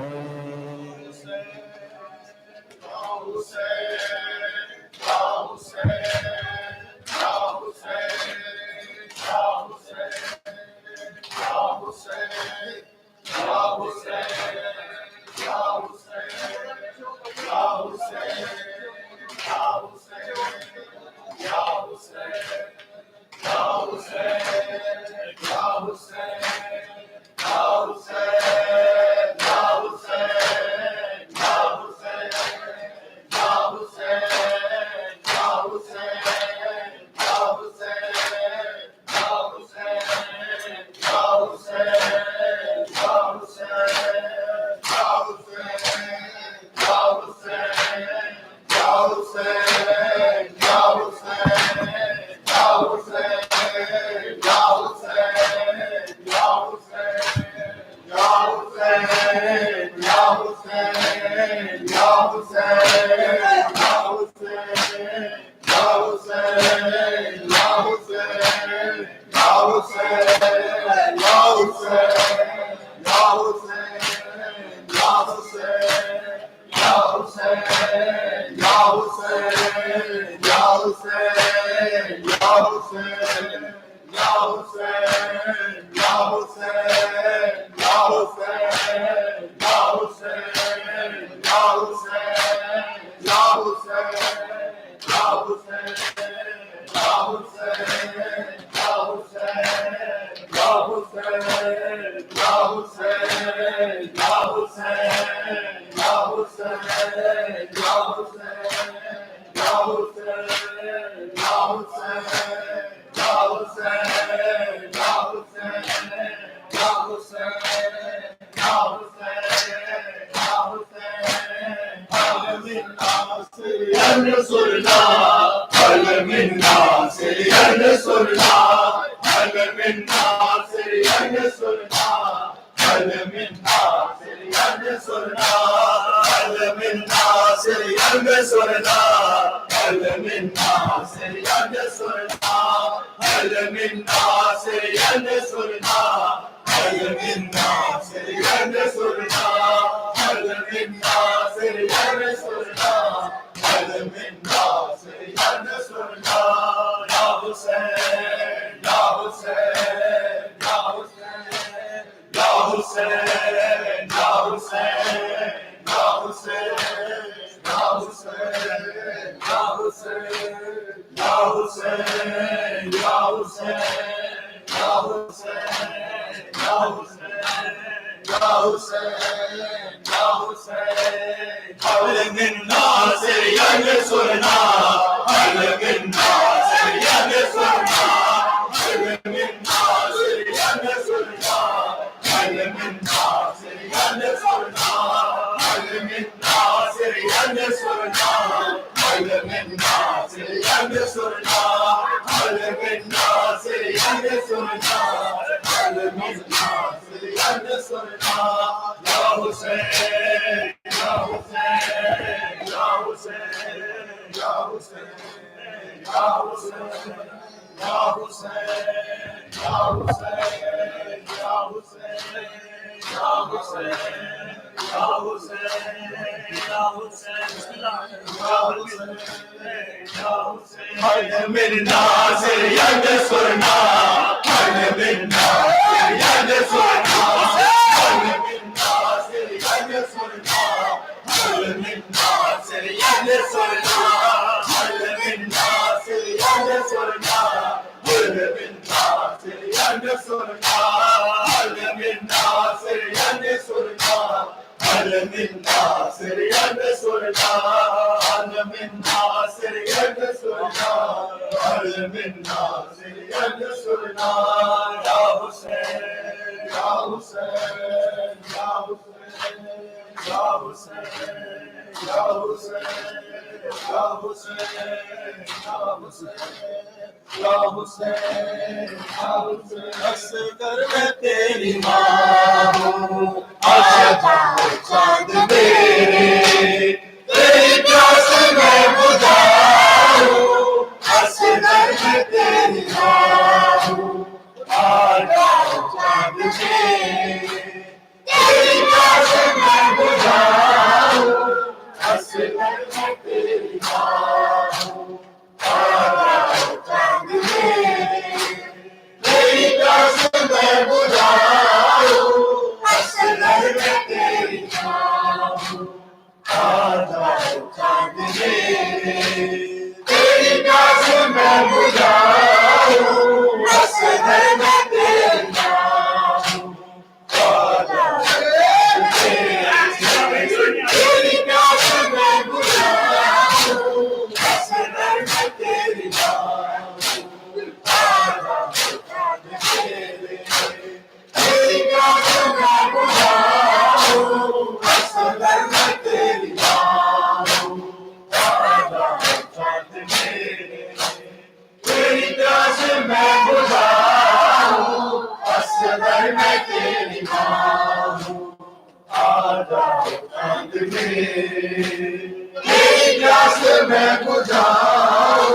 پیاس میں بجھاؤ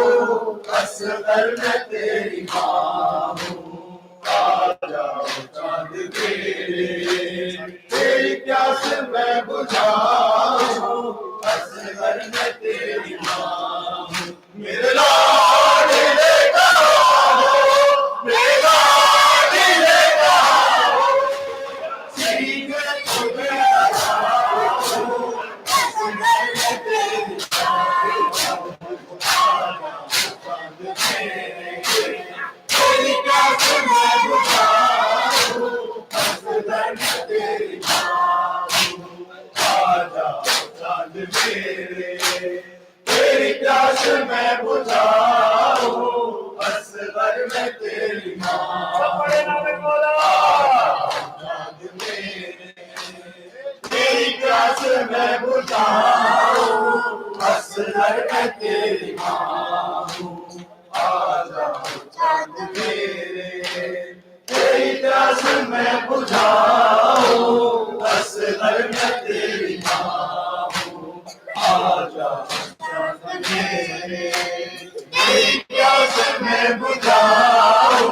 اصغر میں تیری ماں ہوں آ جاؤ چاند میرے تیری پیاس میں بجھاؤ اصغر میں تیری ماں ہوں میرے لاڈلے کا میرے لاڈلے کا سینے کو میرا تیری پیاس میں بجھاؤ اصغر میں تیری ماں تیری پیاس میں بجھاؤ اصغر میں تیری ماں ہوں آ جاؤ چاند میرے تیری پیاس میں بجھاؤ اصغر میں تیری ماں ہوں آ جاؤ چاند میرے تیری پیاس میں بجھاؤ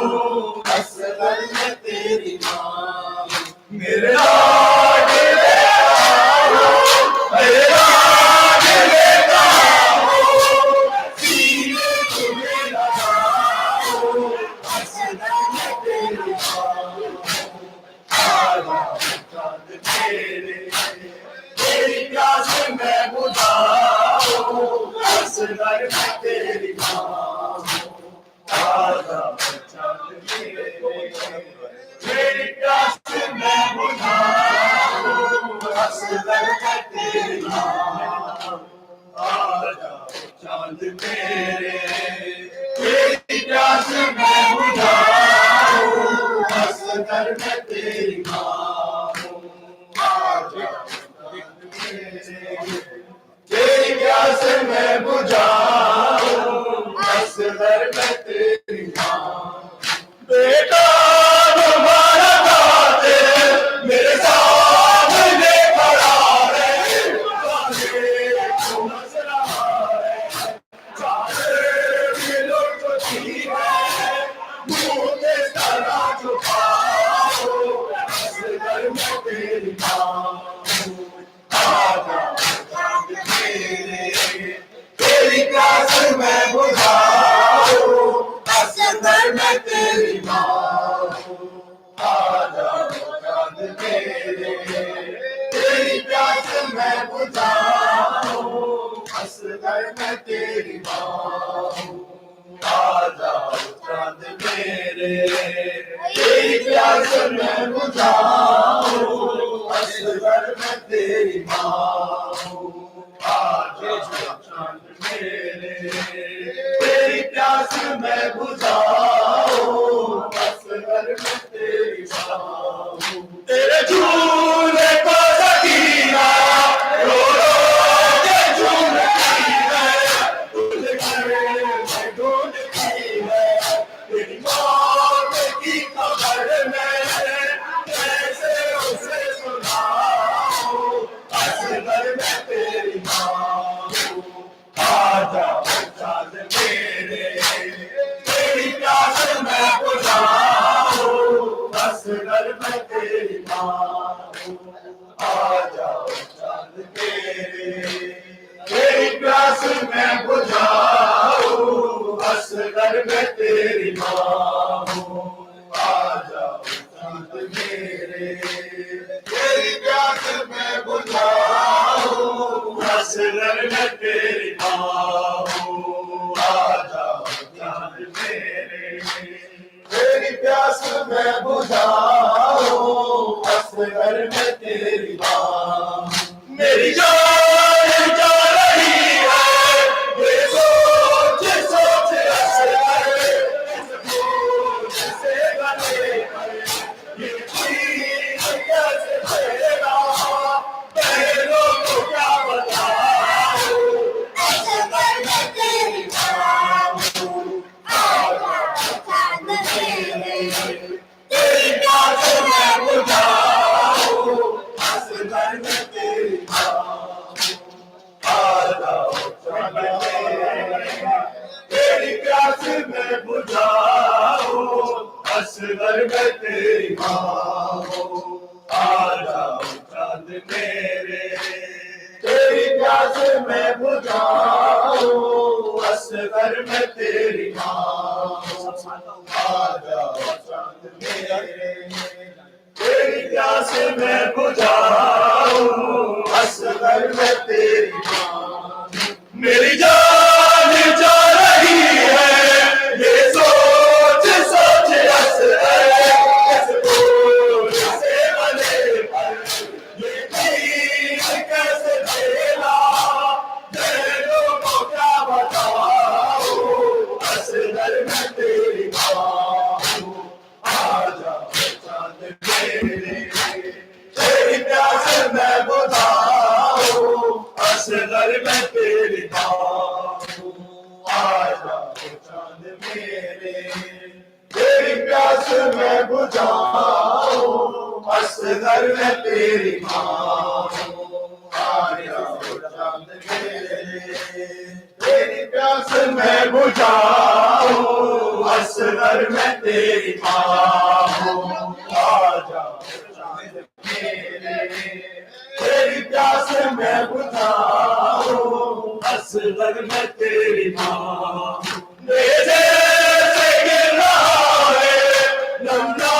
اصغر میں تیری ماں ہوں میرے لاڈلے میرے لاڈلے کا سینے کو میرا جاؤ اصغر میں تیری ماں آ جاؤ چاند میرے تیری پیاس میں بجھاؤ اصغر میں تیری ماں آ جاؤ چاند میرے تیری پیاس میں بجھاؤ اصغر میں تیری ماں آ جاؤ چاند میرے تیری پیاس میں بجھاؤ اصغر میں تیری ماں آ جاؤ چاند میرے تیری پیاس میں بجھاؤ اصغر میں تیری ماں بیٹا تمہارا دادے میرے سامنے کھڑا ہے تو ہنس رہا ہے چاہے دلوں کو چھی ہے منہ میں سارا چھپاؤ اصغر میں تیری ماں آ جاؤ چاند میرے تیری پیاس میں بجھاؤ اصغر میں تیری ماں آ جاؤ چاند میرے تیری پیاس میں بجھاؤ اصغر میں تیری ماں آ جاؤ چاند میرے تیری پیاس میں بجھاؤ اصغر میں تیری ماں آ جاؤ چاند میرے تیری پیاس میں بجھاؤ اصغر میں تیری ماں تیرے جھولے کو سکینہ رو رو کے جھولتی ہے تجھے گھر میں ڈھونڈتی ہے تیری موت کی خبر میں کیسے اسے سناؤ اصغر میں تیری ماں آ جاؤ چاند میرے تیری پیاس میں بجھاؤ اصغر میں تیری ماں آ جاؤ چاند میرے تیری پیاس میں بجھاؤ اصغر میں تیری ماں آ جاؤ چاند میرے تیری پیاس میں بجھاؤ اصغر میں تیری ماں آ جاؤ چاند میرے تیری پیاس میں بجھاؤ اصغر میں تیری ماں میری جان جا رہی ہے بے سوچ سوچ اصغر سے گلے یہ چیز کیسے تیرا پہلوں کو کیا بتاؤ اصغر میں تیری ماں آ جاؤ چاند میرے تیری پیاس میں بجھاؤ اصغر میں تیری ماں آ جاؤ چاند میرے تیری پیاس میں بجھاؤ اصغر میں تیری ماں آ جاؤ چاند میرے تیری پیاس میں بجھاؤ اصغر میں تیری ماں آ جاؤ چاند میرے تیری پیاس میں بجھاؤ اصغر میں تیری ماں میری جان جا رہی ہے یہ سوچ سوچ اصغر اس بوجھ سے بنے پر یہ دین کیسے جھیلا میں لوگوں کیا بتاؤ اصغر میں تیری ماں آ جاؤ چاند میرے تیری پیاس میں بجھاؤ اصغر میں تیری ماں آ جاؤ چاند میرے تیری پیاس میں بجھاؤ اصغر میں تیری ماں آ جاؤ چاند میرے تیری پیاس میں بجھاؤ اصغر میں تیری ماں آ جاؤ چاند میرے تیری پیاس میں بجھاؤ اصغر میں تیری ماں میرے جیسے گر رہا ہے لمبا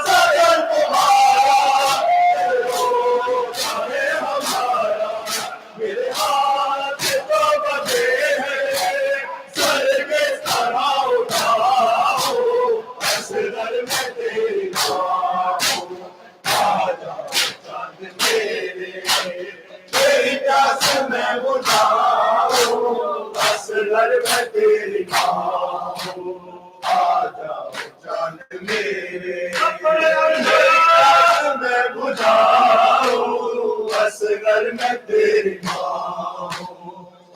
سا دل تمہارا روتا ہے ہمارا میرے ہاتھ تو بندھے ہیں سر کس طرح اٹھاؤ اصغر میں تیری ماں آ جاؤ چاند میرے تیری پیاس میں بجھاؤ اصغر میں تیری ماں آ جاؤ چاند میرے تیری پیاس میں بجھاؤ اصغر میں تیری ماں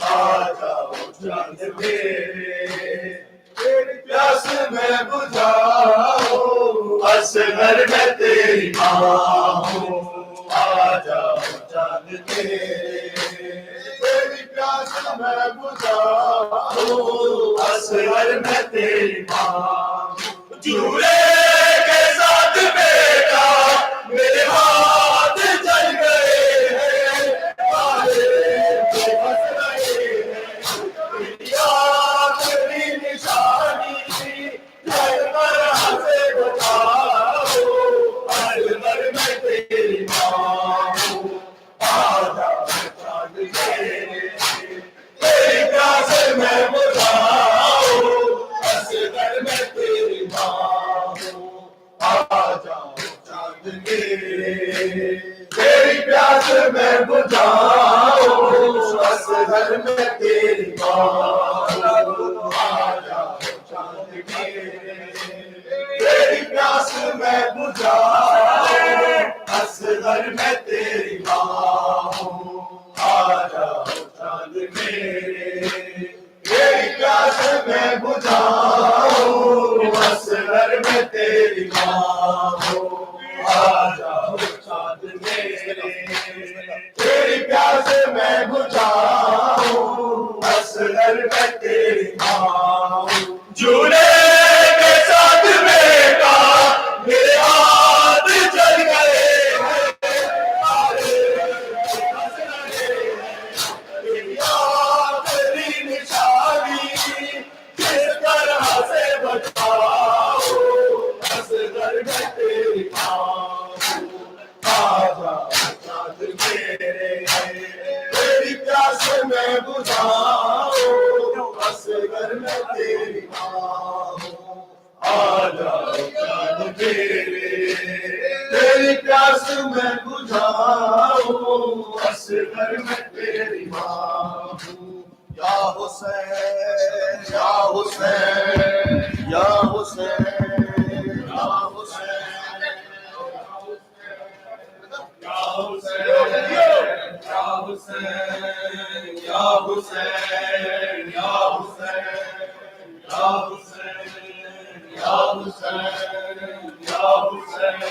آ جاؤ چاند میرے تیری پیاس میں بجھاؤ اصغر میں تیری ماں آ جاؤ چاند میرے تیری پیاس میں بجھاؤ اصغر میں تیری ماں جھولے کے ساتھ بیٹا میرے ہاتھ جل گئے ہیں بے بس رہے ہیں تیری آخری نشانی ہر طرح سے بچاؤ اصغر میں تیری ماں آ جاؤ چاند میرے تیری پیاس میں بجھاؤ اصغر میں تیری ماں آ جاؤ چاند میرے تیری پیاس میں بجھاؤ اصغر میں تیری ماں آ جاؤ چاند میرے تیری پیاس میں بجھاؤ اصغر میں تیری ماں آ جاؤ چاند میرے تیری پیاس میں بجھاؤ اصغر میں تیری ماں آ جاؤ چاند میرے تیری پیاس میں بجھاؤ اصغر میں تیری ماں جھولے کے ساتھ بیٹا میرے ہاتھ جل گئے ہیں تیری آخری نشانی کس طرح سے بچاؤ اصغر میں تیری ماں آ جاؤ چاند میرے تیری پیاس میں بجھاؤ اصغر میں تیری ماں آ جاؤ چاند میرے تیری پیاس میں بجھاؤ اصغر میں تیری ماں یا حسین یا حسین یا حسین یا حسین یا حسین یا حسین یا حسین یا حسین یا حسین یا حسین یا حسین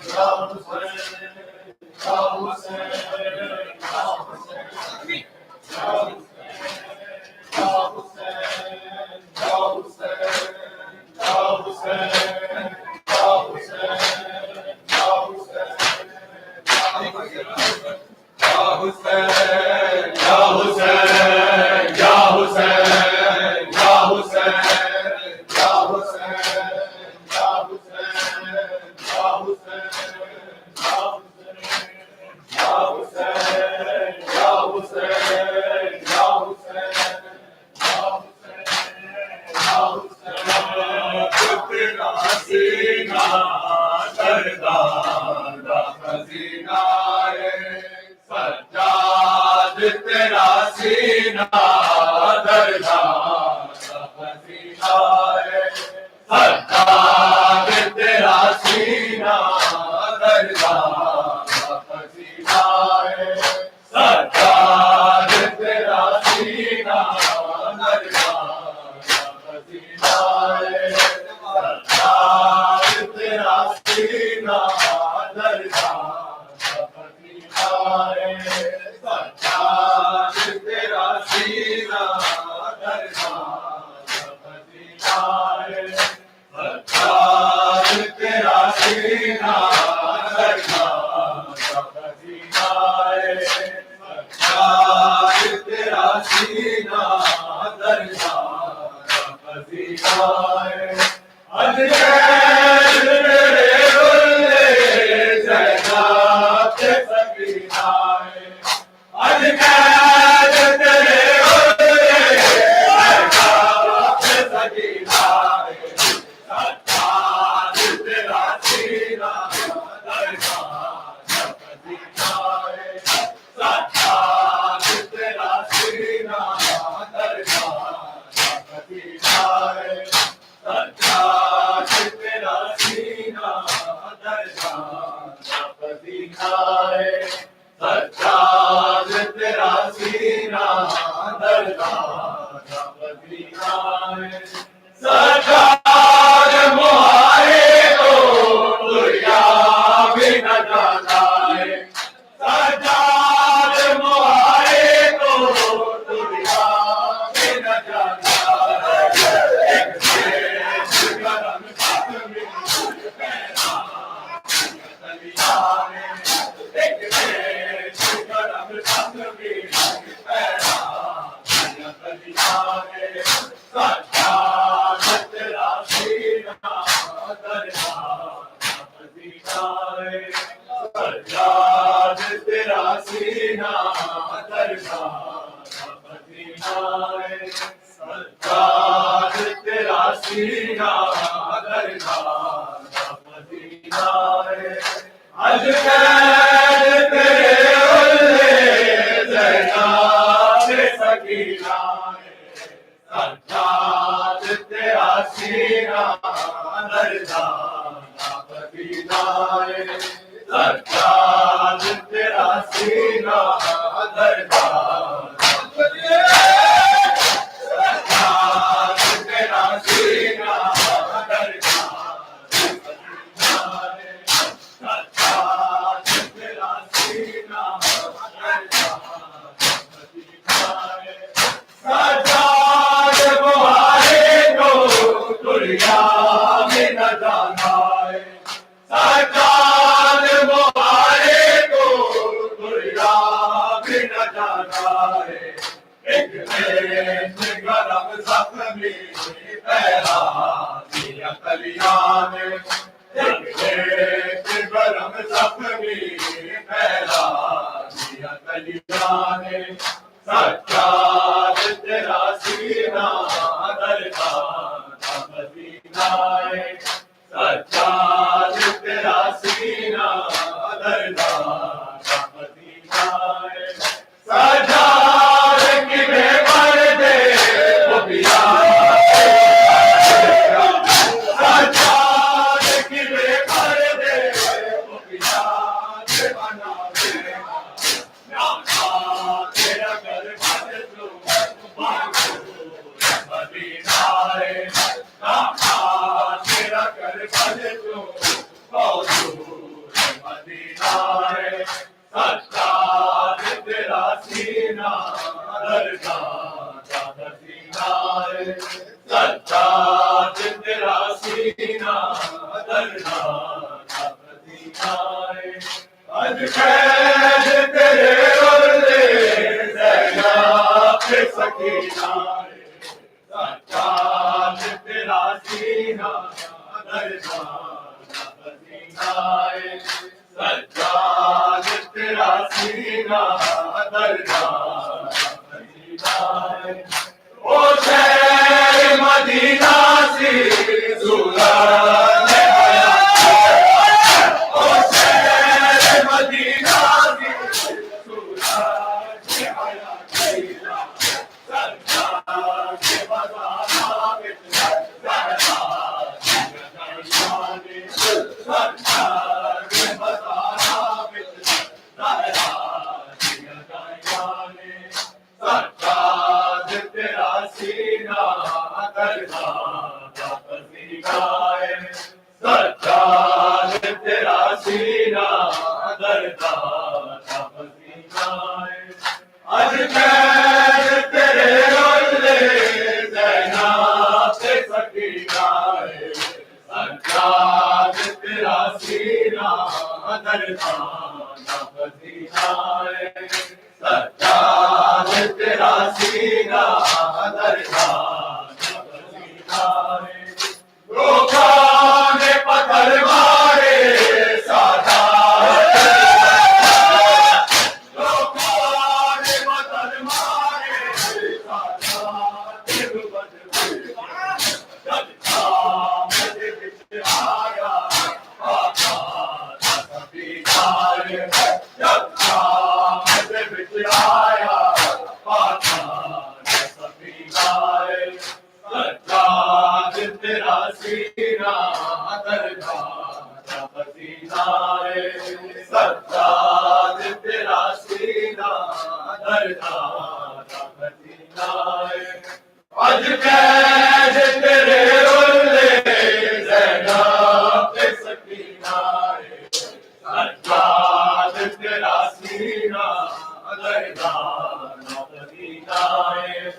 یا حسین سجاد تیرا سینہ درگاہ کا پسینہ ہے سجاد تیرا سینہ درگاہ کا پسینہ ہے آج قید تیرے ورلے زینب پہ سکینہ ہے سجاد تیرا سینہ درگاہ کا پسینہ ہے سجاد تیرا سینہ درگاہ کا پسینہ ہے او شہر مدینہ سے صورت او شہر مدینہ سے صورت سرکار کے بزانا سرکار کے بزانا سجاد تیرا سینہ درگاہ کا پسینہ ہے سجاد تیرا سینہ درگاہ کا پسینہ ہے آج قید تیرے ولے زینب پہ سکینہ ہے سجاد تیرا سینہ درگاہ کا پسینہ ہے سجاد تیرا سینہ درگاہ کا پسینہ ہے روکان پتھر مارے سادات روکان پتھر مارے سادات جب شام دے وچ آیا آقا دا سفینہ ہے جب شام دے وچ آیا آقا دا سفینہ ہے سجاد تیرا سینہ درگاہ کا پسینہ ہے سجاد تیرا سینہ درگاہ کا پسینہ ہے آج قید تیرے ولے زینب پہ سکینہ ہے سجاد تیرا سینہ درگاہ کا پسینہ ہے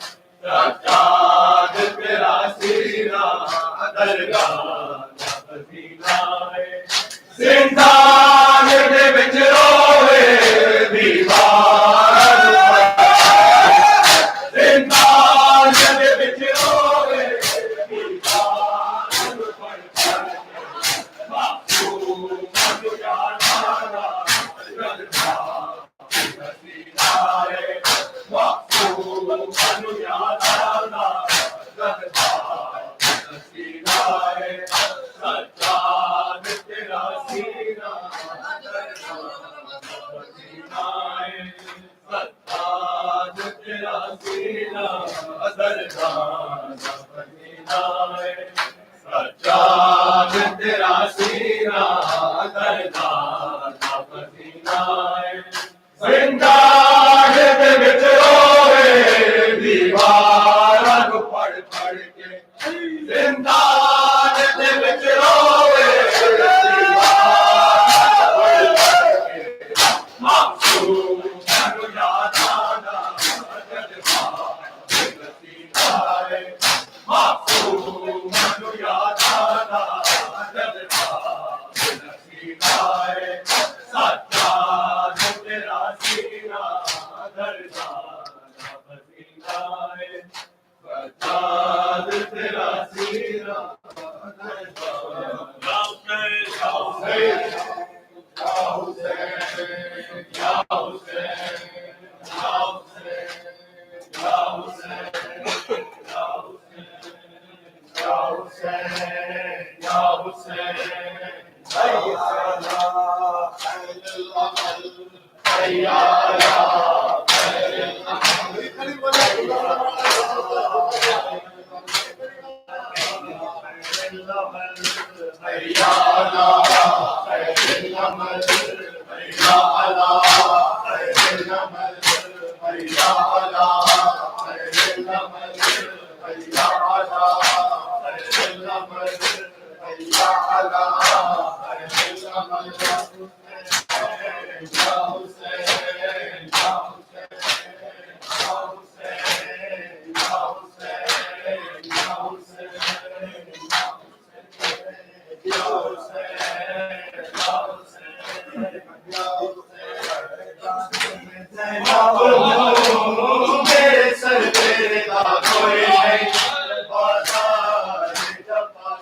سجاد تیرا سینہ درگاہ کا پسینہ ہے زندان دے وچ روے دیوار زندان دے وچ روے دیوار معصوم جو جانا درگاہ کا پسینہ ہے معصوم جو جانا درگاہ کا پسینہ ہے سجاد تیرا سینہ درگاہ کا پسینہ ہے سجاد تیرا سینہ درگاہ کا پسینہ ہے سجاد تیرا سینہ درگاہ کا پسینہ ہے زندان دے وچ روے دیواراں نوں پڑھ پڑھ کے زندان دے وچ روے دیواراں نوں پڑھ پڑھ کے معصوم نوں یاد آنا جذبہ پسینہ ہے معصوم نوں یاد آنا جذبہ پسینہ ہے سجاد تیرا سینہ درگاہ کا پسینہ ہے سجاد تیرا سینہ درگاہ کا پسینہ ہے یا حسین یا حسین یا حسین یا حسین یا حسین یا حسین Hussein میرے سر پہ رضا کوئی نہیں بازار جفا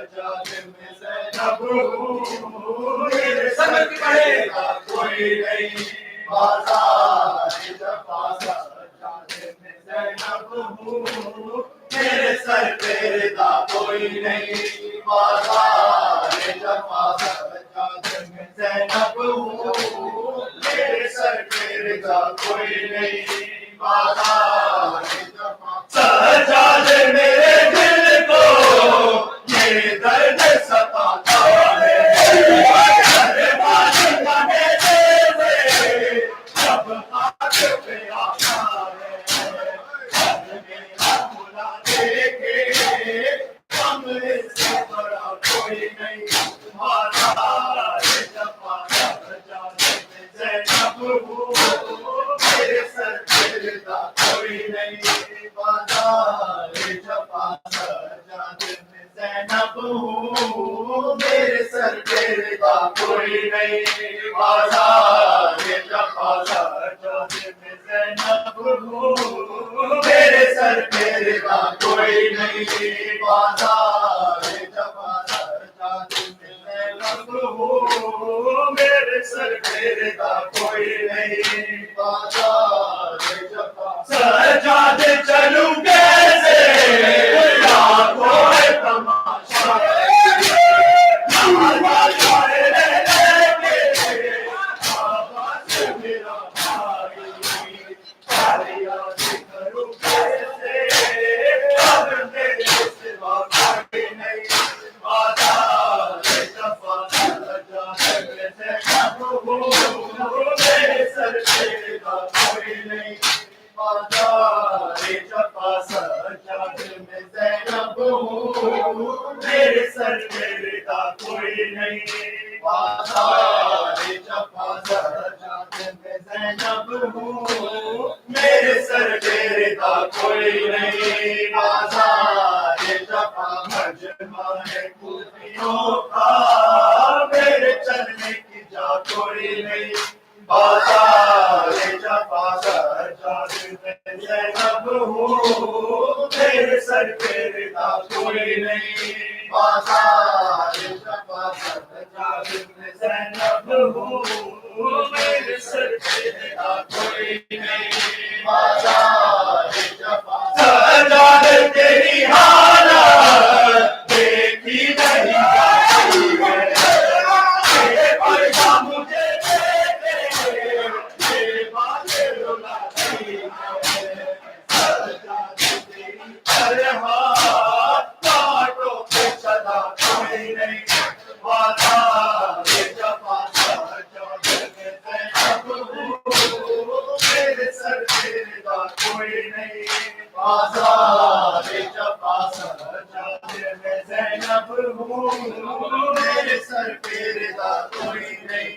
سجاد میں زینب ہوں میرے سر پہ رضا کوئی نہیں بازار جفا سجاد میں زینب ہوں میرے سر پہ رضا کوئی نہیں بازار جفا سجاد میں زینب ہوں میرے سر پہ رضا کوئی نہیں بازار جفا سجاد میں زینب ہوں میرے سر پہ رضا کوئی نہیں بازار جفا مانے خوفیوں کا میرے چلنے کی جا کوئی نہیں بازار جفا سجاد میں زینب ہوں میرے سر پہ رضا کوئی نہیں بازار جفا سجاد میں زینب ہوں میرے سر پہ رضا کوئی نہیں بازار جفا سجاد میرے سر سے سر پہ رضا کوئی نہیں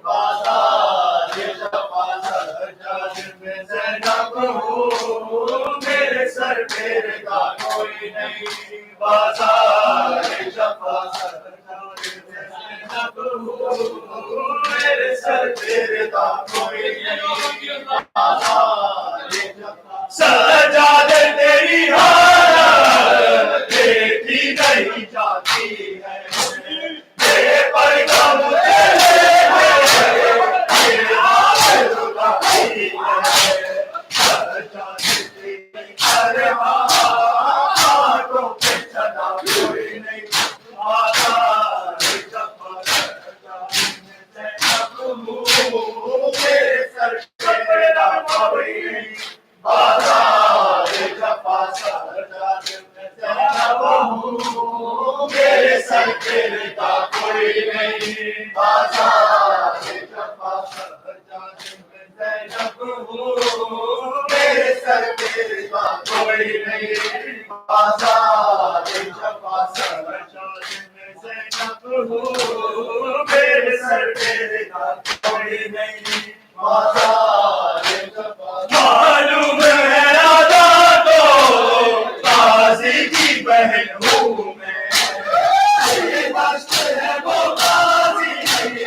بازار جفا سجاد میں زینب ہوں میرے سر پہ رضا کوئی نہیں بازار جفا سجاد میں زینب ہوں میرے سر پہ رضا کوئی نہیں بازار جفا سجاد تیری حالت دیکھی نہیں جاتی ہے بے پرغم تیرے ہیں یہ آگ رلاتی ہے سجاد تیری ہاتھوں پہ چلا کوئی نہیں آزاد جفا سجاد میں زینب ہوں میرے سر پہ رضا کوئی نہیں بازار جفا سجاد میں زینب ہوں میرے سر پہ رضا کوئی نہیں بازار جفا سجاد میں زینب ہوں میرے سر پہ رضا کوئی نہیں بازار جفا سجاد میں زینب ہوں میرے سر پہ رضا کوئی نہیں بازار جفا معلوم ہے راجا تو غازی کی بہن ہوں میں میری دشت ہے وہ غازی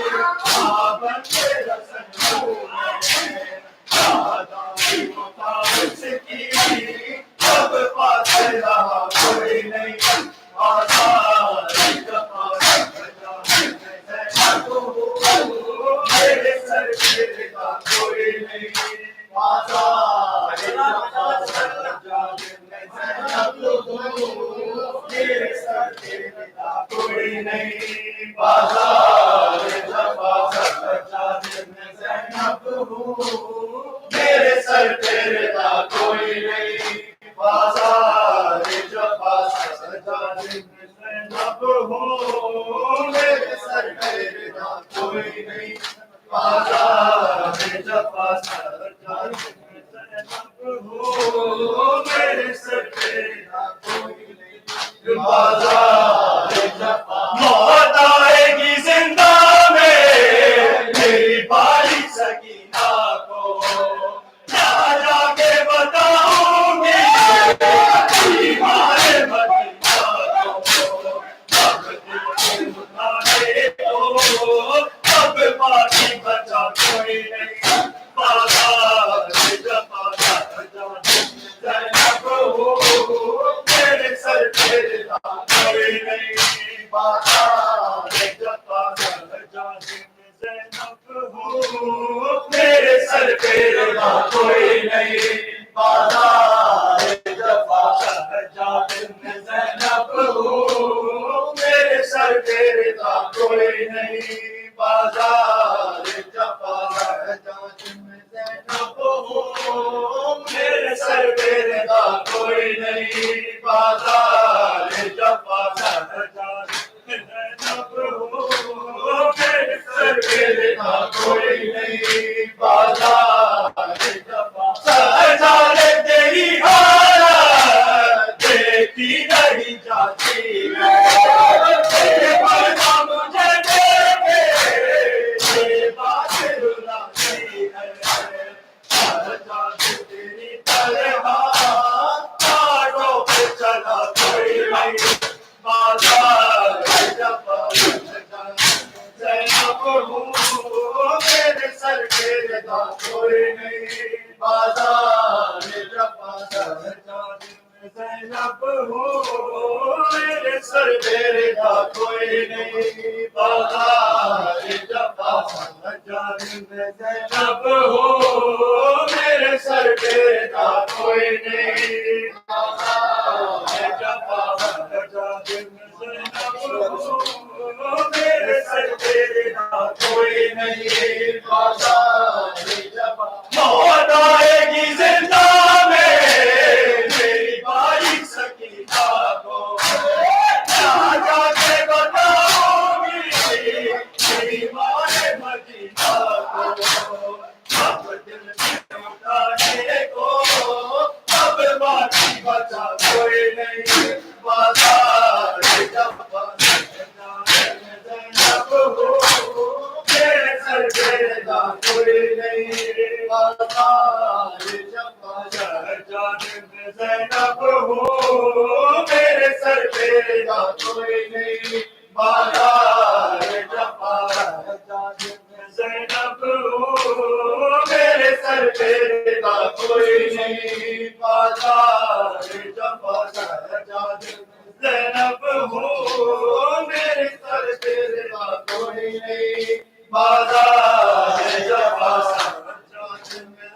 آبن کے رسن ہوں میں دادا کی مطابق کی جب پاس رہا کوئی نہیں آزاد جفا سجاد میں زینب ہوں میرے سر پہ رضا کوئی نہیں بازار جفا سجاد میں زینب ہوں میرے سر پہ رضا کوئی نہیں بازار جفا سجاد میں زینب ہوں میرے سر پہ رضا کوئی نہیں بازار جفا سجاد میں زینب ہوں میرے سر پہ رضا کوئی نہیں بازار جفا سجاد میں زینب ہوں میرے سر پہ رضا کوئی نہیں بازار جفا موت آئے گی زندہ میں میری باری سکینہ کو جا جا کے بتاؤں گی بیمار مدینہ کو اب دل کو اٹھانے کو اب باقی بچا کوئی نہیں بازار جفا سجاد میں زینب ہوں میرے سر پہ رضا کوئی نہیں بازار جفا سجاد میں زینب ہوں میرے سر پہ رضا کوئی نہیں بازار جفا سجاد میں زینب ہوں میرے سر پہ رضا کوئی نہیں بازار جفا سجاد میں زینب ہوں میرے سر پہ رضا کوئی نہیں بازار جفا سجاد میں زینب ہوں میرے سر پہ رضا کوئی نہیں بازار جفا سجاد تیری حالت دیکھی نہیں جاتی ہے بے پردہ مجھے دیکھے یہ بات رلاتی ہے سجاد تیری طرح آٹھوں پہ چلا کوئی نہیں بازار جفا سجاد میں زینب ہوں میرے سر پہ رضا کوئی نہیں بازار جفا سجاد میں زینب ہوں میرے سر پہ رضا کوئی نہیں بازار جفا سجاد میں زینب ہوں میرے سر پہ رضا کوئی نہیں بازار جفا سجاد میں زینب ہوں میرے سر پہ رضا کوئی نہیں بازار جفا موت آئے گی زندہ میں میری باری سکینہ کو جا جا کے بتاؤں گی بیمار مدینہ کو اب دل میں اٹھانے کو اب باقی بچا کوئی نہیں بازار جفا سجاد میں زینب نہیں بازار جانب زینب ہوں میرے سر پہ کا کوئی نہیں بازار جانب زینب ہوں میرے سر پہ کا کوئی نہیں بازار جانب زینب ہوں میرے سر پہ کا کوئی نہیں بازار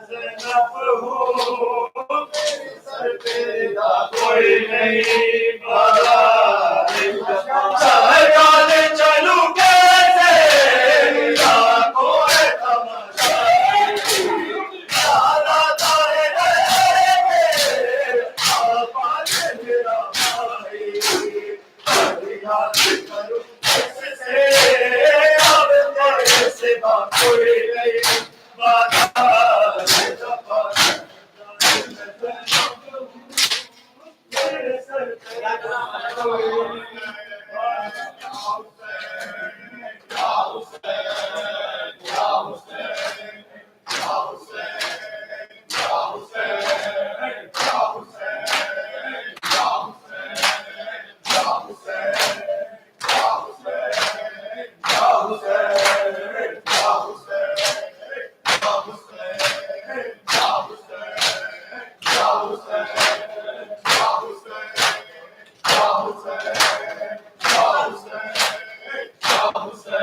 زینب ہوں میرے سر پہ کا کوئی نہیں بازار چلوں کیسے لاکھوں تماشا